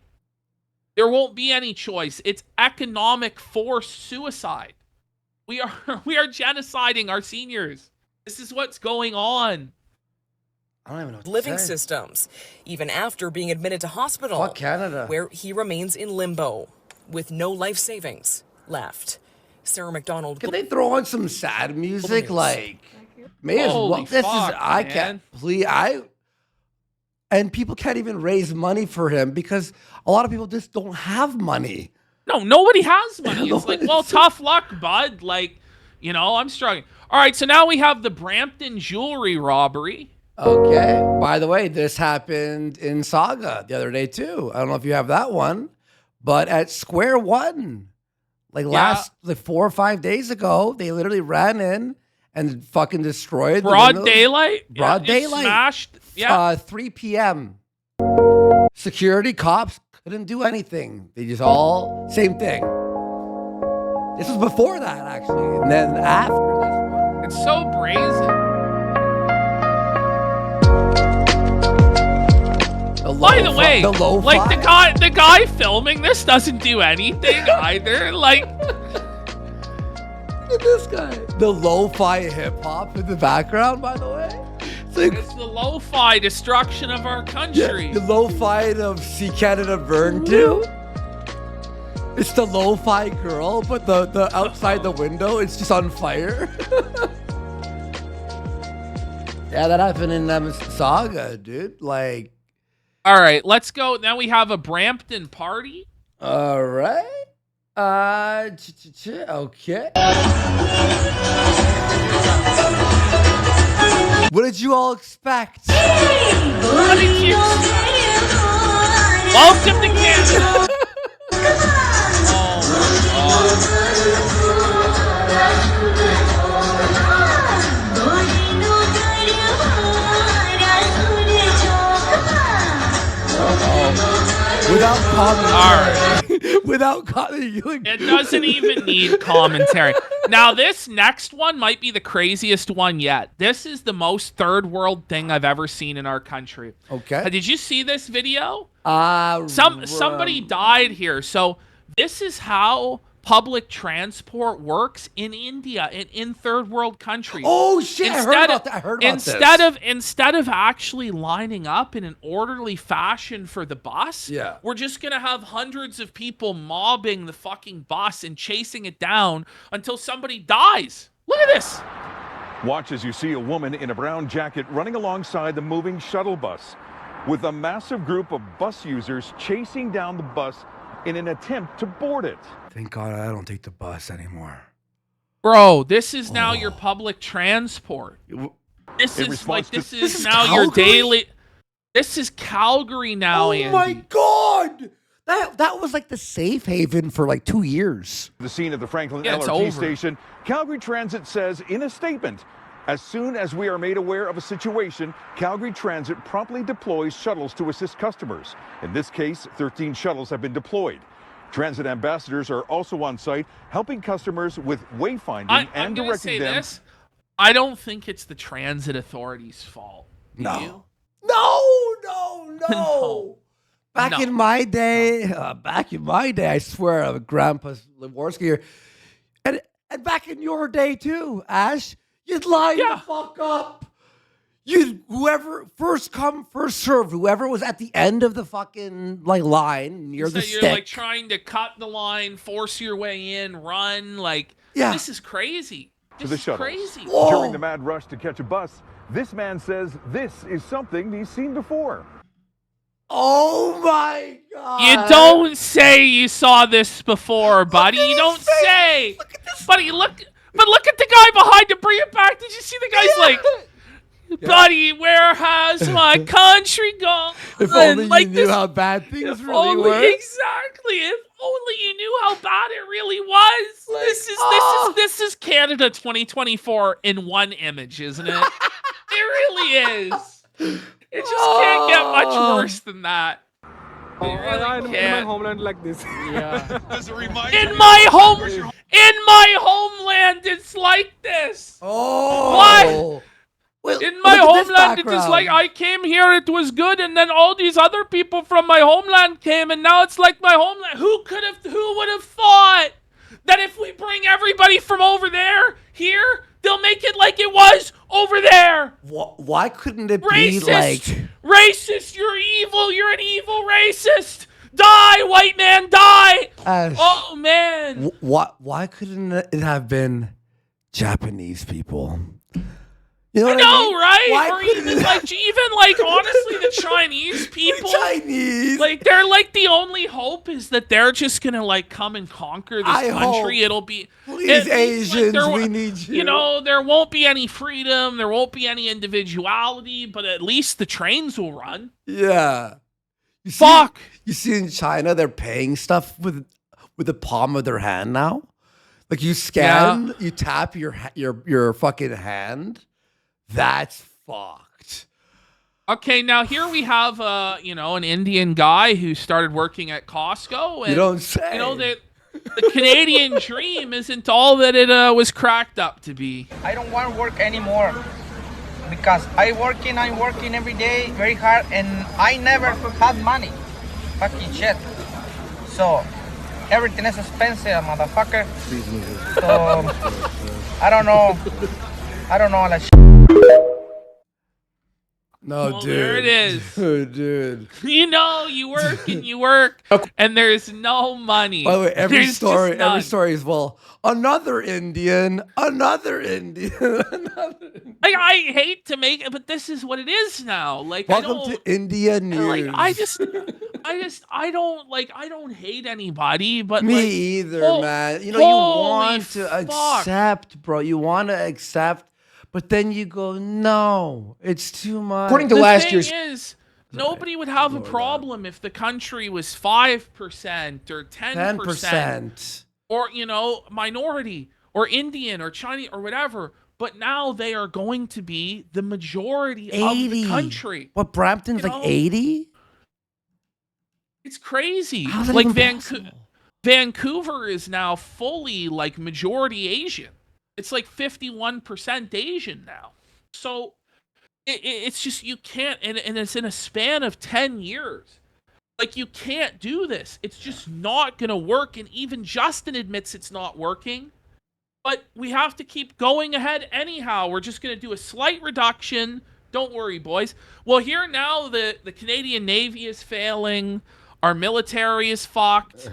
There won't be any choice. It's economic forced suicide. We are genociding our seniors. This is what's going on. I don't even know what to living say. systems, even after being admitted to hospital. Fuck Canada. Where he remains in limbo with no life savings left. Sarah McDonald. Can they throw on some sad music? Like, may as well. Holy fuck, I man. can't. Please, and people can't even raise money for him because a lot of people just don't have money. No, nobody has money. It's like, well, tough luck, bud. Like, you know, I'm struggling. All right, so now we have the Brampton jewelry robbery. Okay. By the way, this happened in Saga the other day, too. I don't know if you have that one, but at Square One, like 4 or 5 days ago, they literally ran in and fucking destroyed Broad daylight? Broad daylight. Smashed. 3 p.m. Security cops couldn't do anything. They just all, same thing. This was before that, actually. And then after this one. It's so brazen. By the way, like the guy filming this doesn't do anything either. Like, look at this guy. The lo-fi hip hop in the background, by the way. It's the lo-fi destruction of our country. Yeah, the lo-fi of See Canada Burn too. It's the lo-fi girl, but the outside the window, it's just on fire. Yeah, that happened in Mississauga, dude. Like, all right, let's go. Now we have a Brampton party. All right. Okay. What did you all expect? What did you expect? Welcome to Canada. Without commentary. Without commentary. It doesn't even need commentary. Now, this next one might be the craziest one yet. This is the most third world thing I've ever seen in our country. Okay. Did you see this video? Somebody died here. So this is how public transport works in India, in third world countries. Oh shit! I heard about that. Instead of actually lining up in an orderly fashion for the bus, yeah, we're just gonna have hundreds of people mobbing the fucking bus and chasing it down until somebody dies. Look at this. Watch as you see a woman in a brown jacket running alongside the moving shuttle bus, with a massive group of bus users chasing down the bus in an attempt to board it. Thank God I don't take the bus anymore. Bro, this is now your public transport. This is now your daily. This is Calgary now, Andy. Oh my God! That was like the safe haven for like 2 years. The scene of the Franklin LRT station, Calgary Transit says in a statement, as soon as we are made aware of a situation, Calgary Transit promptly deploys shuttles to assist customers. In this case, 13 shuttles have been deployed. Transit ambassadors are also on site, helping customers with wayfinding and directing them. I don't think it's the transit authority's fault. No. Back in my day, I swear, Grandpa's Leworski here, and back in your day too, Ash, you'd line the fuck up. Whoever first come, first serve. Whoever was at the end of the fucking line near the stick. You're like trying to cut the line, force your way in, run. Like, this is crazy. This is crazy. During the mad rush to catch a bus, this man says this is something he's seen before. Oh my God! You don't say you saw this before, buddy. You don't say. Look at this, buddy. Look at the guy behind to bring it back. Did you see the guy's like? Buddy, where has my country gone? If only you knew how bad things really were. Exactly. If only you knew how bad it really was. This is Canada 2024 in one image, isn't it? It really is. It just can't get much worse than that. It really can't. In my homeland like this. Yeah. In my homeland, it's like this. Oh. What? Well, in my homeland, it is like I came here, it was good, and then all these other people from my homeland came, and now it's like my homeland. Who would have thought that if we bring everybody from over there here, they'll make it like it was over there? Why couldn't it be like racist? You're evil. You're an evil racist. Die, white man, die. Oh man. Why couldn't it have been Japanese people? You know I know, mean? right? Or even like honestly, the Chinese people. Like they're like the only hope is that they're just gonna like come and conquer this country. It'll be please Asians, we need you. You know, there won't be any freedom, there won't be any individuality, but at least the trains will run. Yeah. You see in China they're paying stuff with the palm of their hand now. Like you scan, you tap your fucking hand. That's fucked. Okay, now here we have an Indian guy who started working at Costco. And, you don't say. You know, the Canadian dream isn't all that it was cracked up to be. I don't want to work anymore. because I'm working every day very hard, and I never had money. Fucking shit. So everything is expensive, motherfucker. So I don't know all that shit. No, well, dude. There it is. Dude. You know, you work, and there's no money. By the way, every There's story just none. is, well, another Indian. Like, I hate to make it, but this is what it is now. Like, Welcome to India News. Like, I don't hate anybody, but Me like, either, man. You know, you want to accept, bro. You want to accept, but then you go, no, it's too much. According to last year's, nobody would have a problem if the country was 5% or 10%, or minority or Indian or Chinese or whatever. But now they are going to be the majority 80. of the country. What, Brampton's like 80? It's crazy. How's that like even Vancouver is now fully like majority Asian. It's like 51% Asian now. So it's just, you can't, and it's in a span of 10 years. Like, you can't do this. It's just not going to work. And even Justin admits it's not working. But we have to keep going ahead anyhow. We're just going to do a slight reduction. Don't worry, boys. Well, here now, the Canadian Navy is failing. Our military is fucked.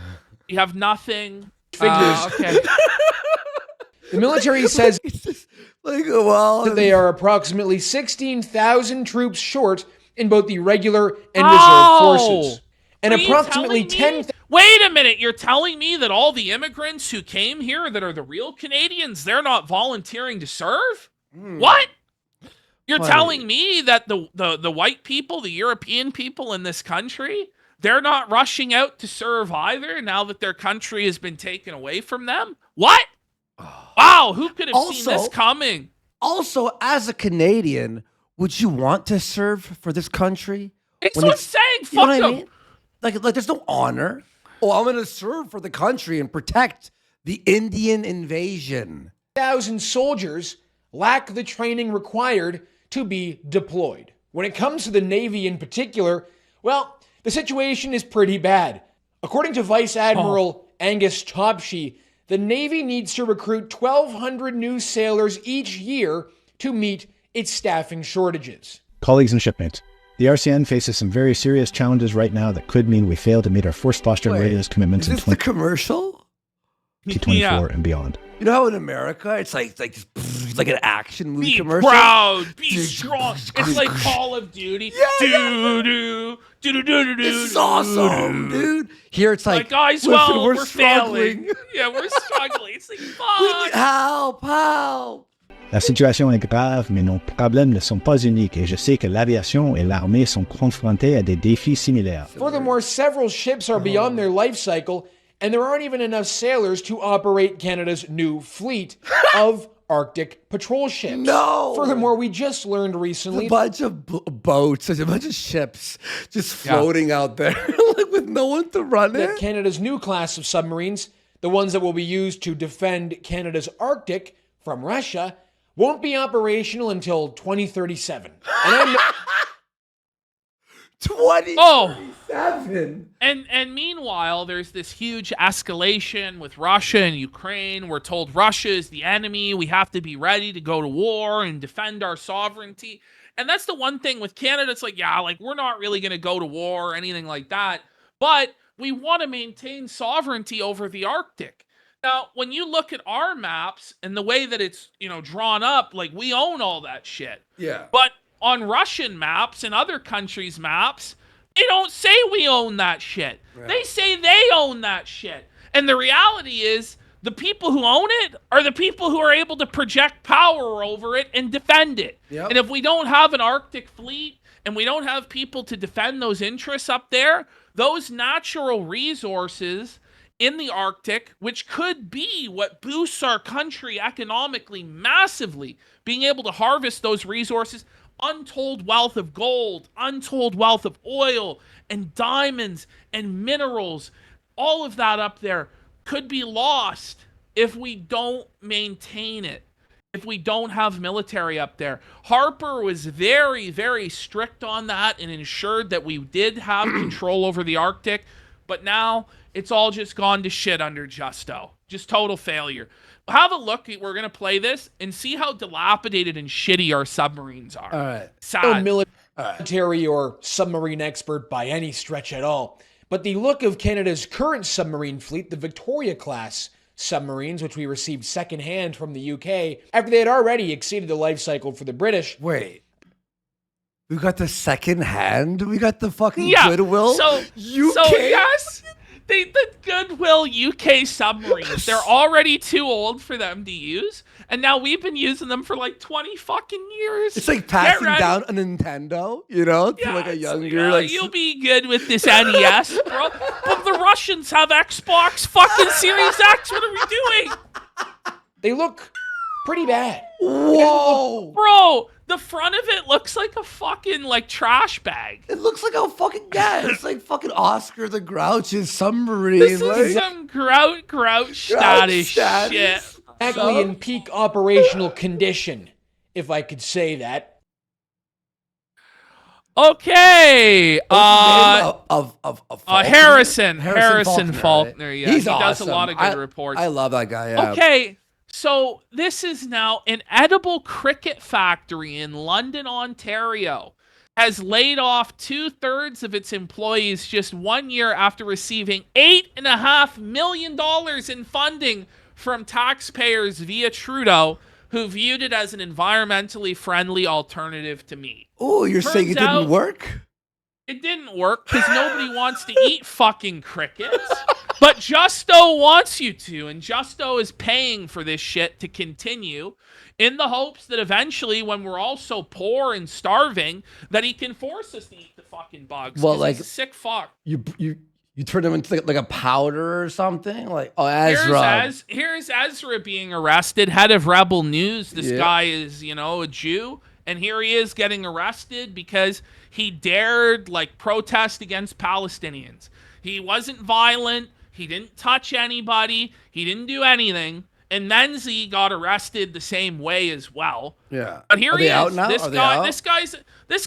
You have nothing. Figures. Okay. The military says that they are approximately 16,000 troops short in both the regular and reserve forces. And approximately 10,000... Wait a minute, you're telling me that all the immigrants who came here that are the real Canadians, they're not volunteering to serve? What? You're telling me that the white people, the European people in this country, they're not rushing out to serve either now that their country has been taken away from them? What? Wow, who could have seen this coming? Also, as a Canadian, would you want to serve for this country? It's what I'm saying. Fuck them. I mean? Like, there's no honor. Oh, I'm going to serve for the country and protect the Indian invasion. 1,000 soldiers lack the training required to be deployed. When it comes to the Navy in particular, well, the situation is pretty bad. According to Vice Admiral Angus Topshee, the Navy needs to recruit 1,200 new sailors each year to meet its staffing shortages. Colleagues and shipmates, the RCN faces some very serious challenges right now that could mean we fail to meet our force posture and readiness commitments in the commercial? 2024 and beyond. You know how in America it's like an action movie commercial? Be proud, be strong. It's like Call of Duty. It's awesome, dude. Here it's like guys, listen, we're struggling. Failing. Yeah, we're struggling. It's like, fuck. We need help. La situation est grave, mais nos problèmes ne sont pas uniques et je sais que l'aviation et l'armée sont confrontés à des défis similaires. Furthermore, several ships are beyond their life cycle, and there aren't even enough sailors to operate Canada's new fleet of Arctic patrol ships. No! Furthermore, we just learned recently... a bunch of boats, there's a bunch of ships just floating out there like with no one to run it. Canada's new class of submarines, the ones that will be used to defend Canada's Arctic from Russia, won't be operational until 2037. And 2037. And meanwhile, there's this huge escalation with Russia and Ukraine. We're told Russia is the enemy. We have to be ready to go to war and defend our sovereignty. And that's the one thing with Canada. It's like, yeah, like we're not really going to go to war or anything like that. But we want to maintain sovereignty over the Arctic. Now, when you look at our maps and the way that it's, drawn up, like we own all that shit. Yeah. But on Russian maps and other countries' maps, they don't say we own that shit. Right. They say they own that shit. And the reality is the people who own it are the people who are able to project power over it and defend it. Yep. And if we don't have an Arctic fleet and we don't have people to defend those interests up there, those natural resources in the Arctic, which could be what boosts our country economically massively, being able to harvest those resources, untold wealth of gold, untold wealth of oil and diamonds and minerals, all of that up there could be lost if we don't maintain it. if we don't have military up there. Harper was very, very strict on that and ensured that we did have control over the Arctic. But now it's all just gone to shit under Justo. Just total failure. Have a look. We're going to play this and see how dilapidated and shitty our submarines are. All right. Sad. No military or submarine expert by any stretch at all. But the look of Canada's current submarine fleet, the Victoria-class submarines, which we received secondhand from the UK, after they had already exceeded the life cycle for the British. Wait. We got the second hand? We got the fucking Goodwill? So UK? yes, the Goodwill UK submarines. They're already too old for them to use, and now we've been using them for like 20 fucking years. It's like passing down a Nintendo, you know, to like a younger. You'll be good with this NES, bro. But the Russians have Xbox fucking Series X. What are we doing? They look pretty bad. Whoa, bro. The front of it looks like a fucking like trash bag. It looks like a fucking it's like fucking Oscar the Grouch's submarine. This is some grouch status shit. Exactly in peak operational condition, if I could say that. Okay. Harrison Faulkner. Yeah, He's he awesome. Does a lot of good reports. I love that guy. Yeah. Okay. So this is now an edible cricket factory in London, Ontario, has laid off 2/3 of its employees just 1 year after receiving $8.5 million in funding from taxpayers via Trudeau, who viewed it as an environmentally friendly alternative to meat. Oh, you're saying it didn't work? It didn't work because nobody wants to eat fucking crickets. But Justo wants you to, and Justo is paying for this shit to continue in the hopes that eventually, when we're all so poor and starving, that he can force us to eat the fucking bugs. Well, like, he's a sick fuck. You turn them into like a powder or something? Like, Ezra. Here's Ezra being arrested, head of Rebel News. This guy is, a Jew. And here he is getting arrested because he dared, protest against Palestinians. He wasn't violent. He didn't touch anybody. He didn't do anything. And Menzies got arrested the same way as well. Yeah. But here he is. Out now? This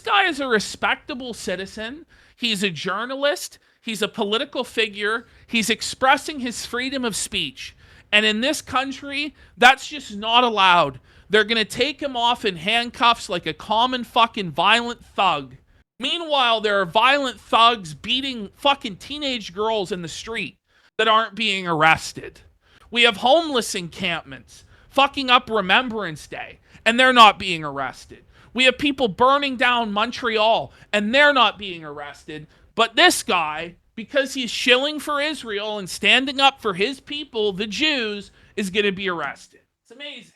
guy is a respectable citizen. He's a journalist. He's a political figure. He's expressing his freedom of speech. And in this country, that's just not allowed. They're going to take him off in handcuffs like a common fucking violent thug. Meanwhile, there are violent thugs beating fucking teenage girls in the street that aren't being arrested. We have homeless encampments fucking up Remembrance Day, and they're not being arrested. We have people burning down Montreal, and they're not being arrested. But this guy, because he's shilling for Israel and standing up for his people, the Jews, is going to be arrested. It's amazing.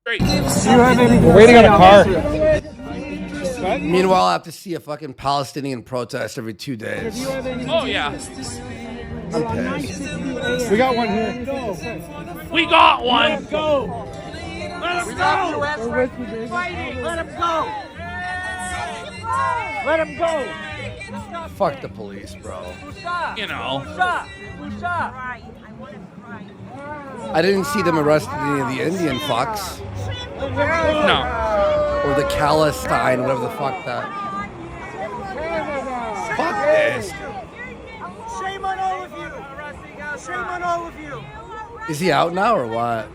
Great. We're waiting on a car. Meanwhile, I have to see a fucking Palestinian protest every 2 days. Oh, yeah. I'm pissed. We got one here. We got one. Let him go. Let him go. Let him go. Let him go. Fuck the police, bro. I didn't see them arresting any of the Indian fucks. No. Or the Palestine, whatever the fuck that. Fuck this. Shame on all of you. Shame on all of you. Is he out now or what?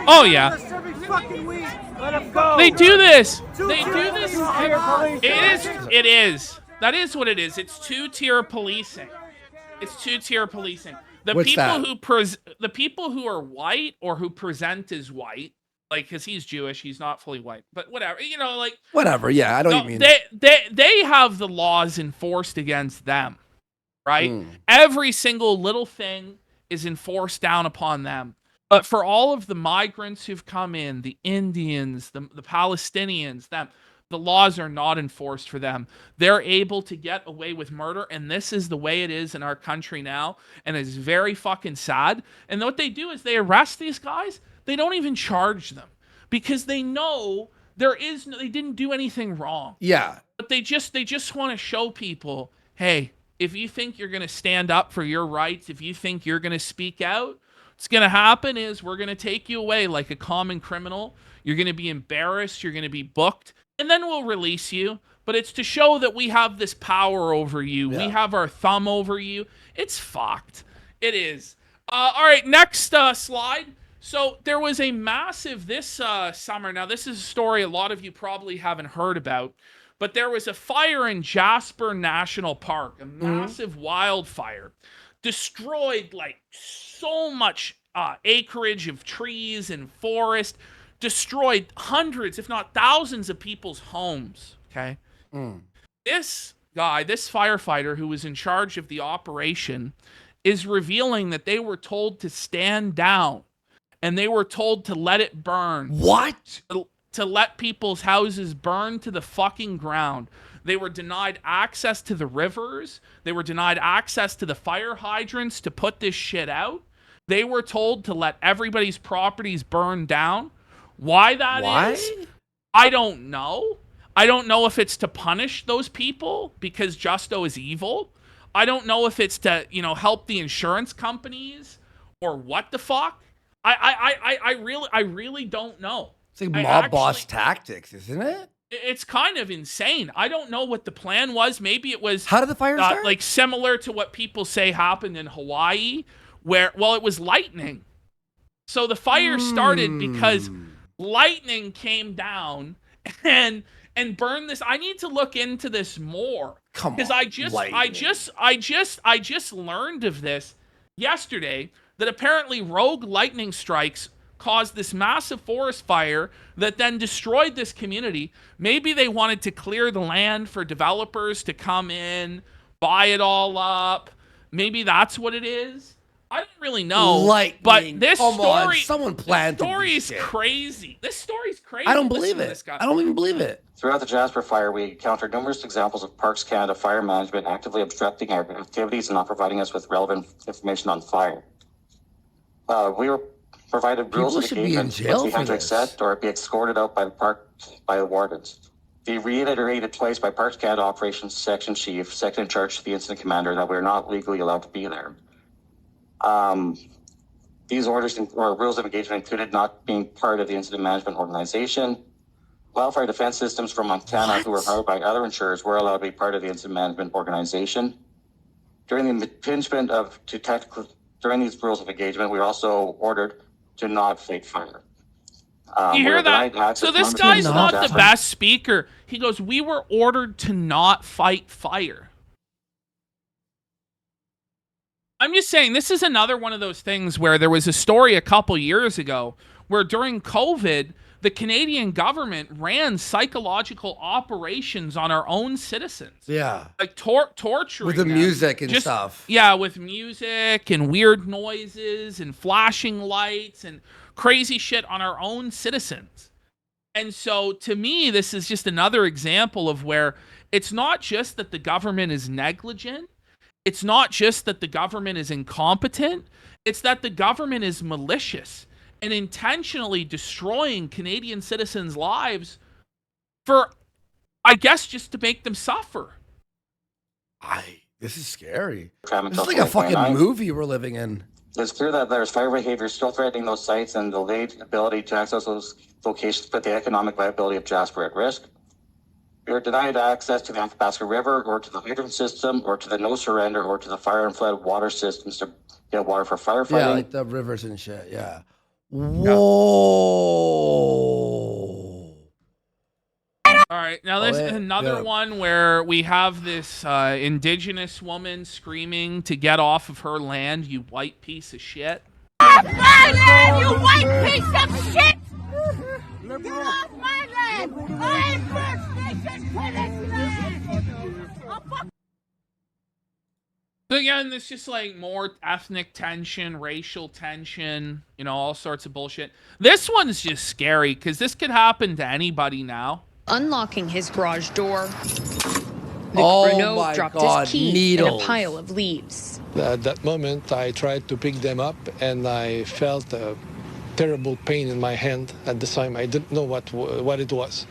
Oh, yeah. Every fucking week. Let him go. They do this. They do this. It is. That is what it is. It's two-tier policing. It's two-tier policing. The people who are white or who present as white, because he's Jewish, he's not fully white, but whatever, whatever. Yeah, I know what you mean. They have the laws enforced against them, right? Every single little thing is enforced down upon them. But for all of the migrants who've come in, the Indians, the Palestinians, the laws are not enforced for them. They're able to get away with murder, and this is the way it is in our country now, and it's very fucking sad. And what they do is they arrest these guys. They don't even charge them because they know they didn't do anything wrong. Yeah. But they just want to show people, hey, if you think you're going to stand up for your rights, if you think you're going to speak out, what's going to happen is we're going to take you away like a common criminal. You're going to be embarrassed. You're going to be booked. And then we'll release you. But it's to show that we have this power over you. We have our thumb over you. It's fucked. It is. All right, next slide. So there was a massive this summer. Now, this is a story a lot of you probably haven't heard about. But there was a fire in Jasper National Park, a massive wildfire. Destroyed like so much acreage of trees and forest. Destroyed hundreds, if not thousands of people's homes. Okay. This guy, this firefighter who was in charge of the operation is revealing that they were told to stand down and they were told to let it burn. What? To let people's houses burn to the fucking ground. They were denied access to the rivers. They were denied access to the fire hydrants to put this shit out. They were told to let everybody's properties burn down. Why that is, I don't know. I don't know if it's to punish those people because Justo is evil. I don't know if it's to, help the insurance companies or what the fuck. I really don't know. It's like mob boss tactics, isn't it? It's kind of insane. I don't know what the plan was. Maybe it was... How did the fire start? Like similar to what people say happened in Hawaii, where, it was lightning. So the fire started because lightning came down and burned this. I need to look into this more. Because I just learned of this yesterday, that apparently rogue lightning strikes caused this massive forest fire that then destroyed this community. Maybe they wanted to clear the land for developers to come in, buy it all up. Maybe that's what it is. I don't really know. Lightning. But this story, someone planted this story this is crazy. This story's crazy. I don't believe it. I don't even believe it. Throughout the Jasper fire, we encountered numerous examples of Parks Canada fire management actively obstructing our activities and not providing us with relevant information on fire. We were provided rules of engagement which we had to accept or be escorted out by the wardens. They reiterated twice by Parks Canada Operations Section Chief, second in charge to the incident commander, that we are not legally allowed to be there. These orders or rules of engagement included not being part of the incident management organization. Wildfire defense systems from Montana, who were hired by other insurers, were allowed to be part of the incident management organization. During the impingement during these rules of engagement, we were also ordered to not fight fire. You hear that? So this guy's not the best speaker. He goes, we were ordered to not fight fire. I'm just saying, this is another one of those things where there was a story a couple years ago where during COVID, the Canadian government ran psychological operations on our own citizens. Yeah. Like torturing with the them. music and stuff. Yeah, with music and weird noises and flashing lights and crazy shit on our own citizens. And so to me, this is just another example of where it's not just that the government is negligent. It's not just that the government is incompetent. It's that the government is malicious and intentionally destroying Canadian citizens' lives for, I guess, just to make them suffer. This is scary. This is like a fucking movie we're living in. It's clear that there's fire behavior still threatening those sites and delayed ability to access those locations put the economic viability of Jasper at risk. We were denied access to the Athabasca River or to the hydrant system or to the no surrender or to the fire and flood water systems to get water for firefighting. Yeah, like the rivers and shit, yeah. Whoa. All right, now there's another one where we have this indigenous woman screaming to get off of her land, you white piece of shit. Off my land, you white piece of shit! Get off my land! I'm First Nation to this land! So again, there's just like more ethnic tension, racial tension, all sorts of bullshit. This one's just scary because this could happen to anybody now. Unlocking his garage door, Luc Renault dropped his key in a pile of leaves. At that moment, I tried to pick them up and I felt a terrible pain in my hand at the time. I didn't know what it was.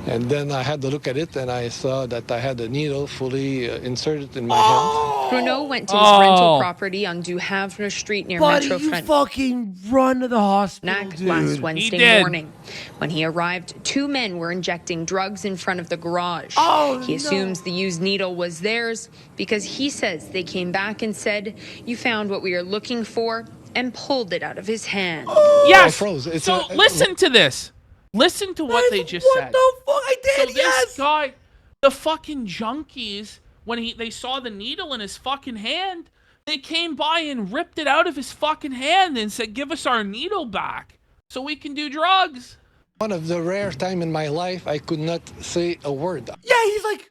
And then I had to look at it, and I saw that I had a needle fully inserted in my hand. Bruno went to his rental property on Du Havre Street near Metro you Front fucking run to the hospital, dude. last Wednesday morning. When he arrived, 2 men were injecting drugs in front of the garage. He assumes the used needle was theirs because he says they came back and said, "You found what we are looking for," and pulled it out of his hand. Yes. So listen to this. Listen to what they just said. What the fuck? I did, so this guy, the fucking junkies, when they saw the needle in his fucking hand, they came by and ripped it out of his fucking hand and said, "Give us our needle back so we can do drugs." One of the rare time in my life I could not say a word. Yeah, he's like,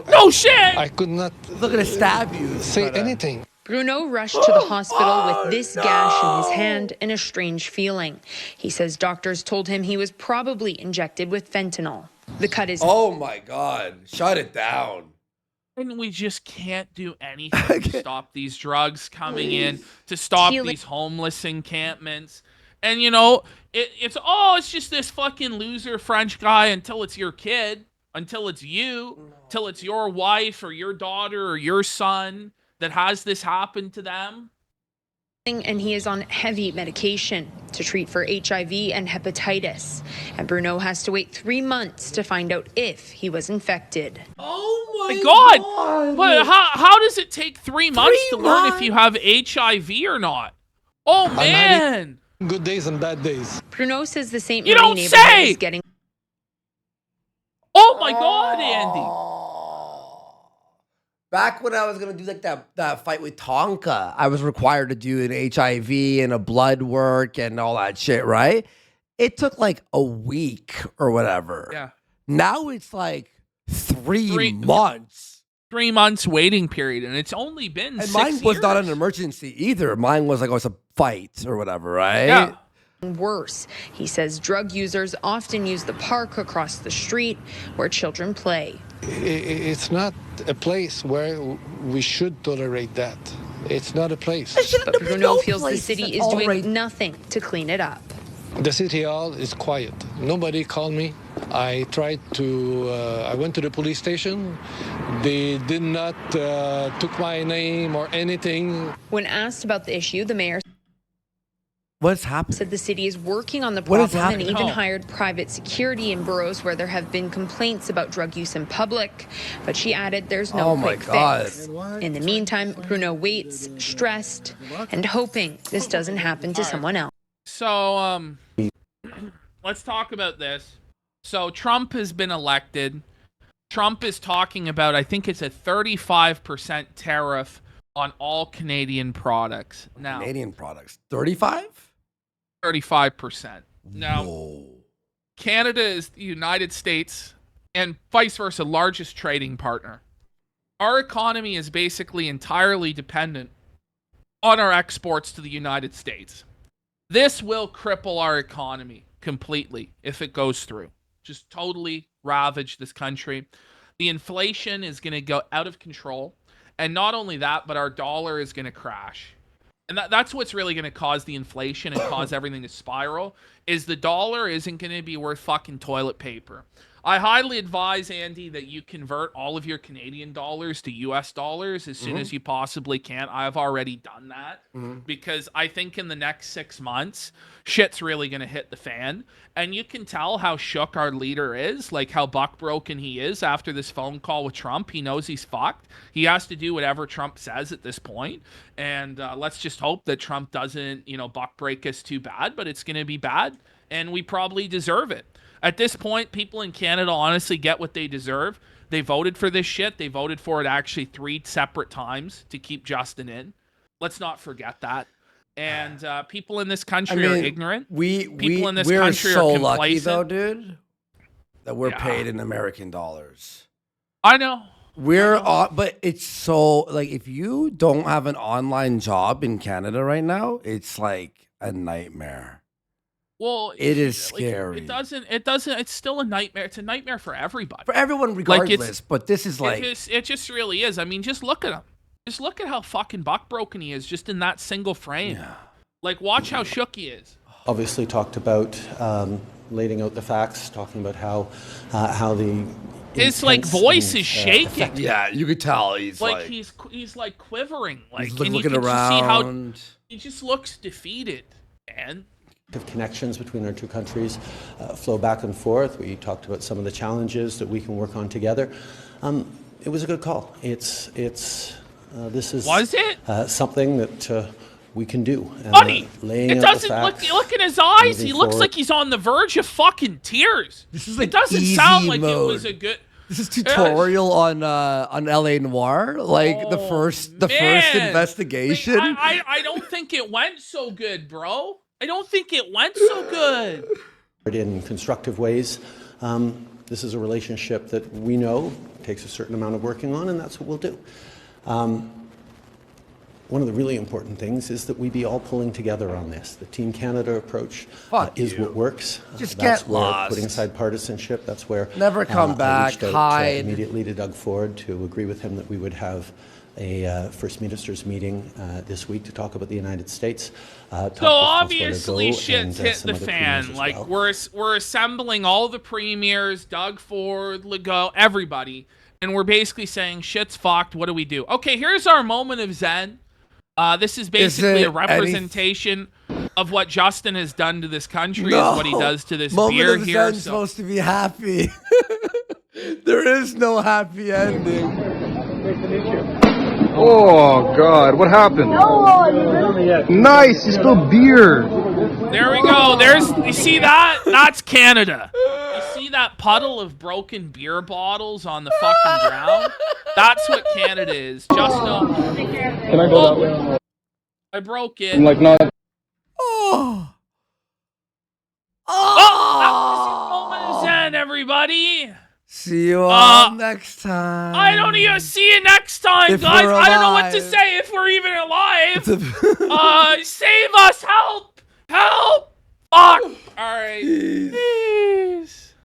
no shit. I could not. Look at stab you. Say anything. Bruno rushed to the hospital with this gash in his hand and a strange feeling. He says doctors told him he was probably injected with fentanyl. The cut is... Oh my God. Shut it down. And we just can't do anything to stop these drugs coming in, to stop these homeless encampments. And, you know, it's just this fucking loser French guy until it's your kid, until it's you, till it's your wife or your daughter or your son that has this happen to them. And he is on heavy medication to treat for HIV and hepatitis. And Bruno has to wait 3 months to find out if he was infected. Oh my God. But how does it take 3 months to learn if you have HIV or not? Oh, man. Good days and bad days. Bruno says the St. You Marie don't neighborhood say! is getting... Oh my God, Andy. Back when I was going to do like that fight with Tonka, I was required to do an HIV and a blood work and all that shit, right? It took like a week or whatever. Yeah. Now it's like 3 months. 3 months waiting period, and it's only been 6 And mine was years. not an emergency either. Mine was like, it's a fight or whatever, right? Yeah. Worse. He says drug users often use the park across the street where children play. It's not a place where we should tolerate that. It's not a place. But Bruno feels the city is doing nothing to clean it up. The city hall is quiet. Nobody called me. I tried to, I went to the police station. They did not took my name or anything. When asked about the issue, the mayor What's happened? said the city is working on the What has problem and happened? even hired private security in boroughs where there have been complaints about drug use in public. But she added there's no quick fix. In the meantime, Bruno waits, stressed, and hoping this doesn't happen to someone else. So, let's talk about this. So Trump has been elected. Trump is talking about, I think it's a 35% tariff on all Canadian products. Now, Canadian products. 35? 35%. Now, Canada is the United States and vice versa largest trading partner. Our economy is basically entirely dependent on our exports to the United States. This will cripple our economy completely if it goes through. Just totally ravage this country. The inflation is going to go out of control. And not only that, but our dollar is going to crash. And that's what's really going to cause the inflation and cause everything to spiral, is the dollar isn't going to be worth fucking toilet paper. I highly advise, Andy, that you convert all of your Canadian dollars to US dollars as soon as you possibly can. I've already done that because I think in the next 6 months, shit's really going to hit the fan. And you can tell how shook our leader is, like how buckbroken he is after this phone call with Trump. He knows he's fucked. He has to do whatever Trump says at this point. And let's just hope that Trump doesn't, buckbreak us too bad, but it's going to be bad. And we probably deserve it. At this point, people in Canada honestly get what they deserve. They voted for this shit. They voted for it actually 3 separate times to keep Justin in. Let's not forget that. And people in this country are ignorant. People in this country are complacent. We're so lucky, though, dude, that we're paid in American dollars. I know. But it's so, like, if you don't have an online job in Canada right now, it's like a nightmare. Well, it is scary. It doesn't, it's still a nightmare. It's a nightmare for everybody. For everyone, regardless. But this is like... It just really is. I mean, just look at him. Just look at how fucking buckbroken he is just in that single frame. Yeah. Like, watch how shook he is. Obviously talked about laying out the facts, talking about how the his like voice is shaking. Yeah, you could tell he's he's like quivering, like he's and looking you can around. Just see how he just looks defeated, man. Connections between our two countries flow back and forth. We talked about some of the challenges that we can work on together. It was a good call. This is something that we can do. Buddy, it doesn't look in his eyes. He looks like he's on the verge of fucking tears. This is it doesn't sound like it was a good. This is tutorial on LA Noire, like the first investigation. I don't think it went so good, bro. I don't think it went so good. In constructive ways. This is a relationship that we know takes a certain amount of working on, and that's what we'll do. One of the really important things is that we be all pulling together on this. The Team Canada approach is what works. Just that's get where lost. Putting aside partisanship, that's where never come back, I reached out, hide. immediately to Doug Ford to agree with him that we would have a First Ministers meeting this week to talk about the United States. So obviously shit's hit the fan. Like we're assembling all the premiers, Doug Ford, Legault, everybody, and we're basically saying shit's fucked. What do we do? Okay, here's our moment of zen. This is basically a representation of what Justin has done to this country, is what he does to this beer here. Moment of Zen's supposed to be happy. There is no happy ending. Oh, God, what happened? Nice, you spilled beer. There we go. You see that? That's Canada. You see that puddle of broken beer bottles on the fucking ground? That's what Canada is. Just know. Can I go that way? I broke it. I'm like, no. Oh, that was your moment of zen, everybody. See you all next time. I don't even see you next time, guys. I don't know what to say if we're even alive. Save us. Help. Help. Fuck. All right. Peace.